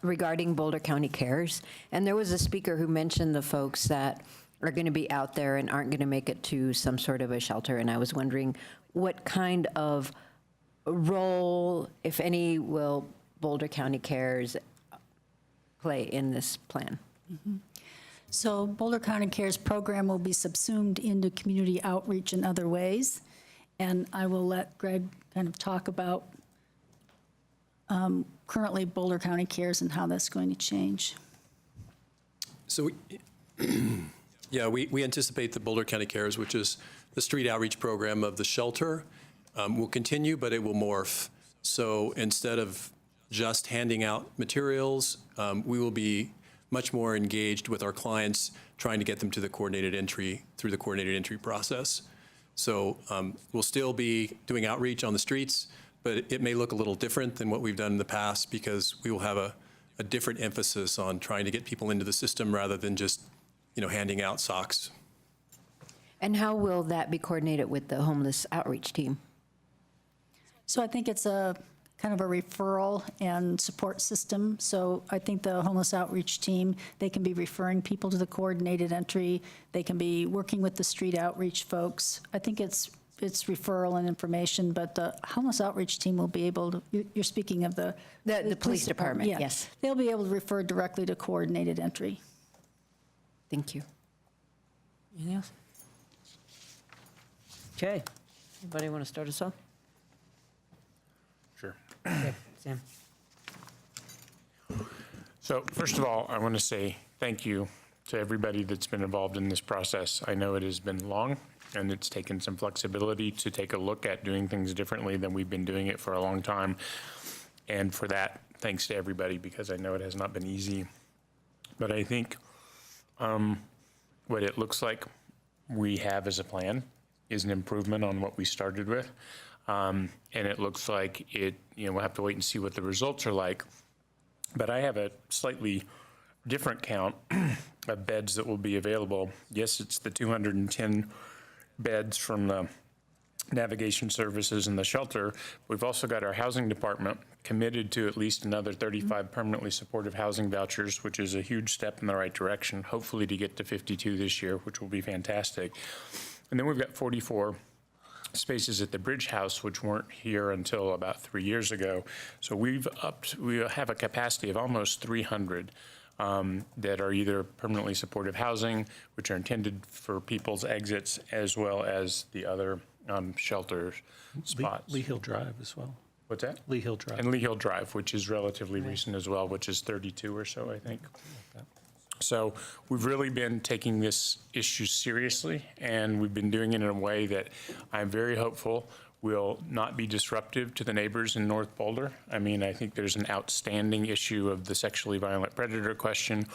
regarding Boulder County Cares. And there was a speaker who mentioned the folks that are going to be out there and aren't going to make it to some sort of a shelter. And I was wondering what kind of role, if any, will Boulder County Cares play in this plan? Mm-hmm. So Boulder County Cares program will be subsumed into community outreach in other ways. And I will let Greg kind of talk about currently Boulder County Cares and how that's going to change. So we anticipate that Boulder County Cares, which is the street outreach program of the shelter, will continue, but it will morph. So instead of just handing out materials, we will be much more engaged with our clients, trying to get them to the coordinated entry through the coordinated entry process. So we'll still be doing outreach on the streets, but it may look a little different than what we've done in the past because we will have a different emphasis on trying to get people into the system rather than just, handing out socks. And how will that be coordinated with the homeless outreach team? So I think it's a kind of a referral and support system. So I think the homeless outreach team, they can be referring people to the coordinated entry. They can be working with the street outreach folks. I think it's referral and information, but the homeless outreach team will be able to, you're speaking of the police department, yeah. yes. They'll be able to refer directly to coordinated entry. Thank you. Anything else? Okay, anybody want to start us off? Sure. Okay, Sam. So first of all, I want to say thank you to everybody that's been involved in this process. I know it has been long, and it's taken some flexibility to take a look at doing things differently than we've been doing it for a long time. And for that, thanks to everybody, because I know it has not been easy. But I think what it looks like we have as a plan is an improvement on what we started with. And it looks like we'll have to wait and see what the results are like. But I have a slightly different count of beds that will be available. Yes, it's the 210 beds from the navigation services and the shelter. We've also got our housing department committed to at least another 35 permanently supportive housing vouchers, which is a huge step in the right direction, hopefully to get to 52 this year, which will be fantastic. And then we've got 44 spaces at the Bridge House, which weren't here until about 3 years ago. So we have a capacity of almost 300 that are either permanently supportive housing, which are intended for people's exits, as well as the other shelter spots. Lee Hill Drive as well. What's that? Lee Hill Drive. And Lee Hill Drive, which is relatively recent as well, which is 32 or so, I think. So we've really been taking this issue seriously, and we've been doing it in a way that I'm very hopeful will not be disruptive to the neighbors in North Boulder. I mean, I think there's an outstanding issue of the sexually violent predator question,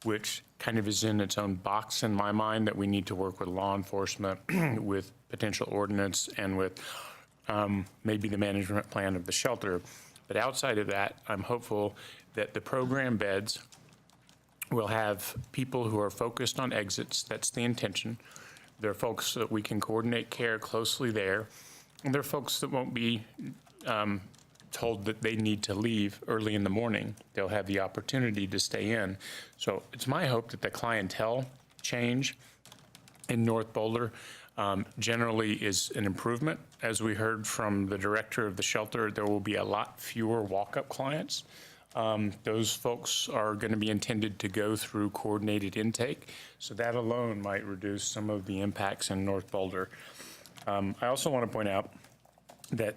which kind of is in its own box in my mind, that we need to work with law enforcement, with potential ordinance, and with maybe the management plan of the shelter. But outside of that, I'm hopeful that the program beds will have people who are focused on exits. That's the intention. They're folks that we can coordinate care closely there. And they're folks that won't be told that they need to leave early in the morning. They'll have the opportunity to stay in. So it's my hope that the clientele change in North Boulder generally is an improvement. As we heard from the director of the shelter, there will be a lot fewer walk-up clients. Those folks are going to be intended to go through coordinated intake. So that alone might reduce some of the impacts in North Boulder. I also want to point out that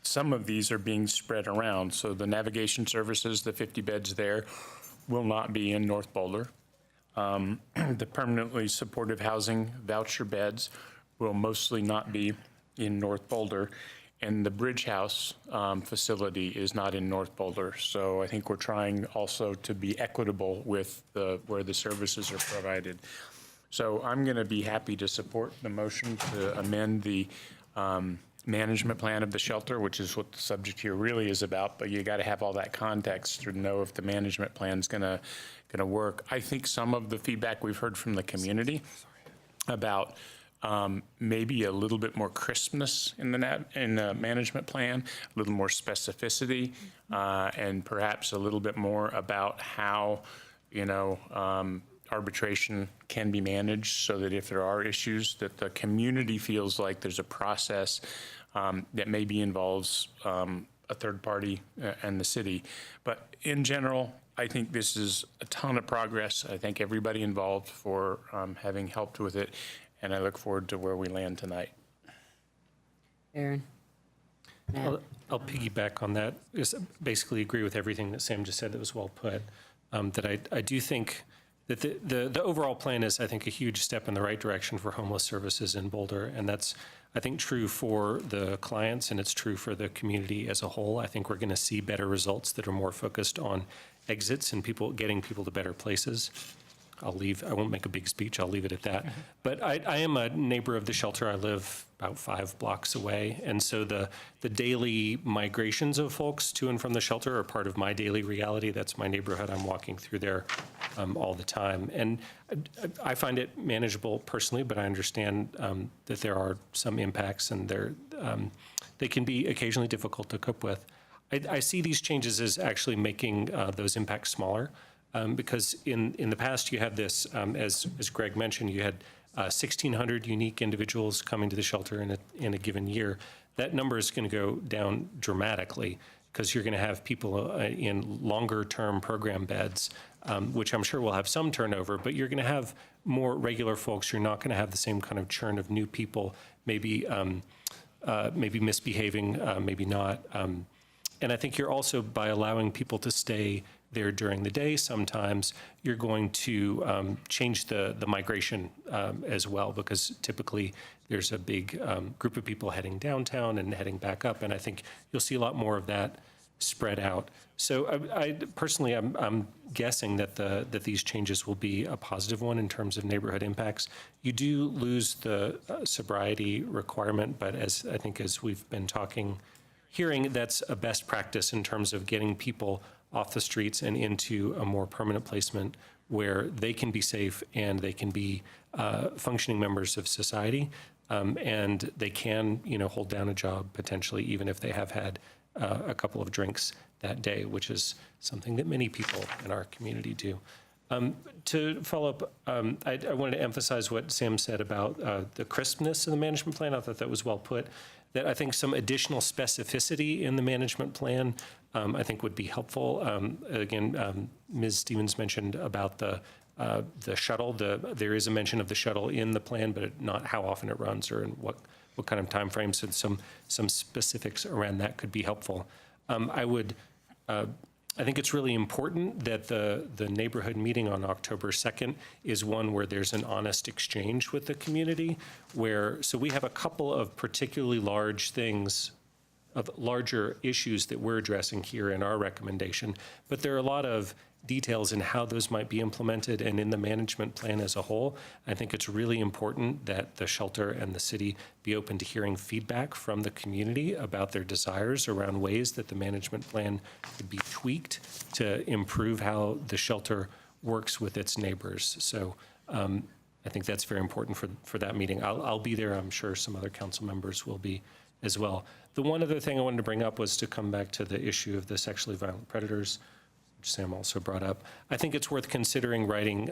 some of these are being spread around. So the navigation services, the 50 beds there, will not be in North Boulder. The permanently supportive housing voucher beds will mostly not be in North Boulder. And the Bridge House facility is not in North Boulder. So I think we're trying also to be equitable with where the services are provided. So I'm going to be happy to support the motion to amend the management plan of the shelter, which is what the subject here really is about. But you got to have all that context to know if the management plan is going to work. I think some of the feedback we've heard from the community about maybe a little bit more crispness in the management plan, a little more specificity, and perhaps a little bit more about how, arbitration can be managed, so that if there are issues, that the community feels like there's a process that maybe involves a third party and the city. But in general, I think this is a ton of progress. I thank everybody involved for having helped with it, and I look forward to where we land tonight. Aaron? I'll piggyback on that. Just basically agree with everything that Sam just said. That was well put. That I do think that the overall plan is, I think, a huge step in the right direction for homeless services in Boulder, and that's, I think, true for the clients, and it's true for the community as a whole. I think we're going to see better results that are more focused on exits and getting people to better places. I won't make a big speech, I'll leave it at that. But I am a neighbor of the shelter. I live about 5 blocks away. And so the daily migrations of folks to and from the shelter are part of my daily reality. That's my neighborhood. I'm walking through there all the time. And I find it manageable personally, but I understand that there are some impacts, and they can be occasionally difficult to cope with. I see these changes as actually making those impacts smaller. Because in the past, you had this, as Greg mentioned, you had 1,600 unique individuals coming to the shelter in a given year. That number is going to go down dramatically, because you're going to have people in longer-term program beds, which I'm sure will have some turnover, but you're going to have more regular folks. You're not going to have the same kind of churn of new people, maybe misbehaving, maybe not. And I think you're also, by allowing people to stay there during the day, sometimes you're going to change the migration as well, because typically there's a big group of people heading downtown and heading back up, and I think you'll see a lot more of that spread out. So I personally, I'm guessing that these changes will be a positive one in terms of neighborhood impacts. You do lose the sobriety requirement, but as we've been hearing, that's a best practice in terms of getting people off the streets and into a more permanent placement where they can be safe and they can be functioning members of society, and they can, hold down a job potentially, even if they have had a couple of drinks that day, which is something that many people in our community do. To follow up, I wanted to emphasize what Sam said about the crispness of the management plan. I thought that was well put. That I think some additional specificity in the management plan, I think, would be helpful. Again, Ms. Stevens mentioned about the shuttle. There is a mention of the shuttle in the plan, but not how often it runs or in what kind of time frames. And some specifics around that could be helpful. I would I think it's really important that the neighborhood meeting on October 2nd is one where there's an honest exchange with the community, so we have a couple of particularly large things, of larger issues that we're addressing here in our recommendation, but there are a lot of details in how those might be implemented and in the management plan as a whole. I think it's really important that the shelter and the city be open to hearing feedback from the community about their desires around ways that the management plan could be tweaked to improve how the shelter works with its neighbors. So I think that's very important for that meeting. I'll be there. I'm sure some other council members will be as well. The one other thing I wanted to bring up was to come back to the issue of the sexually violent predators, which Sam also brought up. I think it's worth considering writing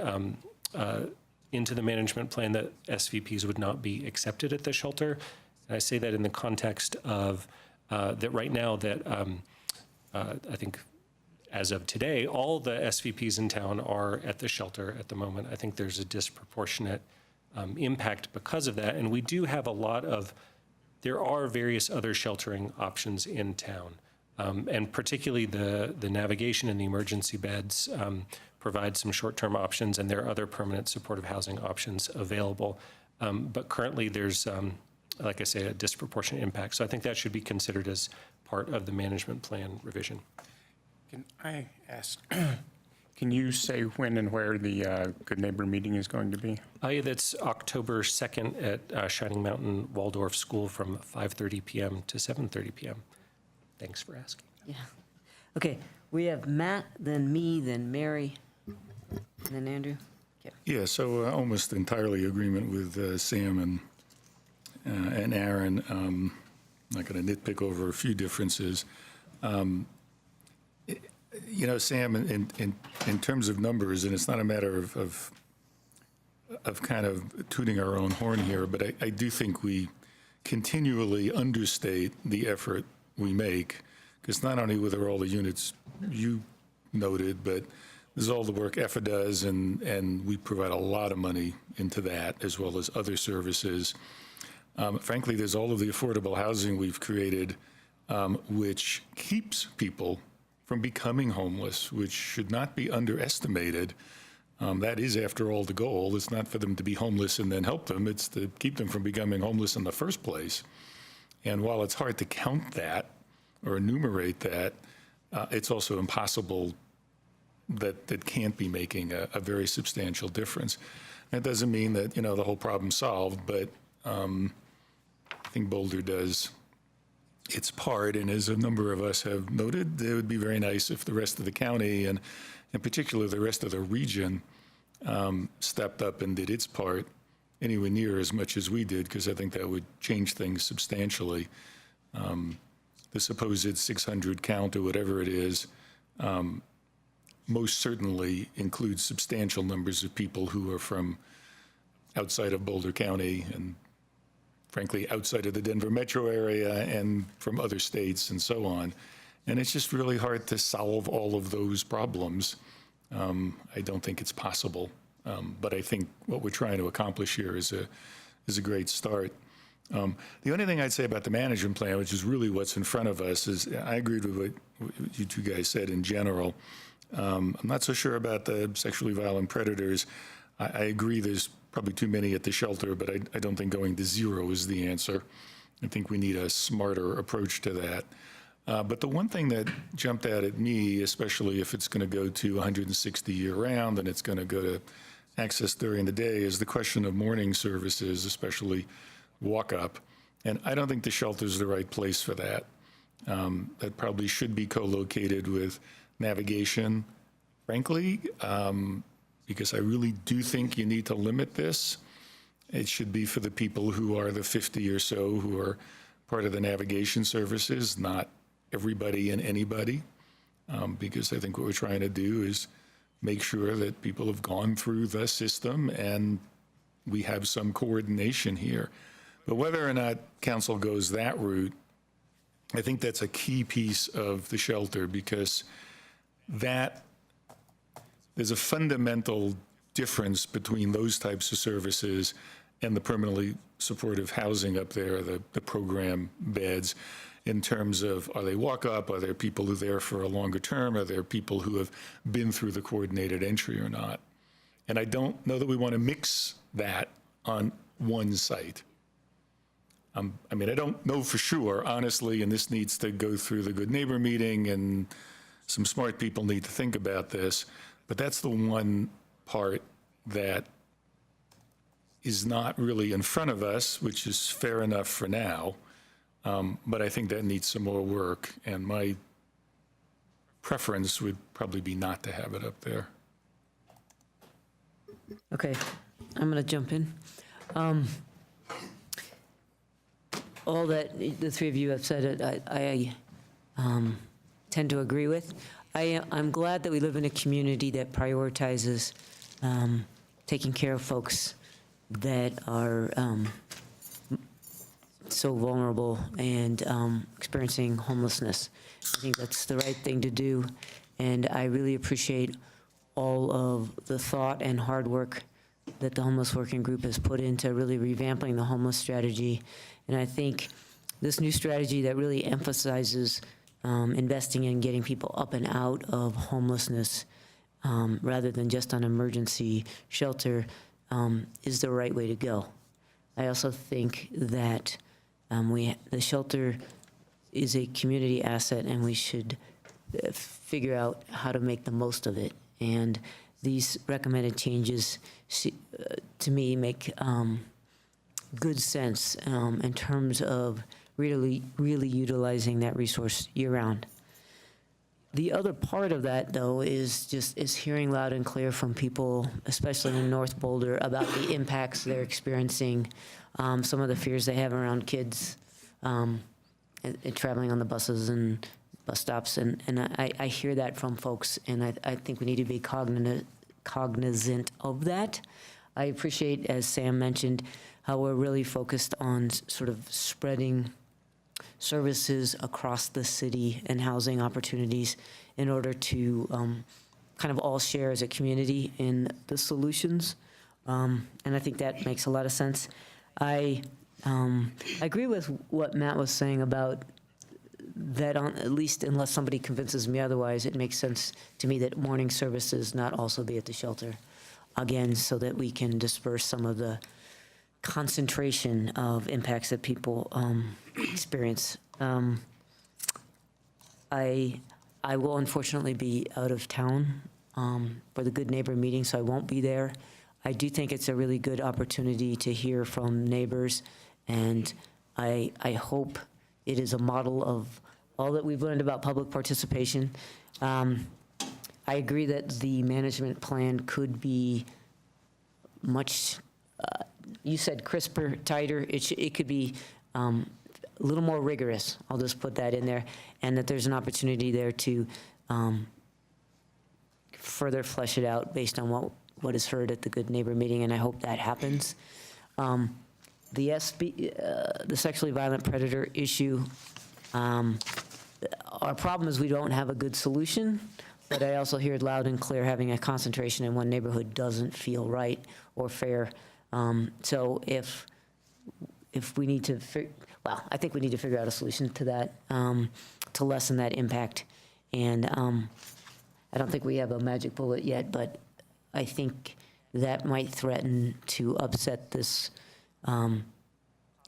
into the management plan that SVPs would not be accepted at the shelter. And I say that in the context of that right now that I think as of today, all the SVPs in town are at the shelter at the moment. I think there's a disproportionate impact because of that. And we do have there are various other sheltering options in town. And particularly the navigation and the emergency beds provide some short-term options, and there are other permanent supportive housing options available. But currently there's, like I say, a disproportionate impact. So I think that should be considered as part of the management plan revision. Can I ask, can you say when and where the Good Neighbor meeting is going to be? Yeah, that's October 2nd at Shining Mountain Waldorf School from 5:30 p.m. to 7:30 p.m. Thanks for asking. Yeah. Okay, we have Matt, then me, then Mary, and then Andrew. Okay. Yeah, so almost entirely agreement with Sam and Aaron. I'm not going to nitpick over a few differences. Sam, in terms of numbers, and it's not a matter of kind of tooting our own horn here, but I do think we continually understate the effort we make, because not only with all the units you noted, but there's all the work EFA does, and we provide a lot of money into that, as well as other services. Frankly, there's all of the affordable housing we've created, which keeps people from becoming homeless, which should not be underestimated. That is, after all, the goal. It's not for them to be homeless and then help them. It's to keep them from becoming homeless in the first place. And while it's hard to count that or enumerate that, it's also impossible that can't be making a very substantial difference. That doesn't mean that, the whole problem's solved, but I think Boulder does its part. And as a number of us have noted, it would be very nice if the rest of the county, and in particular the rest of the region, stepped up and did its part anywhere near as much as we did, because I think that would change things substantially. The supposed 600 count or whatever it is most certainly includes substantial numbers of people who are from outside of Boulder County and frankly outside of the Denver metro area and from other states and so on. And it's just really hard to solve all of those problems. I don't think it's possible. But I think what we're trying to accomplish here is a great start. The only thing I'd say about the management plan, which is really what's in front of us, is I agreed with what you two guys said in general. I'm not so sure about the sexually violent predators. I agree there's probably too many at the shelter, but I don't think going to zero is the answer. I think we need a smarter approach to that. But the one thing that jumped out at me, especially if it's going to go to 160 year-round and it's going to go to access during the day, is the question of morning services, especially walk-up. And I don't think the shelter's the right place for that. That probably should be co-located with navigation, frankly, because I really do think you need to limit this. It should be for the people who are the 50 or so who are part of the navigation services, not everybody and anybody, because I think what we're trying to do is make sure that people have gone through the system and we have some coordination here. But whether or not council goes that route, I think that's a key piece of the shelter, because there's a fundamental difference between those types of services and the permanently supportive housing up there, the program beds, in terms of, are they walk-up, are there people who are there for a longer term, are there people who have been through the coordinated entry or not? And I don't know that we want to mix that on one site. I mean, I don't know for sure, honestly, and this needs to go through the Good Neighbor meeting, and some smart people need to think about this, but that's the one part that is not really in front of us, which is fair enough for now, but I think that needs some more work, and my preference would probably be not to have it up there. Okay, I'm going to jump in. All that the three of you have said, I tend to agree with. I'm glad that we live in a community that prioritizes taking care of folks that are so vulnerable and experiencing homelessness. I think that's the right thing to do, and I really appreciate all of the thought and hard work that the Homeless Working Group has put into really revamping the homeless strategy. And I think this new strategy that really emphasizes investing in getting people up and out of homelessness rather than just on emergency shelter is the right way to go. I also think that the shelter is a community asset, and we should figure out how to make the most of it. And these recommended changes, to me, make good sense in terms of really utilizing that resource year-round. The other part of that, though, is hearing loud and clear from people, especially in North Boulder, about the impacts they're experiencing, some of the fears they have around kids and traveling on the buses and bus stops, and I hear that from folks, and I think we need to be cognizant of that. I appreciate, as Sam mentioned, how we're really focused on sort of spreading services across the city and housing opportunities in order to kind of all share as a community in the solutions, and I think that makes a lot of sense. I agree with what Matt was saying about that, at least unless somebody convinces me otherwise, it makes sense to me that morning services not also be at the shelter, again, so that we can disperse some of the concentration of impacts that people experience. I will unfortunately be out of town for the Good Neighbor meeting, so I won't be there. I do think it's a really good opportunity to hear from neighbors, and I hope it is a model of all that we've learned about public participation. I agree that the management plan could be much, you said crisper, tighter. It could be a little more rigorous. I'll just put that in there. And that there's an opportunity there to further flesh it out based on what is heard at the Good Neighbor meeting, and I hope that happens. The sexually violent predator issue, our problem is we don't have a good solution, but I also hear it loud and clear having a concentration in one neighborhood doesn't feel right or fair. So if we need to, I think we need to figure out a solution to that, to lessen that impact. And I don't think we have a magic bullet yet, but I think that might threaten to upset this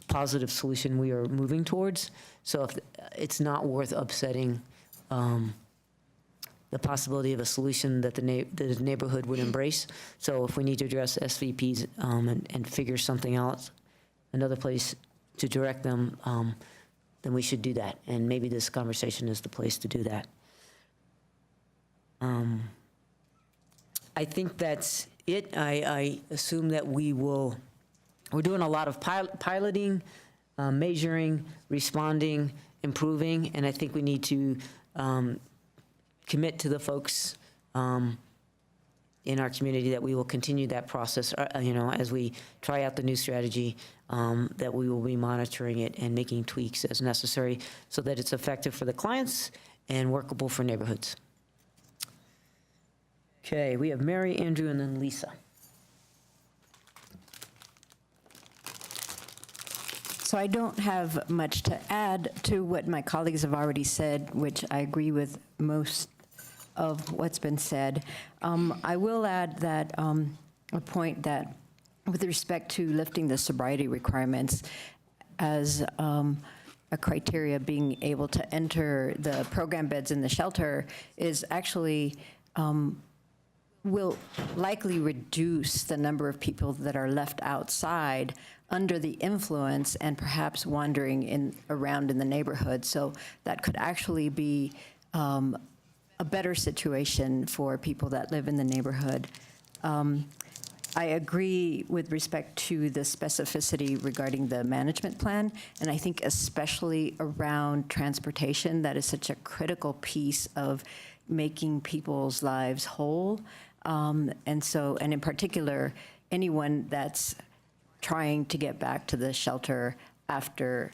positive solution we are moving towards. So if it's not worth upsetting the possibility of a solution that the neighborhood would embrace. So if we need to address SVPs and figure something out, another place to direct them, then we should do that. And maybe this conversation is the place to do that. I think that's it. I assume that we're doing a lot of piloting, measuring, responding, improving, and I think we need to commit to the folks in our community that we will continue that process, as we try out the new strategy, that we will be monitoring it and making tweaks as necessary so that it's effective for the clients and workable for neighborhoods. Okay, we have Mary, Andrew, and then Lisa. So I don't have much to add to what my colleagues have already said, which I agree with most of what's been said. I will add that a point that with respect to lifting the sobriety requirements as a criteria being able to enter the program beds in the shelter is actually will likely reduce the number of people that are left outside under the influence and perhaps wandering around in the neighborhood. So that could actually be a better situation for people that live in the neighborhood. I agree with respect to the specificity regarding the management plan, and I think especially around transportation, that is such a critical piece of making people's lives whole. And in particular, anyone that's trying to get back to the shelter after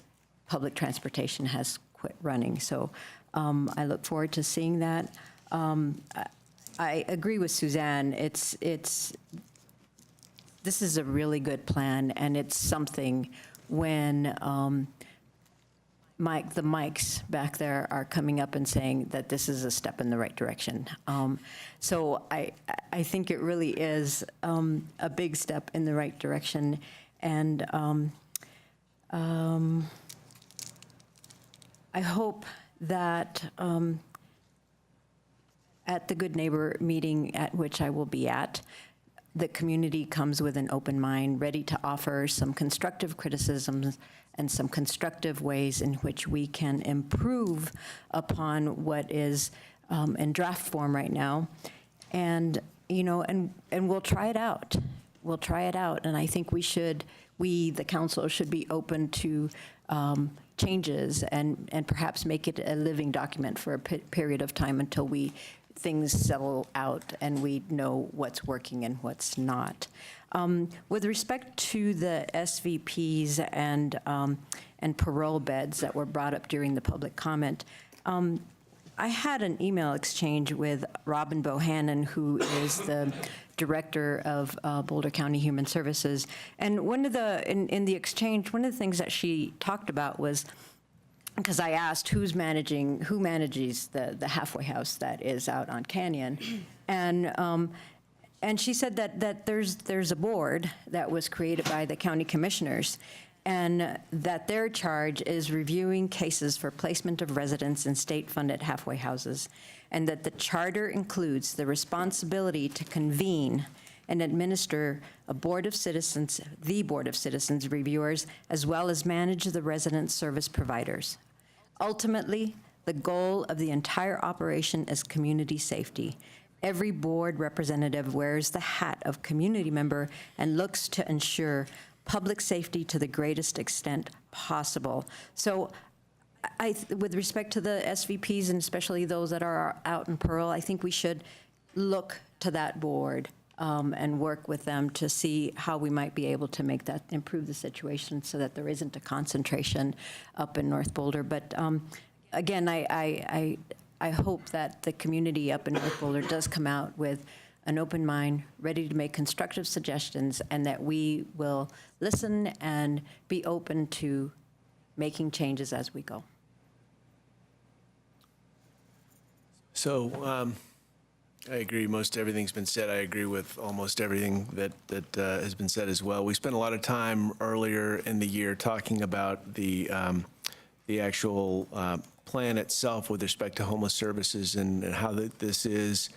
public transportation has quit running. So I look forward to seeing that. I agree with Suzanne. This is a really good plan, and it's something when the mics back there are coming up and saying that this is a step in the right direction. So I think it really is a big step in the right direction, and I hope that at the Good Neighbor meeting at which I will be at, the community comes with an open mind, ready to offer some constructive criticisms and some constructive ways in which we can improve upon what is in draft form right now. And, and we'll try it out. We'll try it out. And I think we, the council, should be open to changes and perhaps make it a living document for a period of time until things settle out and we know what's working and what's not. With respect to the SVPs and parole beds that were brought up during the public comment, I had an email exchange with Robin Bohannon, who is the director of Boulder County Human Services, and in the exchange, one of the things that she talked about was, because I asked who manages the halfway house that is out on Canyon, and she said that there's a board that was created by the county commissioners, and that their charge is reviewing cases for placement of residents in state-funded halfway houses, and that the charter includes the responsibility to convene and administer the Board of Citizens reviewers, as well as manage the resident service providers. Ultimately, the goal of the entire operation is community safety. Every board representative wears the hat of community member and looks to ensure public safety to the greatest extent possible. So with respect to the SVPs, and especially those that are out in parole, I think we should look to that board and work with them to see how we might be able to improve the situation so that there isn't a concentration up in North Boulder. But again, I hope that the community up in North Boulder does come out with an open mind, ready to make constructive suggestions, and that we will listen and be open to making changes as we go. So I agree. Most everything's been said. I agree with almost everything that has been said as well. We spent a lot of time earlier in the year talking about the actual plan itself with respect to homeless services and how this is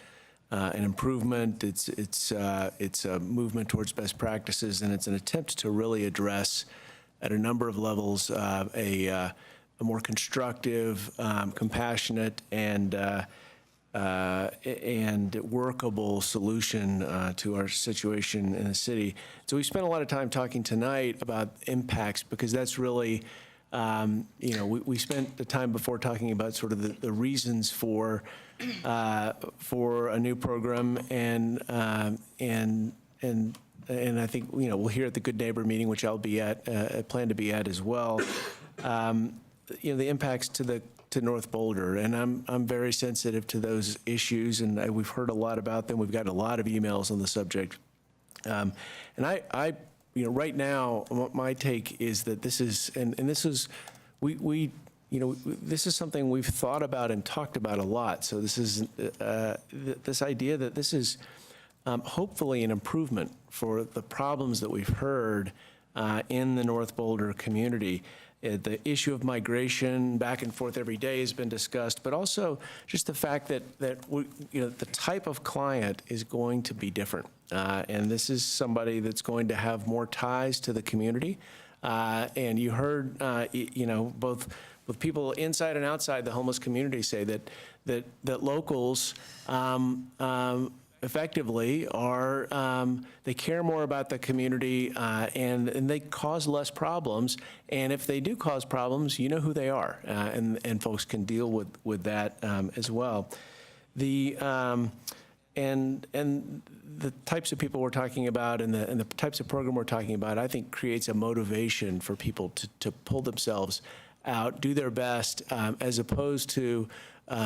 an improvement. It's a movement towards best practices, and it's an attempt to really address at a number of levels a more constructive, compassionate, and workable solution to our situation in the city. So we spent a lot of time talking tonight about impacts, because that's really, we spent the time before talking about sort of the reasons for a new program, and I think we'll hear at the Good Neighbor meeting, which I'll be at, plan to be at as well. The impacts to North Boulder, and I'm very sensitive to those issues, and we've heard a lot about them. We've gotten a lot of emails on the subject, and I right now, my take is that this is, and this is, this is something we've thought about and talked about a lot. So this is this idea that this is hopefully an improvement for the problems that we've heard in the North Boulder community. The issue of migration back and forth every day has been discussed, but also just the fact that the type of client is going to be different. And this is somebody that's going to have more ties to the community. And you heard, both with people inside and outside the homeless community say that locals effectively are, they care more about the community and they cause less problems. And if they do cause problems, you know who they are, and folks can deal with that as well. And the types of people we're talking about and the types of program we're talking about, I think creates a motivation for people to pull themselves out, do their best, as opposed to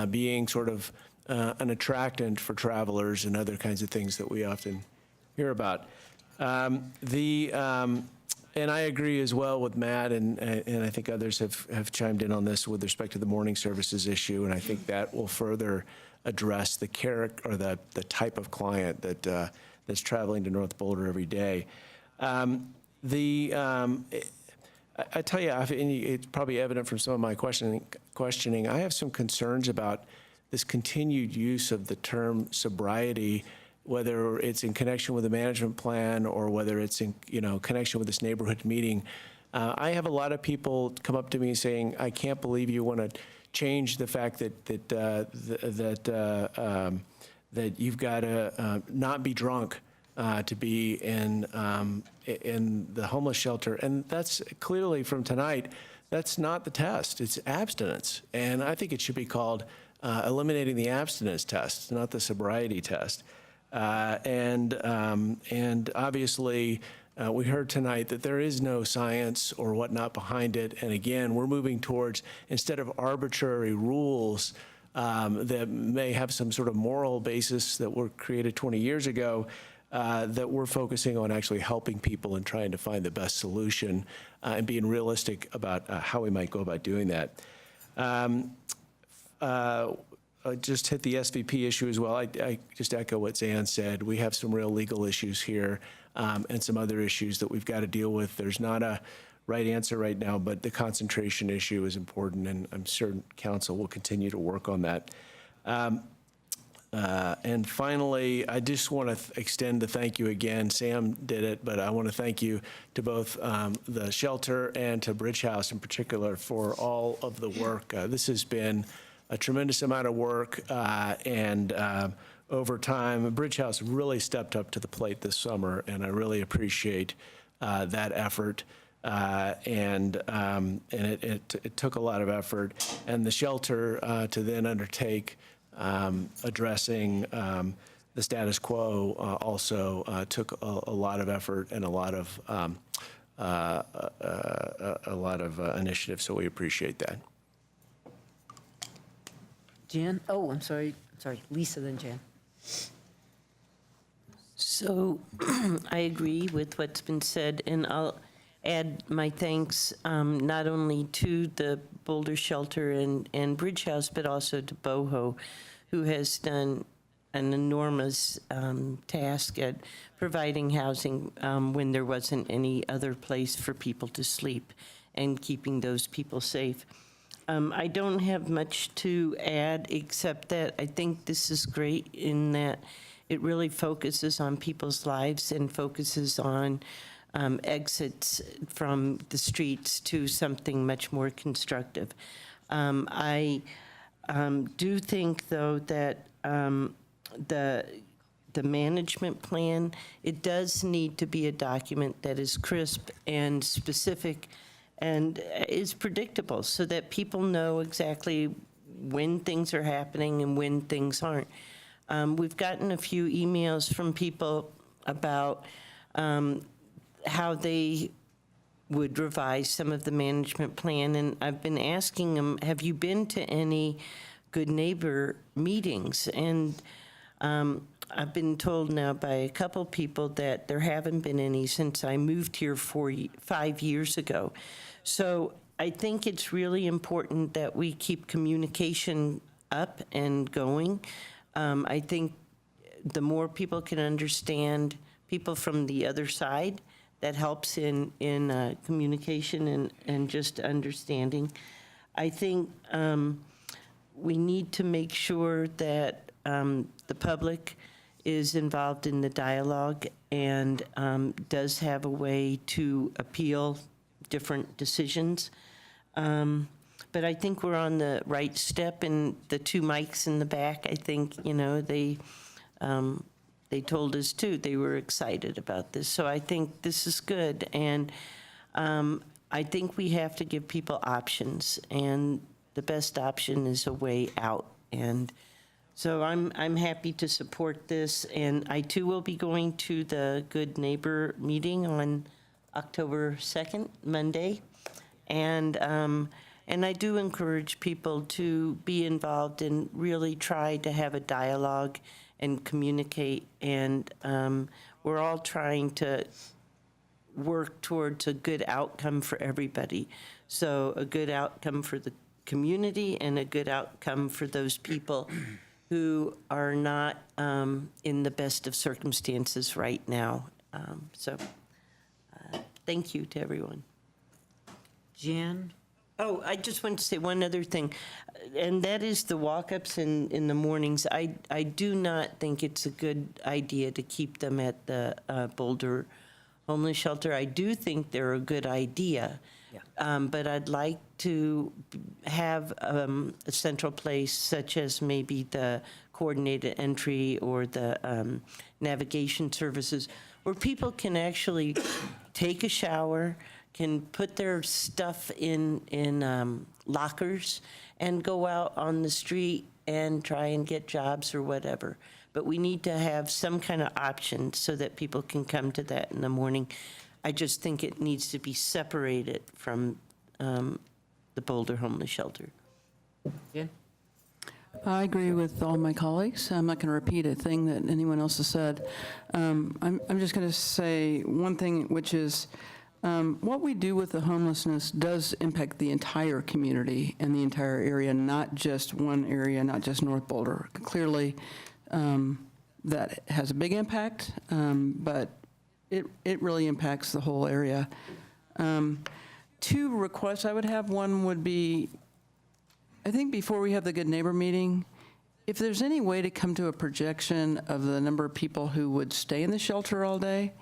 being sort of an attractant for travelers and other kinds of things that we often hear about. And I agree as well with Matt, and I think others have chimed in on this with respect to the morning services issue, and I think that will further address the character or the type of client that's traveling to North Boulder every day. I tell you, it's probably evident from some of my questioning. I have some concerns about this continued use of the term sobriety, whether it's in connection with the management plan or whether it's in connection with this neighborhood meeting. I have a lot of people come up to me saying, "I can't believe you want to change the fact that you've got to not be drunk to be in the homeless shelter." And that's clearly from tonight. That's not the test. It's abstinence, and I think it should be called eliminating the abstinence test, not the sobriety test. And obviously, we heard tonight that there is no science or whatnot behind it. And again, we're moving towards, instead of arbitrary rules that may have some sort of moral basis that were created 20 years ago, that we're focusing on actually helping people and trying to find the best solution and being realistic about how we might go about doing that. I just hit the SVP issue as well. I just echo what Zan said. We have some real legal issues here and some other issues that we've got to deal with. There's not a right answer right now, but the concentration issue is important, and I'm certain council will continue to work on that. And finally, I just want to extend the thank you again. Sam did it, but I want to thank you to both the shelter and to Bridge House in particular for all of the work. This has been a tremendous amount of work, and over time, Bridge House really stepped up to the plate this summer, and I really appreciate that effort. And it took a lot of effort, and the shelter to then undertake addressing the status quo also took a lot of effort and a lot of initiative. So we appreciate that. Jan? Oh, I'm sorry, Lisa, then Jan. So I agree with what's been said, and I'll add my thanks not only to the Boulder Shelter and Bridge House, but also to Boho, who has done an enormous task at providing housing when there wasn't any other place for people to sleep and keeping those people safe. I don't have much to add except that I think this is great in that it really focuses on people's lives and focuses on exits from the streets to something much more constructive. I do think, though, that the management plan, it does need to be a document that is crisp and specific and is predictable so that people know exactly when things are happening and when things aren't. We've gotten a few emails from people about how they would revise some of the management plan, and I've been asking them, have you been to any Good Neighbor meetings? And I've been told now by a couple people that there haven't been any since I moved here 5 years ago. So I think it's really important that we keep communication up and going. I think the more people can understand people from the other side, that helps in communication and just understanding. I think we need to make sure that the public is involved in the dialogue and does have a way to appeal different decisions. But I think we're on the right step, and the two mics in the back, I think, you know, they told us too, they were excited about this. So I think this is good. And I think we have to give people options, and the best option is a way out. And so I'm happy to support this. And I too will be going to the Good Neighbor meeting on October 2nd, Monday. And I do encourage people to be involved and really try to have a dialogue and communicate. And we're all trying to work towards a good outcome for everybody. So a good outcome for the community and a good outcome for those people who are not in the best of circumstances right now. So thank you to everyone. Jan? Oh, I just want to say one other thing, and that is the walk-ups in the mornings. I do not think it's a good idea to keep them at the Boulder Homeless Shelter. I do think they're a good idea, but I'd like to have a central place such as maybe the coordinated entry or the navigation services, where people can actually take a shower, can put their stuff in lockers and go out on the street and try and get jobs or whatever. But we need to have some kind of option so that people can come to that in the morning. I just think it needs to be separated from the Boulder Homeless Shelter. Yeah. I agree with all my colleagues. I'm not going to repeat a thing that anyone else has said. I'm just going to say one thing, which is what we do with the homelessness does impact the entire community and the entire area, not just one area, not just North Boulder. Clearly, that has a big impact, but it really impacts the whole area. Two requests I would have. One would be, I think before we have the Good Neighbor meeting, if there's any way to come to a projection of the number of people who would stay in the shelter all day,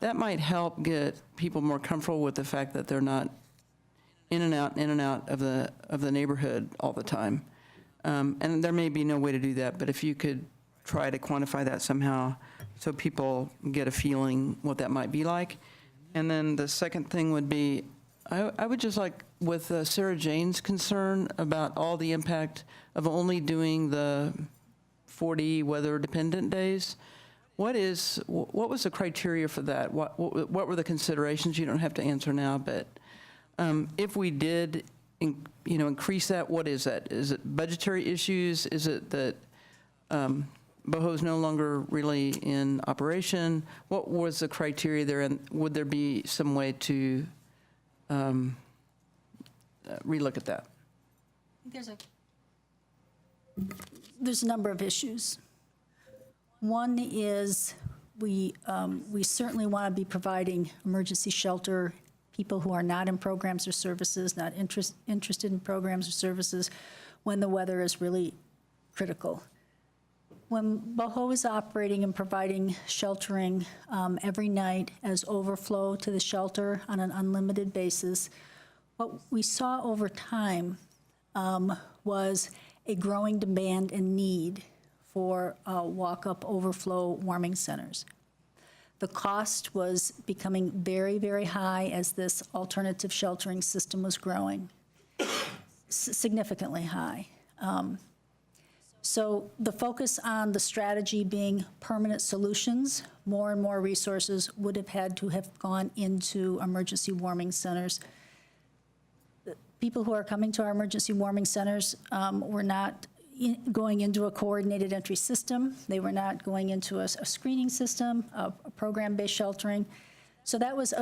that might help get people more comfortable with the fact that they're not in and out of the neighborhood all the time. And there may be no way to do that, but if you could try to quantify that somehow so people get a feeling what that might be like. And then the second thing would be, I would just like, with Sarah Jane's concern about all the impact of only doing the 40 weather-dependent days, what was the criteria for that? What were the considerations? You don't have to answer now, but if we did, increase that, what is that? Is it budgetary issues? Is it that Boho's no longer really in operation? What was the criteria there, and would there be some way to relook at that? There's a number of issues. One is we certainly want to be providing emergency shelter, people who are not in programs or services, not interested in programs or services, when the weather is really critical. When Boho is operating and providing sheltering every night as overflow to the shelter on an unlimited basis, what we saw over time was a growing demand and need for walk-up overflow warming centers. The cost was becoming very, very high as this alternative sheltering system was growing, significantly high. So the focus on the strategy being permanent solutions, more and more resources would have had to have gone into emergency warming centers. People who are coming to our emergency warming centers were not going into a coordinated entry system. They were not going into a screening system, a program-based sheltering. So that was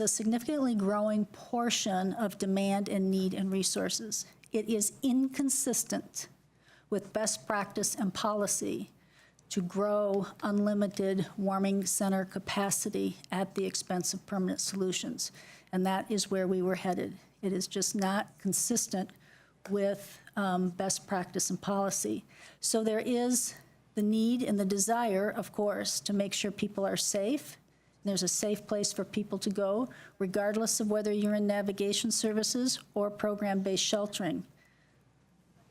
a significantly growing portion of demand and need and resources. It is inconsistent with best practice and policy to grow unlimited warming center capacity at the expense of permanent solutions. And that is where we were headed. It is just not consistent with best practice and policy. So there is the need and the desire, of course, to make sure people are safe. There's a safe place for people to go, regardless of whether you're in navigation services or program-based sheltering.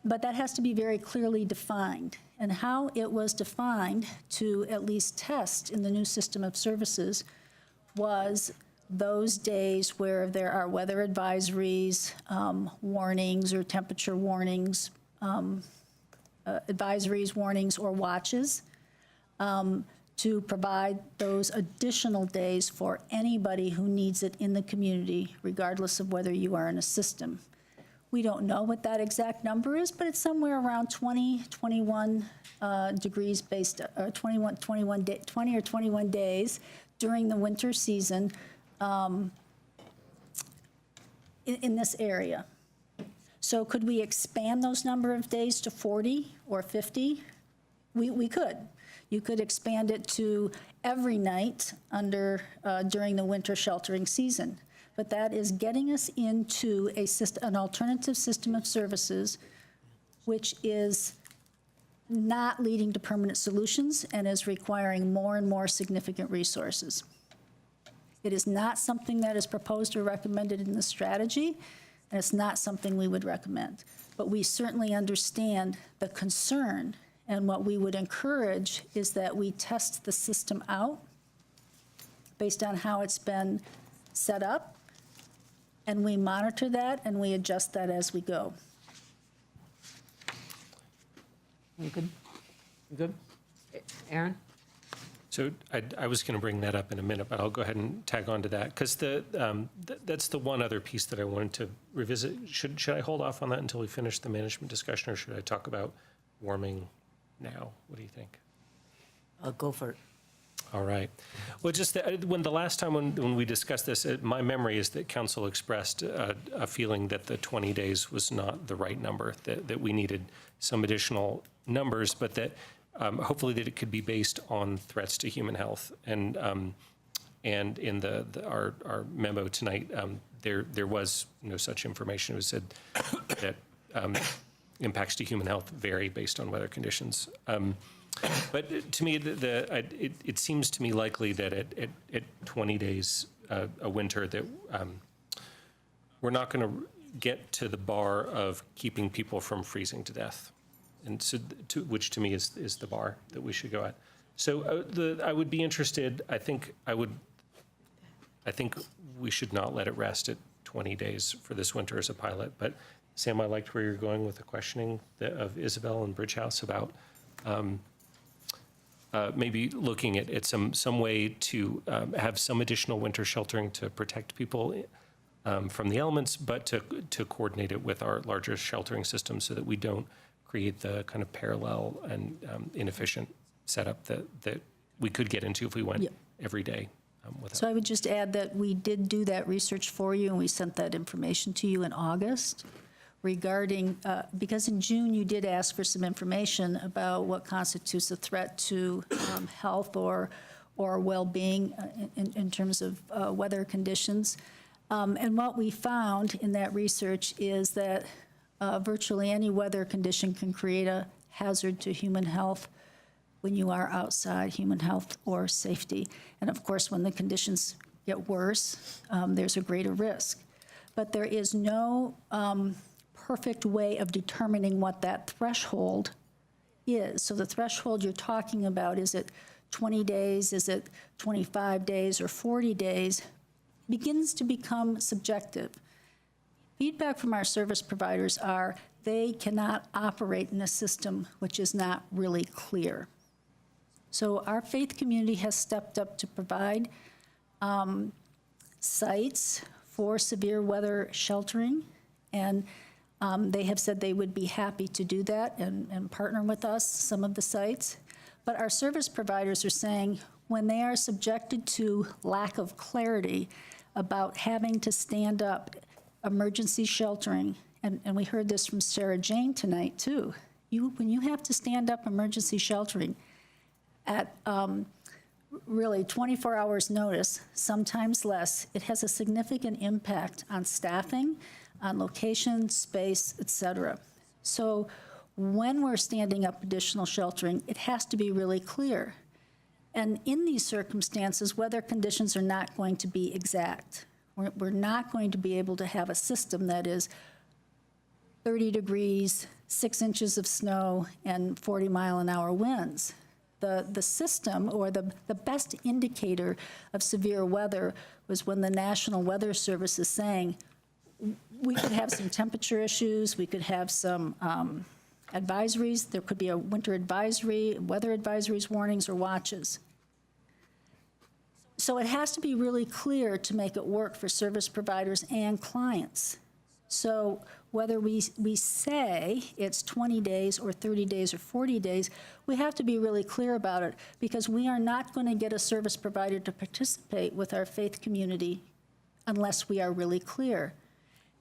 But that has to be very clearly defined. And how it was defined to at least test in the new system of services was those days where there are weather advisories, warnings or temperature warnings, advisories, warnings, or watches, to provide those additional days for anybody who needs it in the community, regardless of whether you are in a system. We don't know what that exact number is, but it's somewhere around 20 degrees based, 20 or 21 days during the winter season in this area. So could we expand those number of days to 40 or 50? We could. You could expand it to every night during the winter sheltering season. But that is getting us into an alternative system of services, which is not leading to permanent solutions and is requiring more and more significant resources. It is not something that is proposed or recommended in the strategy, and it's not something we would recommend. But we certainly understand the concern, and what we would encourage is that we test the system out based on how it's been set up, and we monitor that and we adjust that as we go. You good? You good? Aaron? So I was going to bring that up in a minute, but I'll go ahead and tag on to that, because that's the one other piece that I wanted to revisit. Should I hold off on that until we finish the management discussion, or should I talk about warming now? What do you think? Go for it. All right. Well, just when the last time when we discussed this, my memory is that council expressed a feeling that the 20 days was not the right number, that we needed some additional numbers, but that hopefully that it could be based on threats to human health. And in our memo tonight, there was no such information. It was said that impacts to human health vary based on weather conditions. But to me, it seems to me likely that at 20 days a winter that we're not going to get to the bar of keeping people from freezing to death, and so which to me is the bar that we should go at. So I would be interested. I think we should not let it rest at 20 days for this winter as a pilot. But Sam, I liked where you're going with the questioning of Isabel and Bridgehouse about. Maybe looking at some way to have some additional winter sheltering to protect people from the elements, but to coordinate it with our larger sheltering system so that we don't create the kind of parallel and inefficient setup that we could get into if we went every day. So I would just add that we did do that research for you, and we sent that information to you in August. Regarding, because in June you did ask for some information about what constitutes a threat to health or well-being in terms of weather conditions. And what we found in that research is that virtually any weather condition can create a hazard to human health when you are outside, human health or safety. And of course, when the conditions get worse, there's a greater risk. But there is no perfect way of determining what that threshold is. So the threshold you're talking about, is it 20 days, is it 25 days or 40 days, begins to become subjective. Feedback from our service providers are they cannot operate in a system which is not really clear. So our faith community has stepped up to provide sites for severe weather sheltering, and They have said they would be happy to do that and partner with us, some of the sites. But our service providers are saying when they are subjected to lack of clarity about having to stand up emergency sheltering, and we heard this from Sarah Jane tonight too, when you have to stand up emergency sheltering at really 24 hours notice, sometimes less, it has a significant impact on staffing, on location, space, et cetera. So when we're standing up additional sheltering, it has to be really clear. And in these circumstances, weather conditions are not going to be exact. We're not going to be able to have a system that is 30 degrees, 6 inches of snow, and 40-mile-an-hour winds. The system, or the best indicator of severe weather, was when the National Weather Service is saying, we could have some temperature issues, we could have some advisories, there could be a winter advisory, weather advisories, warnings, or watches. So it has to be really clear to make it work for service providers and clients. So whether we say it's 20 days or 30 days or 40 days, we have to be really clear about it, because we are not going to get a service provider to participate with our faith community unless we are really clear.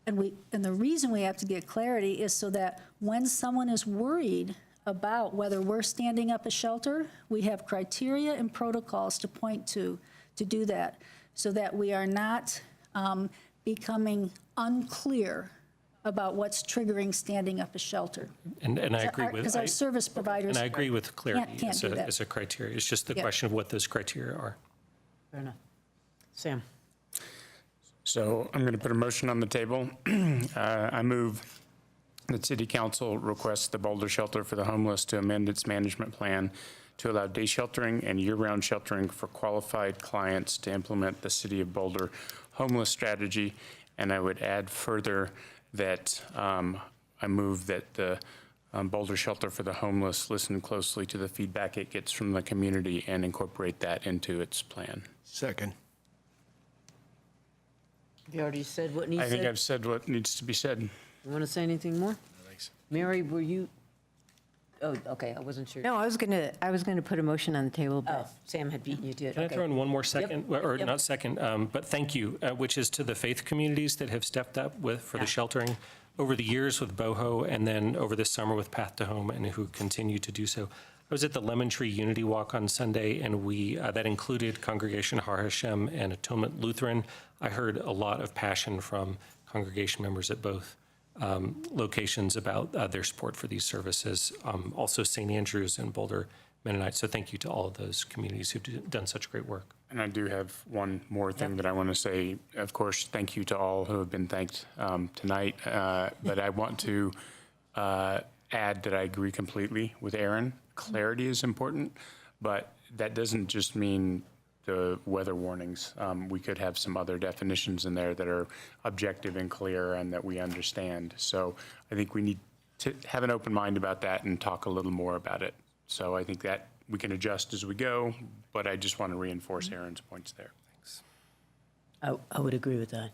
And the reason we have to get clarity is so that when someone is worried about whether we're standing up a shelter, we have criteria and protocols to point to do that, so that we are not becoming unclear about what's triggering standing up a shelter. And I agree with, because our service providers. and I agree with clarity can't as do that. a criteria. It's just the Yeah. question of what those criteria are. Fair enough. Sam? So I'm going to put a motion on the table. I move that City Council requests the Boulder Shelter for the Homeless to amend its management plan to allow day sheltering and year-round sheltering for qualified clients to implement the City of Boulder Homeless Strategy. And I would add further that I move that the Boulder Shelter for the Homeless listen closely to the feedback it gets from the community and incorporate that into its plan. Second. You already said what needs to. I think I've said what needs to be said. You want to say anything more? Mary, were you? Oh, okay, I wasn't sure. No, I was gonna put a motion on the table, Oh, but Sam had beaten you to it. Can I Okay. throw in one more second, or Yep. not second, but thank you, which is to the faith communities that have stepped up for the sheltering over the years with Boho, and then over this summer with Path to Home, and who continue to do so. I was at the Lemon Tree Unity Walk on Sunday, and that included Congregation Har Hashem and Atonement Lutheran. I heard a lot of passion from congregation members at both locations about their support for these services. Also St. Andrews and Boulder Mennonite. So thank you to all of those communities who've done such great work. And I do have one more thing that I want to say. Of course, thank you to all who have been thanked tonight. But I want to add that I agree completely with Aaron. Clarity is important, but that doesn't just mean the weather warnings. We could have some other definitions in there that are objective and clear and that we understand. So I think we need to have an open mind about that and talk a little more about it. So I think that we can adjust as we go, but I just want to reinforce Aaron's points there. Thanks. I would agree with that.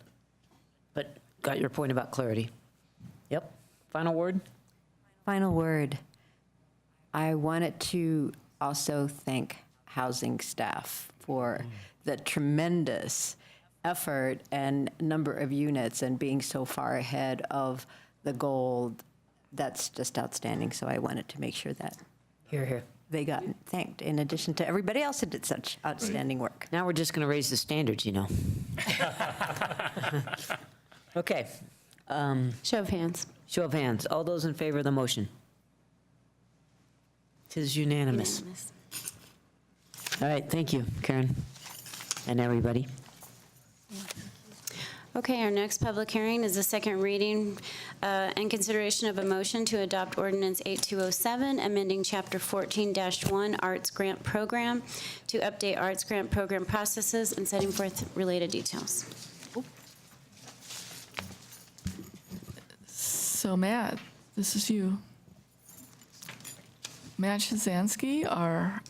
But got your point about clarity. Yep. Final word? final word. I wanted to also thank housing staff for the tremendous effort and number of units and being so far ahead of the goal. That's just outstanding. So I wanted to make sure that they got thanked in addition to everybody else that did such outstanding work. Now we're just going to raise the standards, you know. Okay. Show of hands. Show of hands. All those in favor of the motion? It is unanimous. All right, thank you, Karen, and everybody. Okay, our next public hearing is the second reading and consideration of a motion to adopt Ordinance 8207, amending Chapter 14-1 Arts Grant Program to update Arts Grant Program processes and setting forth related details. So Matt, this is you. Matt Shazansky, our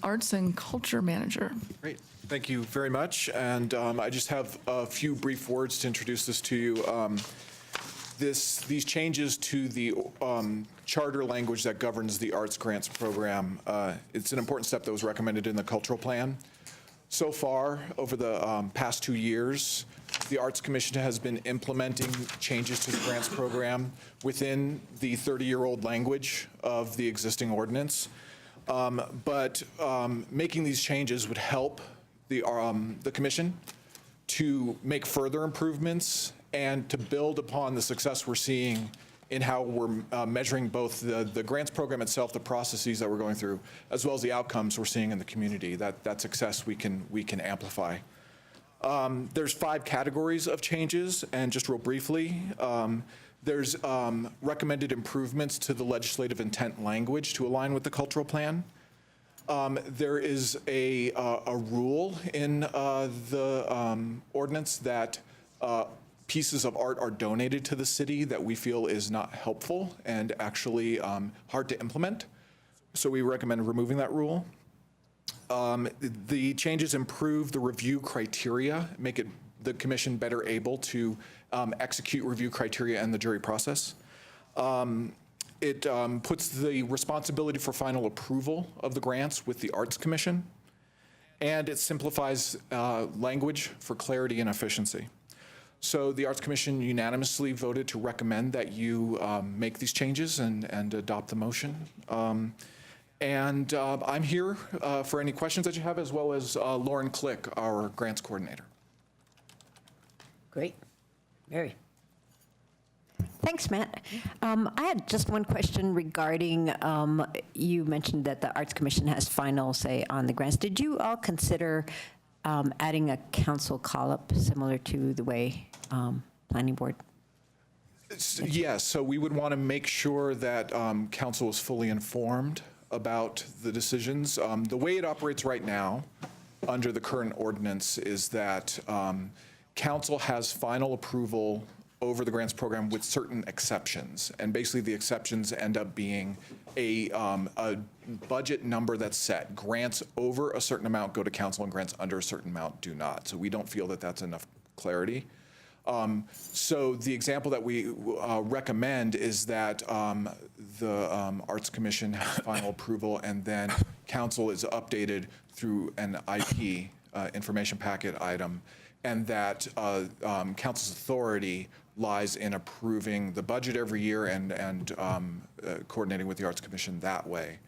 Arts and Culture Manager. Great. Thank you very much. And I just have a few brief words to introduce this to you. these changes to the charter language that governs the arts grants program, it's an important step that was recommended in the cultural plan. So far, over the past 2 years, the Arts Commission has been implementing changes to the grants program within the 30-year-old language of the existing ordinance. But making these changes would help the commission to make further improvements and to build upon the success we're seeing in how we're measuring both the grants program itself, the processes that we're going through, as well as the outcomes we're seeing in the community. That success we can amplify. There's 5 categories of changes, and just real briefly, there's recommended improvements to the legislative intent language to align with the cultural plan. There is a rule in the ordinance that pieces of art are donated to the city that we feel is not helpful and actually hard to implement. So we recommend removing that rule. The changes improve the review criteria, make the commission better able to execute review criteria and the jury process. It puts the responsibility for final approval of the grants with the Arts Commission, and it simplifies language for clarity and efficiency. So the Arts Commission unanimously voted to recommend that you make these changes and adopt the motion. I'm here for any questions that you have, as well as Lauren Click, our grants coordinator. Great. Mary. Thanks, Matt. I had just one question regarding, you mentioned that the Arts Commission has final say on the grants. Did you all consider adding a council call-up similar to the way Planning Board? Yes, so we would want to make sure that council is fully informed about the decisions. The way it operates right now under the current ordinance is that council has final approval over the grants program with certain exceptions. And basically the exceptions end up being a budget number that's set. Grants over a certain amount go to council and grants under a certain amount do not. So we don't feel that that's enough clarity. So the example that we recommend is that the Arts Commission has final approval and then council is updated through an IP information packet item, and that council's authority lies in approving the budget every year and coordinating with the Arts Commission that way.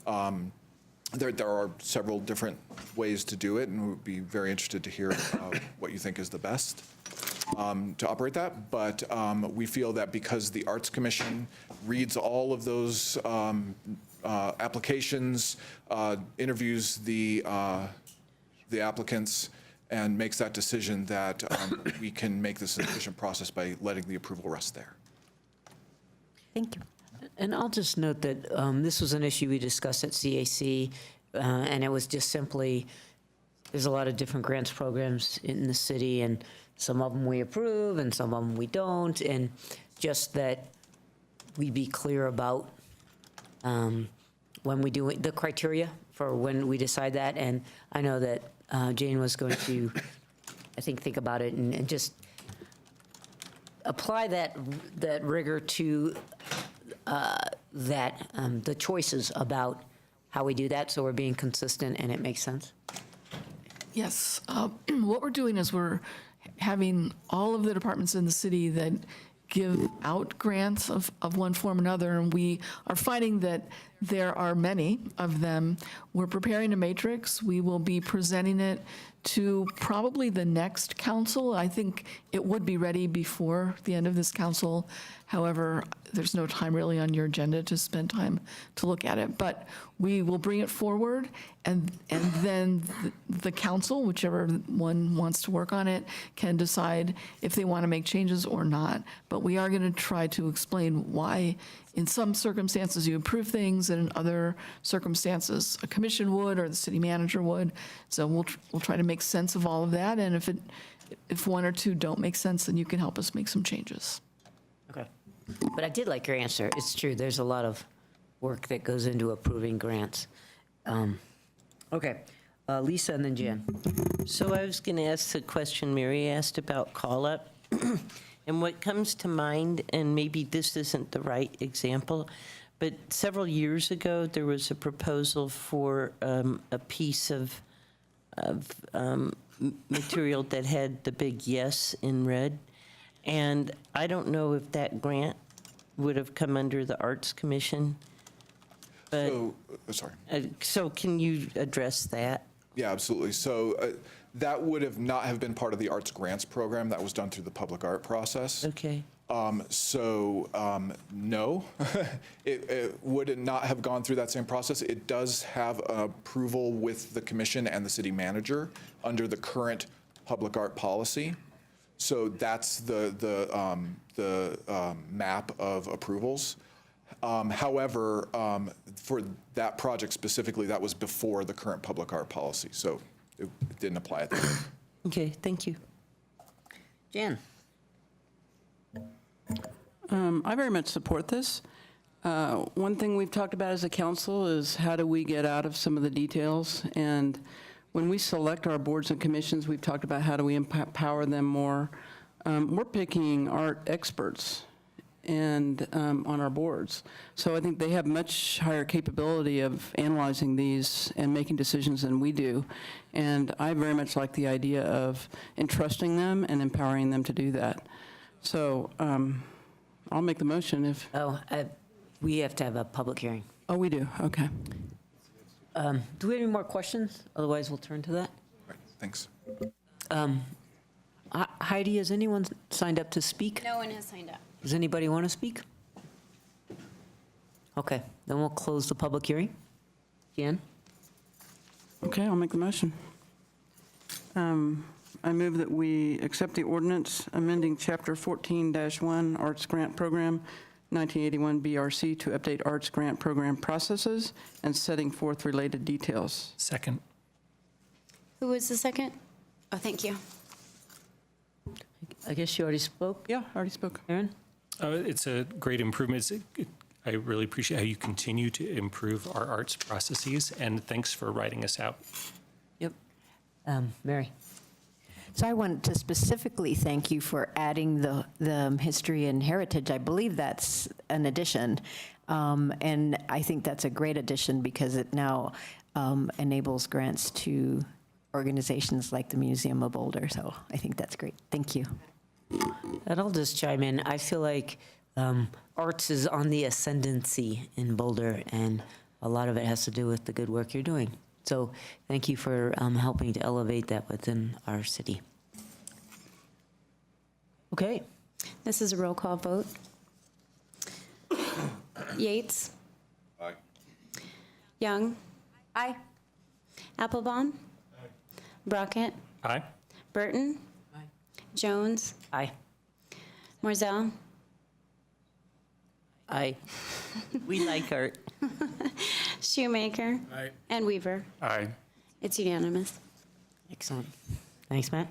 There are several different ways to do it, and we'd be very interested to hear what you think is the best to operate that. But we feel that because the Arts Commission reads all of those applications, interviews the applicants, and makes that decision, that we can make this an efficient process by letting the approval rest there. Thank you. And I'll just note that this was an issue we discussed at CAC, and it was just simply, there's a lot of different grants programs in the city, and some of them we approve and some of them we don't, and just that we be clear about when we do the criteria for when we decide that. And I know that Jane was going to, I think about it and just apply that rigor to the choices about how we do that, so we're being consistent and it makes sense. Yes. What we're doing is we're having all of the departments in the city that give out grants of one form or another, and we are finding that there are many of them. We're preparing a matrix. We will be presenting it to probably the next council. I think it would be ready before the end of this council. However, there's no time really on your agenda to spend time to look at it. But we will bring it forward, and then the council, whichever one wants to work on it, can decide if they want to make changes or not. But we are going to try to explain why in some circumstances you approve things, and in other circumstances a commission would or the city manager would. So we'll try to make sense of all of that, and if one or two don't make sense, then you can help us make some changes. Okay. But I did like your answer. It's true, there's a lot of work that goes into approving grants. Okay, Lisa and then Jan. So I was going to ask the question Mary asked about call-up. And And what comes to mind, and maybe this isn't the right example, but several years ago, there was a proposal for a piece of material that had the big yes in red. And I don't know if that grant would have come under the Arts Commission. But, Sorry. so can you address that? Yeah, absolutely. So that would have not have been part of the Arts Grants Program. That was done through the public art process. Okay. No, it would not have gone through that same process. It does have approval with the commission and the city manager under the current public art policy. So that's the map of approvals. However, for that project specifically, that was before the current public art policy, so it didn't apply at the time. Okay, thank you. Jan? I very much support this. One thing we've talked about as a council is how do we get out of some of the details? And when we select our boards and commissions, we've talked about how do we empower them more. We're picking art experts and on our boards. So I think they have much higher capability of analyzing these and making decisions than we do. And I very much like the idea of entrusting them and empowering them to do that. So I'll make the motion if... We have to have a public hearing. Oh, we do, okay. Do we have any more questions? Otherwise, we'll turn to that. Right, thanks. Heidi, has anyone signed up to speak? No one has signed up. Does anybody want to speak? Okay, then we'll close the public hearing. Jan? Okay, I'll make the motion. I move that we accept the ordinance amending Chapter 14-1 Arts Grant Program, 1981 BRC to update arts grant program processes and setting forth related details. Second. Who was the second? Oh, thank you. I guess you already spoke? Yeah, I already spoke. Aaron? It's a great improvement. I really appreciate how you continue to improve our arts processes, and thanks for writing us out. Yep. Mary? So I want to specifically thank you for adding the history and heritage. I believe that's an addition, and I think that's a great addition because it now enables grants to organizations like the Museum of Boulder. So I think that's great. Thank you. And I'll just chime in. I feel like arts is on the ascendancy in Boulder, and a lot of it has to do with the good work you're doing. So thank you for helping to elevate that within our city. Okay. This is a roll call vote. Yates? Aye. Young? Aye. Applebaum? Aye. Brockett? Aye. Burton? Aye. Jones? Aye. Morzell? Aye. We like art. Shoemaker? Aye. And Weaver? Aye. It's unanimous. Excellent. Thanks, Matt.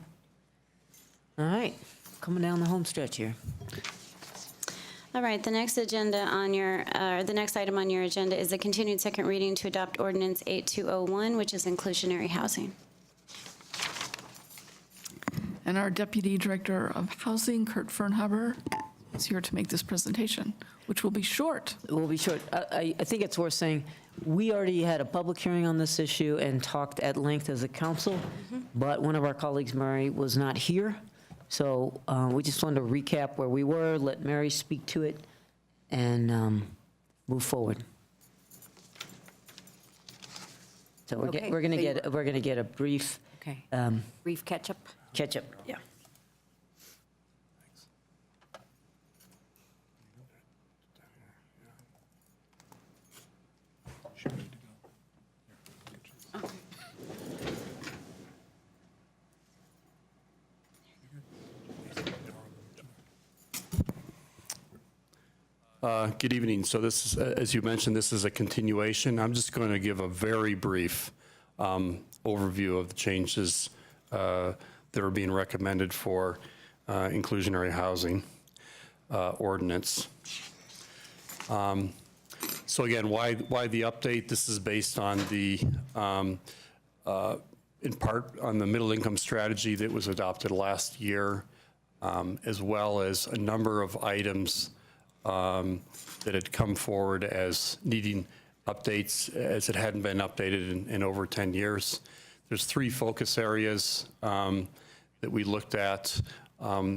All right, coming down the home stretch here. All right, the next agenda on your, the next item on your agenda is the continued second reading to adopt ordinance 8201, which is inclusionary housing. And our Deputy Director of Housing, Kurt Fernhaber, is here to make this presentation, which will be short. It will be short. I think it's worth saying, we already had a public hearing on this issue and talked at length as a council, but one of our colleagues, Mary, was not here. So we just wanted to recap where we were, let Mary speak to it, and move forward. So we're Okay. going to get a brief Brief catch-up? catch-up. Yeah. Good evening. So this is, as you mentioned, this is a continuation. I'm just going to give a very brief overview of the changes that are being recommended for inclusionary housing ordinance. So again, why the update? This is based on the, in part, on the middle income strategy that was adopted last year. as well as a number of items that had come forward as needing updates, as it hadn't been updated in over 10 years. There's 3 focus areas that we looked at,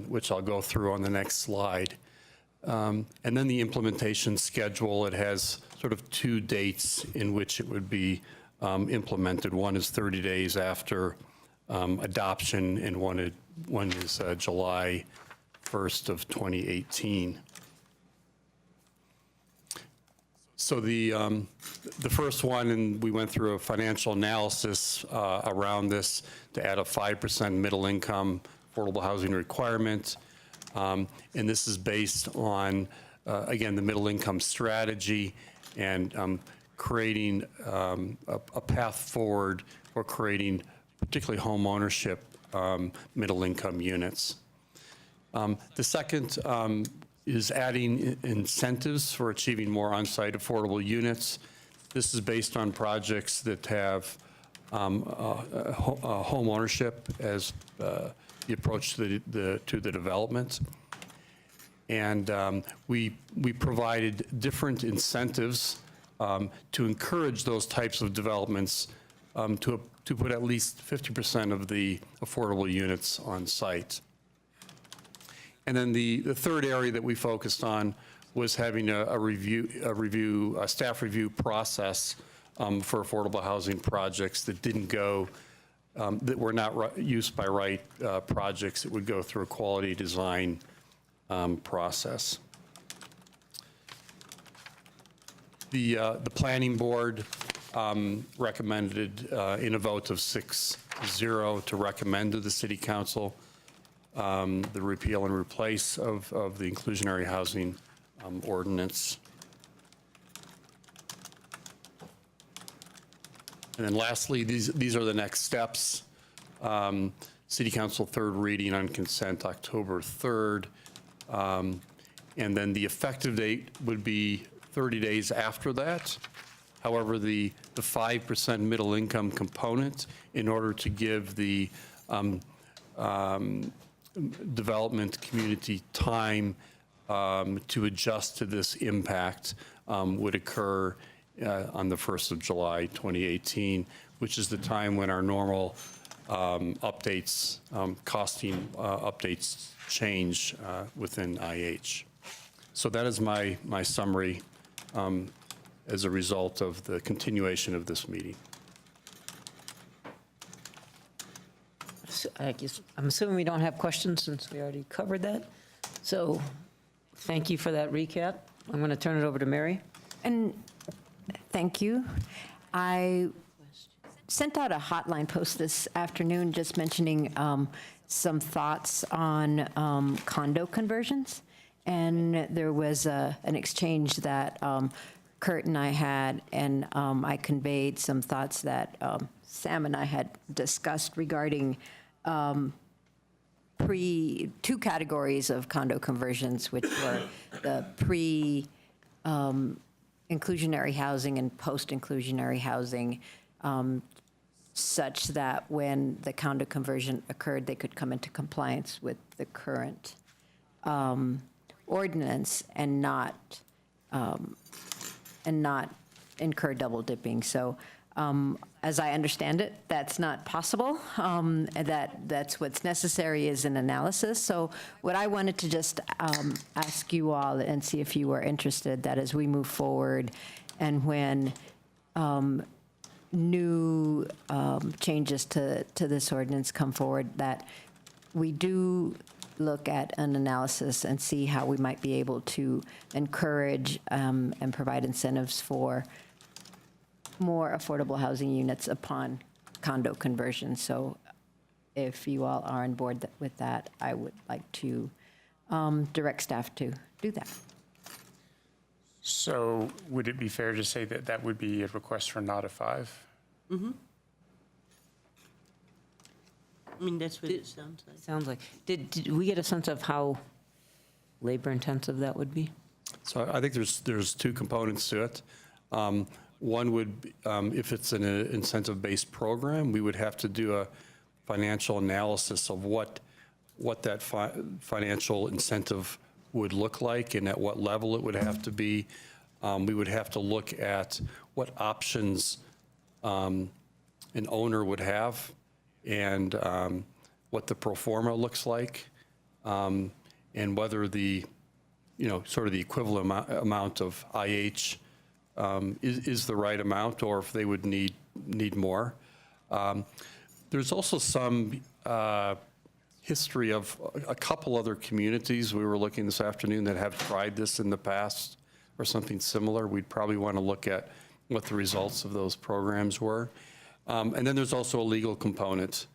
which I'll go through on the next slide. And then the implementation schedule, it has sort of 2 dates in which it would be implemented. One is 30 days after adoption, and one is July 1st of 2018. So the first one, and we went through a financial analysis around this to add a 5% middle income affordable housing requirement. And this is based on, again, the middle income strategy and creating a path forward for creating particularly home ownership middle income units. The second is adding incentives for achieving more on-site affordable units. This is based on projects that have home ownership as the approach to the development. And we provided different incentives to encourage those types of developments to put at least 50% of the affordable units on site. And then the third area that we focused on was having a staff review process for affordable housing projects that didn't go, that were not used by right projects that would go through a quality design process. The planning board recommended in a vote of 6-0 to recommend to the city council the repeal and replace of the inclusionary housing ordinance. And then lastly, these are the next steps. City council third reading on consent October 3rd. And then the effective date would be 30 days after that. However, the 5% middle income component, in order to give the development community time to adjust to this impact, would occur on the 1st of July 2018, which is the time when our normal updates, costing updates change within IH. So that is my summary as a result of the continuation of this meeting. I'm assuming we don't have questions since we already covered that. So thank you for that recap. I'm going to turn it over to Mary. And thank you. I sent out a hotline post this afternoon just mentioning some thoughts on condo conversions. And there was an exchange that Kurt and I had, and I conveyed some thoughts that Sam and I had discussed regarding two categories of condo conversions, which were the inclusionary housing and post-inclusionary housing, such that when the condo conversion occurred, they could come into compliance with the current ordinance and not incur double dipping. So as I understand it, that's not possible. That's what's necessary is an analysis. So what I wanted to just ask you all and see if you were interested, that as we move forward and when new changes to this ordinance come forward, that we do look at an analysis and see how we might be able to encourage and provide incentives for more affordable housing units upon condo conversion. So if you all are on board with that, I would like to direct staff to do that. So would it be fair to say that that would be a request for not a 5? Mm-hmm. I mean, that's what it sounds like. Sounds like. Did we get a sense of how labor intensive that would be? So I think there's 2 components to it. One would, if it's an incentive-based program, we would have to do a financial analysis of what what that financial incentive would look like and at what level it would have to be. We would have to look at what options an owner would have and what the pro forma looks like, and whether the, sort of the equivalent amount of IH is the right amount, or if they would need more. There's also some history of a couple other communities we were looking this afternoon that have tried this in the past or something similar. We'd probably want to look at what the results of those programs were. And then there's also a legal component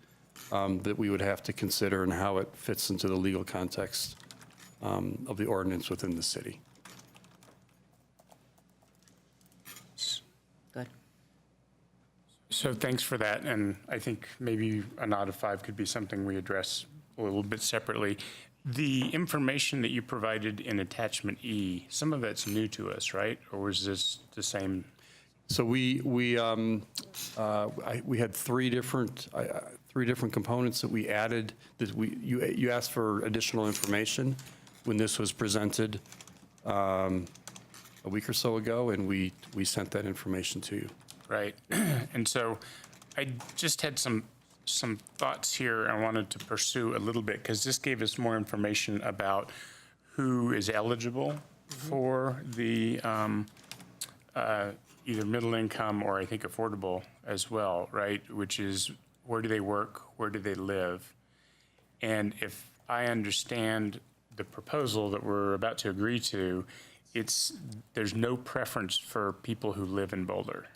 that we would have to consider and how it fits into the legal context of the ordinance within the city. Good. So thanks for that, and I think maybe a nod of 5 could be something we address a little bit separately. The information that you provided in attachment E, some of that's new to us, right? Or was this the same? So we had three different components that we added. That you asked for additional information when this was presented a week or so ago, and we sent that information to you. Right. And so I just had some thoughts here I wanted to pursue a little bit, because this gave us more information about who is eligible for the either middle income or I think affordable as well, right? Which is, where do they work? Where do they live? And if I understand the proposal that we're about to agree to, there's no preference for people who live in Boulder.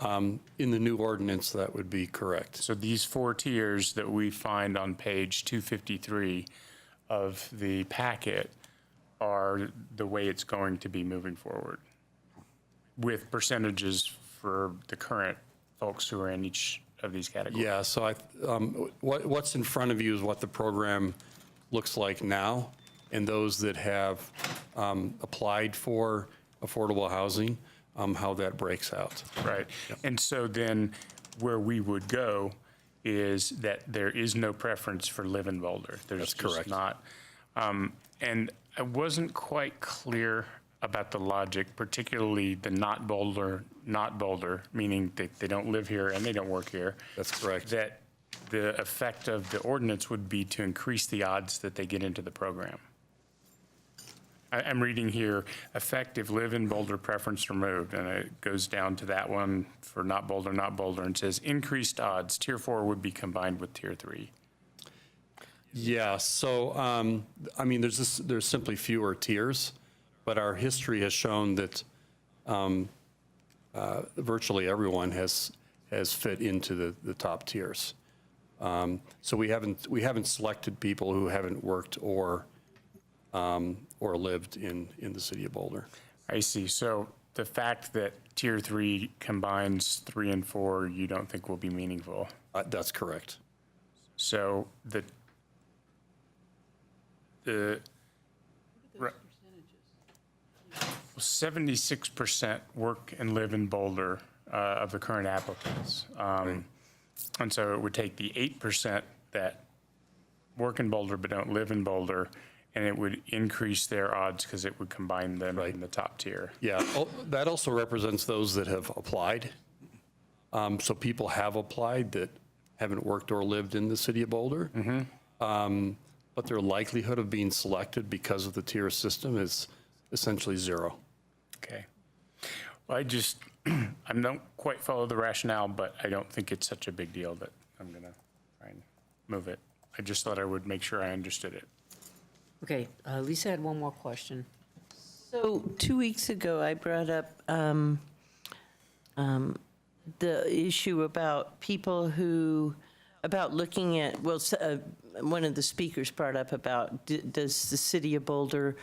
In the new ordinance, that would be correct. So these 4 tiers that we find on page 253 of the packet are the way it's going to be moving forward, with percentages for the current folks who are in each of these categories. Yeah, so what's in front of you is what the program looks like now, and those that have applied for affordable housing, how that breaks out. Right. And so then where we would go is that there is no preference for live in Boulder. There's That's correct. Not. And I wasn't quite clear about the logic, particularly the not Boulder, meaning that they don't live here and they don't work here. That's correct. That the effect of the ordinance would be to increase the odds that they get into the program. I'm reading here, effective live in Boulder preference removed, and it goes down to that one for not Boulder, and says increased odds, tier 4 would be combined with tier 3. Yeah, so, I mean, there's simply fewer tiers, but our history has shown that virtually everyone has fit into the top tiers. So we haven't selected people who haven't worked or lived in the city of Boulder. I see. So the fact that tier 3 combines 3 and 4, you don't think will be meaningful? That's correct. So the 76% work and live in Boulder of the current applicants. And so it would take the 8% that work in Boulder but don't live in Boulder, and it would increase their odds because it would combine them in the top tier. Yeah, that also represents those that have applied. So people have applied that haven't worked or lived in the city of Boulder. But their likelihood of being selected because of the tier system is essentially 0. Okay. Well, I don't quite follow the rationale, but I don't think it's such a big deal that I'm going to try and move it. I just thought I would make sure I understood it. Okay, Lisa had one more question. So 2 weeks ago, I brought up the issue about people about looking at, one of the speakers brought up about, does the city of Boulder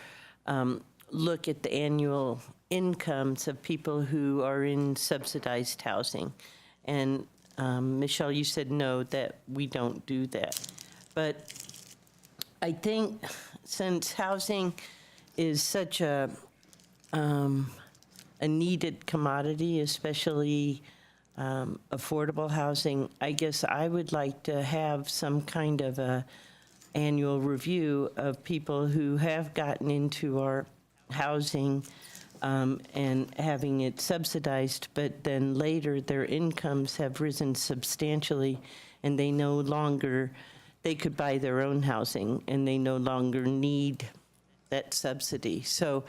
look at the annual incomes of people who are in subsidized housing? And Michelle, you said no, that we don't do that. But I think since housing is such a needed commodity, especially affordable housing, I guess I would like to have some kind of annual review of people who have gotten into our housing and having it subsidized, but then later their incomes have risen substantially and they could buy their own housing and they no longer need that subsidy. So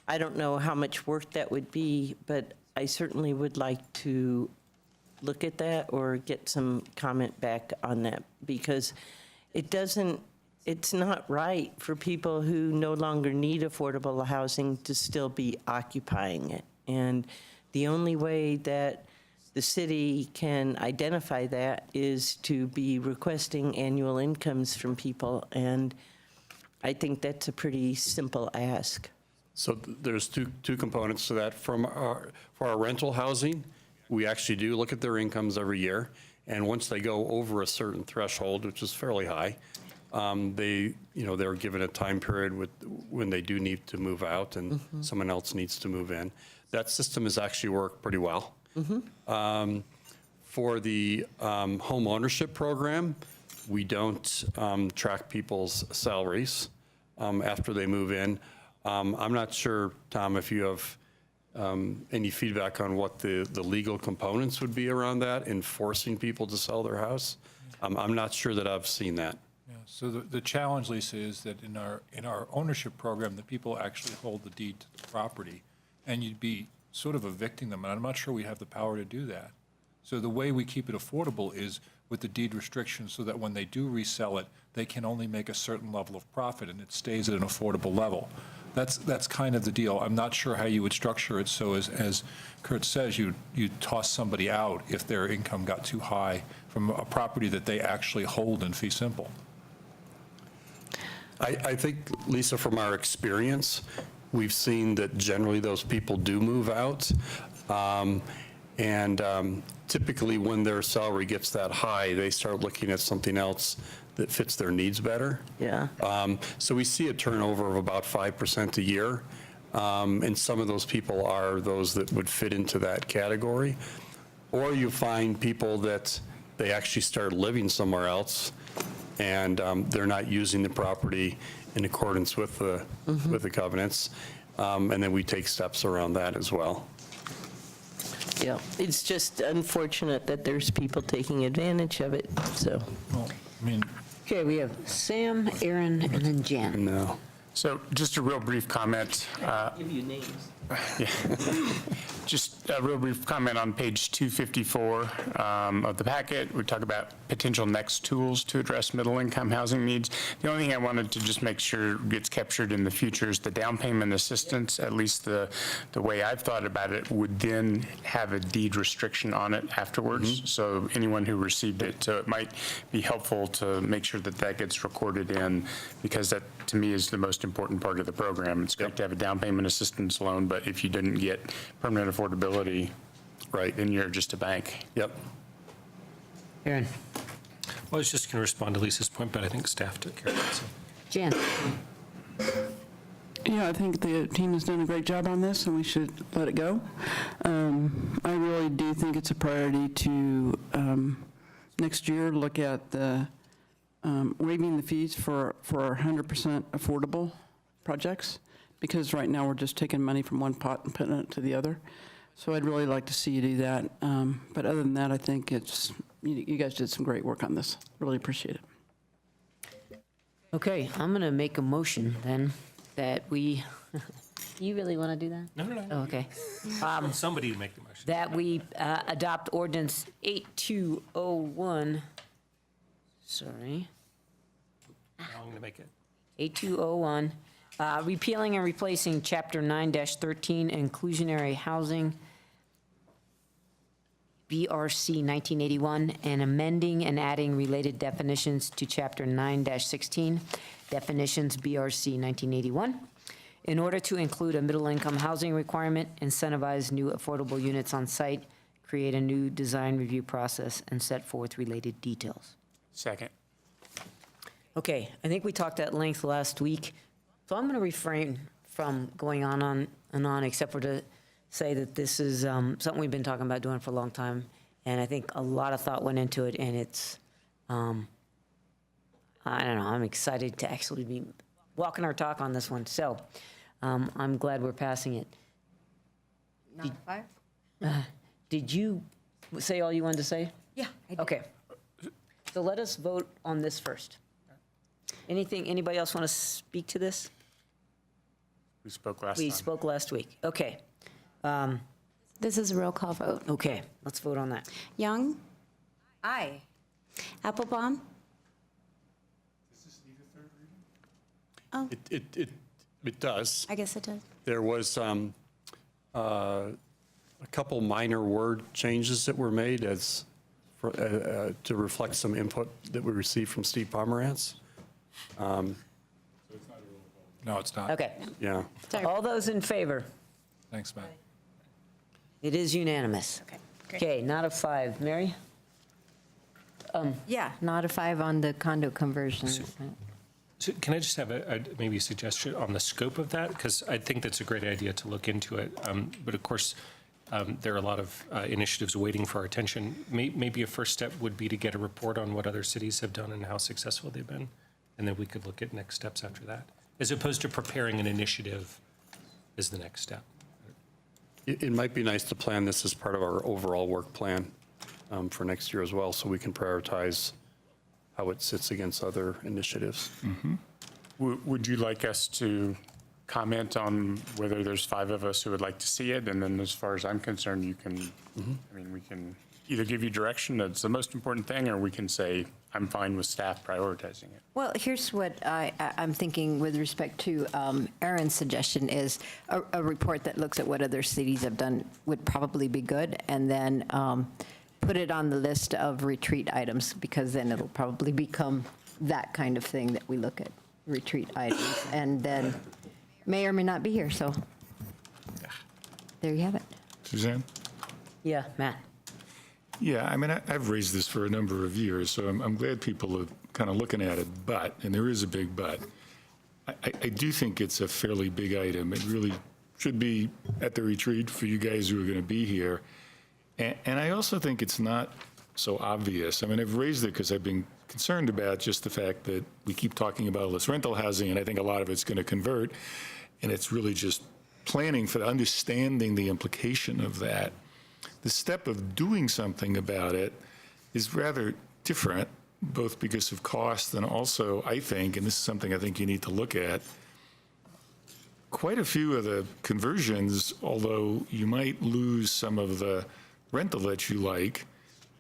I don't know how much work that would be, but I certainly would like to look at that or get some comment back on that, because it's not right for people who no longer need affordable housing to still be occupying it. And the only way that the city can identify that is to be requesting annual incomes from people. And I think that's a pretty simple ask. So there's two components to that. For our rental housing, we actually do look at their incomes every year. And once they go over a certain threshold, which is fairly high, they're given a time period when they do need to move out and someone else needs to move in. That system has actually worked pretty well. For the home ownership program, we don't track people's salaries after they move in. I'm not sure, Tom, if you have any feedback on what the legal components would be around that, enforcing people to sell their house. I'm not sure that I've seen that. Yeah, so the challenge, Lisa, is that in our ownership program, the people actually hold the deed to the property, and you'd be sort of evicting them, and I'm not sure we have the power to do that. So the way we keep it affordable is with the deed restrictions, so that when they do resell it, they can only make a certain level of profit, and it stays at an affordable level. That's kind of the deal. I'm not sure how you would structure it so as Kurt says, you toss somebody out if their income got too high from a property that they actually hold in fee simple. I think, Lisa, from our experience, we've seen that generally those people do move out. Typically when their salary gets that high, they start looking at something else that fits their needs better. Yeah. So we see a turnover of about 5% a year. And some of those people are those that would fit into that category. Or you find people that they actually start living somewhere else and they're not using the property in accordance with the covenants. And then we take steps around that as well. Yeah, it's just unfortunate that there's people taking advantage of it, so. Well, I mean. Okay, we have Sam, Aaron, and then Jan. No. So just a real brief comment. Give you names. Yeah. Just a real brief comment on page 254 of the packet. We talk about potential next tools to address middle-income housing needs. The only thing I wanted to just make sure gets captured in the future is the down payment assistance, at least the way I've thought about it, would then have a deed restriction on it afterwards. So anyone who received it, so it might be helpful to make sure that that gets recorded in, because that, to me, is the most important part of the program. It's great to have a down payment assistance loan, but if you didn't get permanent affordability, right, then you're just a bank. Yep. Aaron. Well, I was just going to respond to Lisa's point, but I think staff took care of it. So. Jan. Yeah, I think the team has done a great job on this, and we should let it go. I really do think it's a priority to, next year, look at the waiving the fees for our 100% affordable projects, because right now we're just taking money from one pot and putting it to the other. So I'd really like to see you do that. But other than that, I think you guys did some great work on this. Really appreciate it. Okay, I'm going to make a motion then that we, you really want to do that? No. Oh, okay. Somebody make the motion. That we adopt ordinance 8201. Sorry. I'm going to make it. 8201, repealing and replacing Chapter 9-13, inclusionary housing, BRC 1981, and amending and adding related definitions to Chapter 9-16, definitions BRC 1981, in order to include a middle-income housing requirement, incentivize new affordable units on site, create a new design review process, and set forth related details. Second. Okay, I think we talked at length last week, so I'm going to refrain from going on and on, except for to say that this is something we've been talking about doing for a long time, and I think a lot of thought went into it, and it's, I don't know, I'm excited to actually be walking our talk on this one. So I'm glad we're passing it. Not five? Did you say all you wanted to say? Yeah, I did. Okay. So let us vote on this first. Anybody else want to speak to this? We spoke last We time. spoke last week. Okay. This is a roll call vote. Okay, let's vote on that. Young, Aye. Applebaum. Oh, It does. I guess it does. There was a couple minor word changes that were made to reflect some input that we received from Steve Pomerantz. No, it's not. Okay. Yeah. All those in favor? Thanks, Matt. It is unanimous. Okay, not a 5. Mary? Yeah, not a 5 on the condo conversions. So can I just have maybe a suggestion on the scope of that? Because I think that's a great idea to look into it. But of course, there are a lot of initiatives waiting for our attention. Maybe a first step would be to get a report on what other cities have done and how successful they've been. And then we could look at next steps after that, as opposed to preparing an initiative as the next step. It might be nice to plan this as part of our overall work plan for next year as well, so we can prioritize how it sits against other initiatives. Would you like us to comment on whether there's 5 of us who would like to see it? And then as far as I'm concerned, you can, I mean, we can either give you direction that's the most important thing, or we can say, I'm fine with staff prioritizing it. Well, here's what I'm thinking with respect to Aaron's suggestion is a report that looks at what other cities have done would probably be good, and then put it on the list of retreat items, because then it'll probably become that kind of thing that we look at, retreat items, and then may or may not be here, so there you have it. Suzanne? Yeah, Matt? Yeah, I mean, I've raised this for a number of years, so I'm glad people are kind of looking at it, but, and there is a big but, I do think it's a fairly big item. It really should be at the retreat for you guys who are going to be here. And I also think it's not so obvious. I mean, I've raised it because I've been concerned about just the fact that we keep talking about less rental housing, and I think a lot of it's going to convert, and it's really just planning for understanding the implication of that. The step of doing something about it is rather different, both because of cost and also, I think, and this is something I think you need to look at, quite a few of the conversions, although you might lose some of the rental that you like,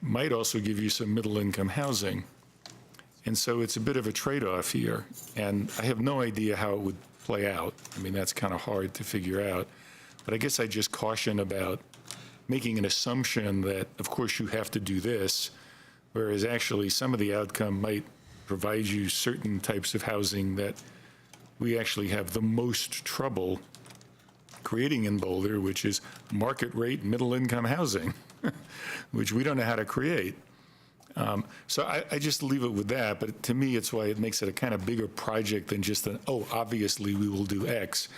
might also give you some middle-income housing. And so it's a bit of a trade-off here, and I have no idea how it would play out. I mean, that's kind of hard to figure out. But I guess I just caution about making an assumption that, of course, you have to do this, whereas actually some of the outcome might provide you certain types of housing that we actually have the most trouble creating in Boulder, which is market rate middle-income housing, which we don't know how to create. So I just leave it with that, but to me, it's why it makes it a kind of bigger project than just obviously we will do X.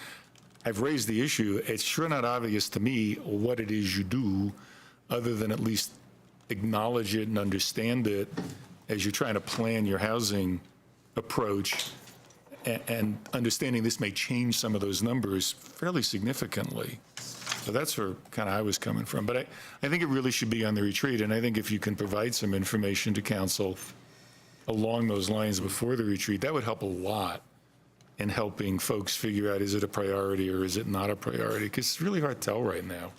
I've raised the issue. It's sure not obvious to me what it is you do, other than at least acknowledge it and understand it as you're trying to plan your housing approach, and understanding this may change some of those numbers fairly significantly. So that's where kind of I was coming from. But I think it really should be on the retreat, and I think if you can provide some information to council along those lines before the retreat, that would help a lot in helping folks figure out, is it a priority or is it not a priority? Because it's really hard to tell right now.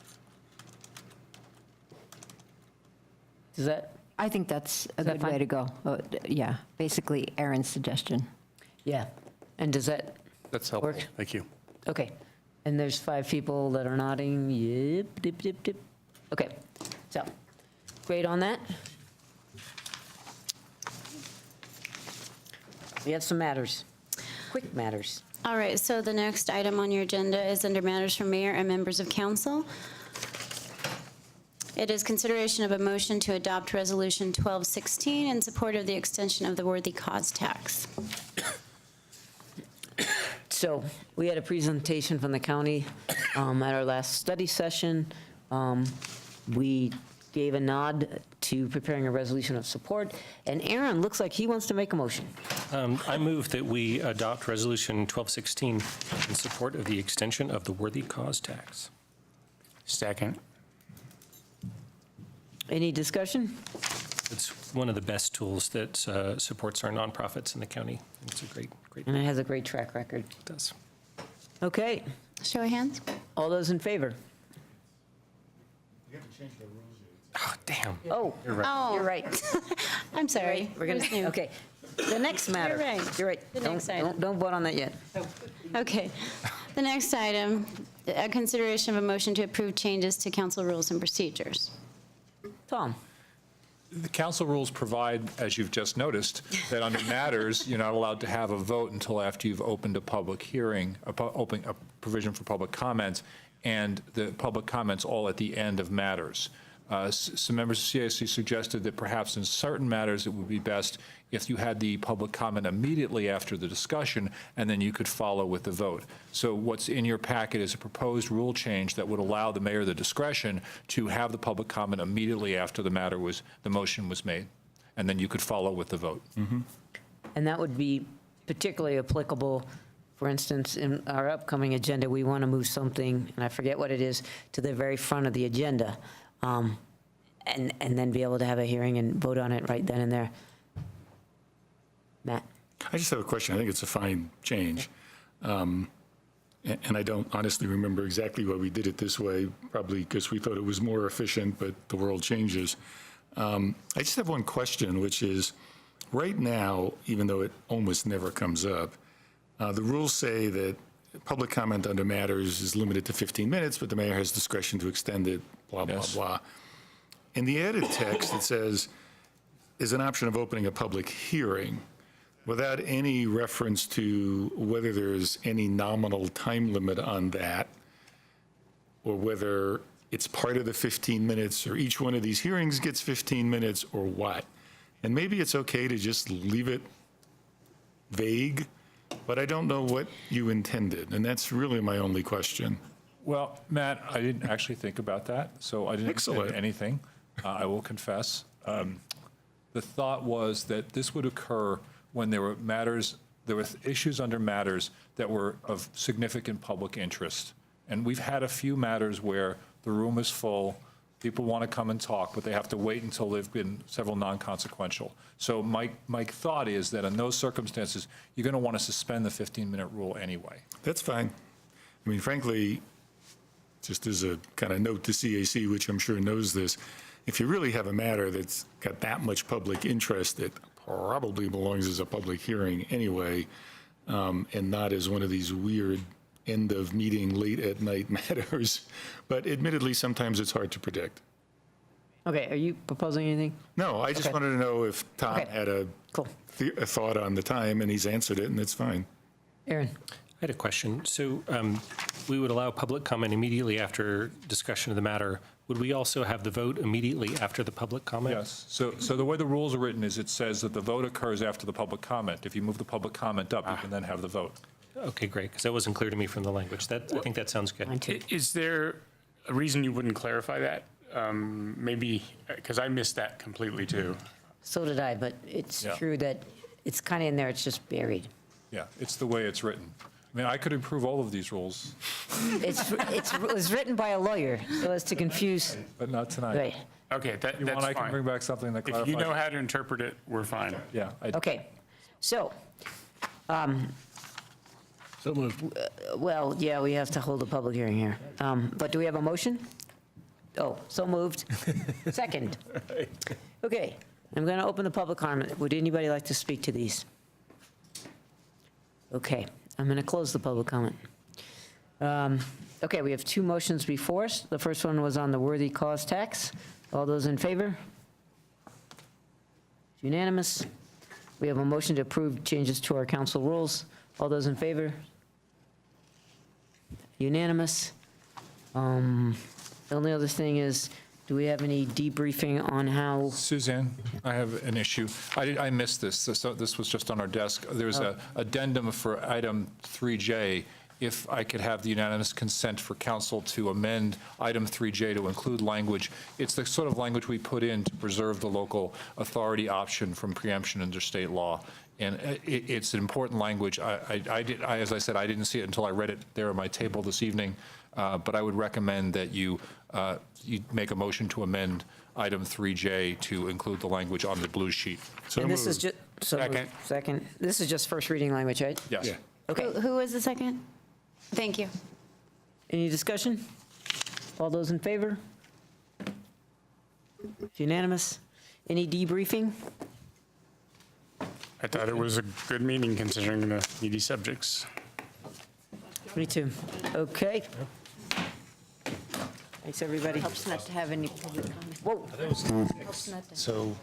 Does that? I think that's a that good fine? way to go. Yeah, basically Aaron's suggestion. Yeah. And does that That's helpful. work? Thank you. Okay. And there's 5 people that are nodding. Yep, dip, dip, dip. Okay. So, great on that. We have some matters, quick matters. All right, so the next item on your agenda is under matters from mayor and members of council. It is consideration of a motion to adopt Resolution 1216 in support of the extension of the worthy cause tax. So we had a presentation from the county at our last study session. We gave a nod to preparing a resolution of support, and Aaron looks like he wants to make a motion. I move that we adopt Resolution 1216 in support of the extension of the worthy cause tax. Second. Any discussion? It's one of the best tools that supports our nonprofits in the county. It's a great. And it has a great track record. It does. Okay. Show of hands. All those in favor? Oh, damn. Oh, You're right. Oh. you're right. I'm sorry. We're going Where's to, new? okay. The next matter. You're right. You're right. The Don't- next item. Don't vote on that yet. Okay. The next item, a consideration of a motion to approve changes to council rules and procedures. Tom? The council rules provide, as you've just noticed, that under matters, you're not allowed to have a vote until after you've opened a public hearing, a provision for public comments, and the public comments all at the end of matters. Some members of CAC suggested that perhaps in certain matters it would be best if you had the public comment immediately after the discussion, and then you could follow with the vote. So what's in your packet is a proposed rule change that would allow the mayor the discretion to have the public comment immediately after the motion was made, and then you could follow with the vote. And that would be particularly applicable, for instance, in our upcoming agenda, we want to move something, and I forget what it is, to the very front of the agenda, and then be able to have a hearing and vote on it right then and there. Matt? I just have a question. I think it's a fine change. And I don't honestly remember exactly why we did it this way, probably because we thought it was more efficient, but the world changes. I just have one question, which is, right now, even though it almost never comes up, the rules say that public comment under matters is limited to 15 minutes, but the mayor has discretion to extend it, blah, blah, blah. In the added text, it says, is an option of opening a public hearing, without any reference to whether there's any nominal time limit on that, or whether it's part of the 15 minutes, or each one of these hearings gets 15 minutes, or what. And maybe it's okay to just leave it vague, but I don't know what you intended, and that's really my only question. Well, Matt, I didn't actually think about that, so I didn't Excellent. say anything. I will confess. The thought was that this would occur when there were issues under matters that were of significant public interest. And we've had a few matters where the room is full, people want to come and talk, but they have to wait until they've been several non-consequential. So my thought is that in those circumstances, you're going to want to suspend the 15-minute rule anyway. That's fine. I mean, frankly, just as a kind of note to CAC, which I'm sure knows this, if you really have a matter that's got that much public interest, it probably belongs as a public hearing anyway, and not as one of these weird end of meeting late at night matters. But admittedly, sometimes it's hard to predict. Okay, are you proposing anything? No, I just wanted to know if Tom had a thought on the time, and he's answered it, and it's fine. Aaron? I had a question. So we would allow public comment immediately after discussion of the matter. Would we also have the vote immediately after the public comment? Yes. So the way the rules are written is it says that the vote occurs after the public comment. If you move the public comment up, you can then have the vote. Okay, great, because that wasn't clear to me from the language. I think that sounds good. Is there a reason you wouldn't clarify that? Maybe, because I missed that completely too. So did I, but it's Yeah. true that it's kind of in there, it's just buried. Yeah, it's the way it's written. I mean, I could improve all of these rules, It was written by a lawyer, so as to confuse. but not tonight. Right. Okay, that's You want, I can fine. bring back something that If clarifies. you know how to interpret it, we're fine. Yeah. Okay, so, So moved. well, yeah, we have to hold a public hearing here. But do we have a motion? Oh, so moved. Second. Okay, I'm going to open the public comment. Would anybody like to speak to these? Okay, I'm going to close the public comment. Okay, we have two motions before us. The first one was on the worthy cause tax. All those in favor? Unanimous. We have a motion to approve changes to our council rules. All those in favor? Unanimous. The only other thing is, do we have any debriefing on how? Suzanne, I have an issue. I missed this. So this was just on our desk. There's a addendum for item 3J, if I could have the unanimous consent for council to amend item 3J to include language. It's the sort of language we put in to preserve the local authority option from preemption under state law. And it's an important language. As I said, I didn't see it until I read it there on my table this evening, but I would recommend that you make a motion to amend item 3J to include the language on the blue sheet. And this is just, second. This is just first reading language, right? Yes. Okay. Who was the second? Thank you. Any discussion? All those in favor? It's unanimous. Any debriefing? I thought it was a good meeting considering the meaty subjects. Me too. Okay. Thanks, everybody. Helps not to have any public comment. Whoa. So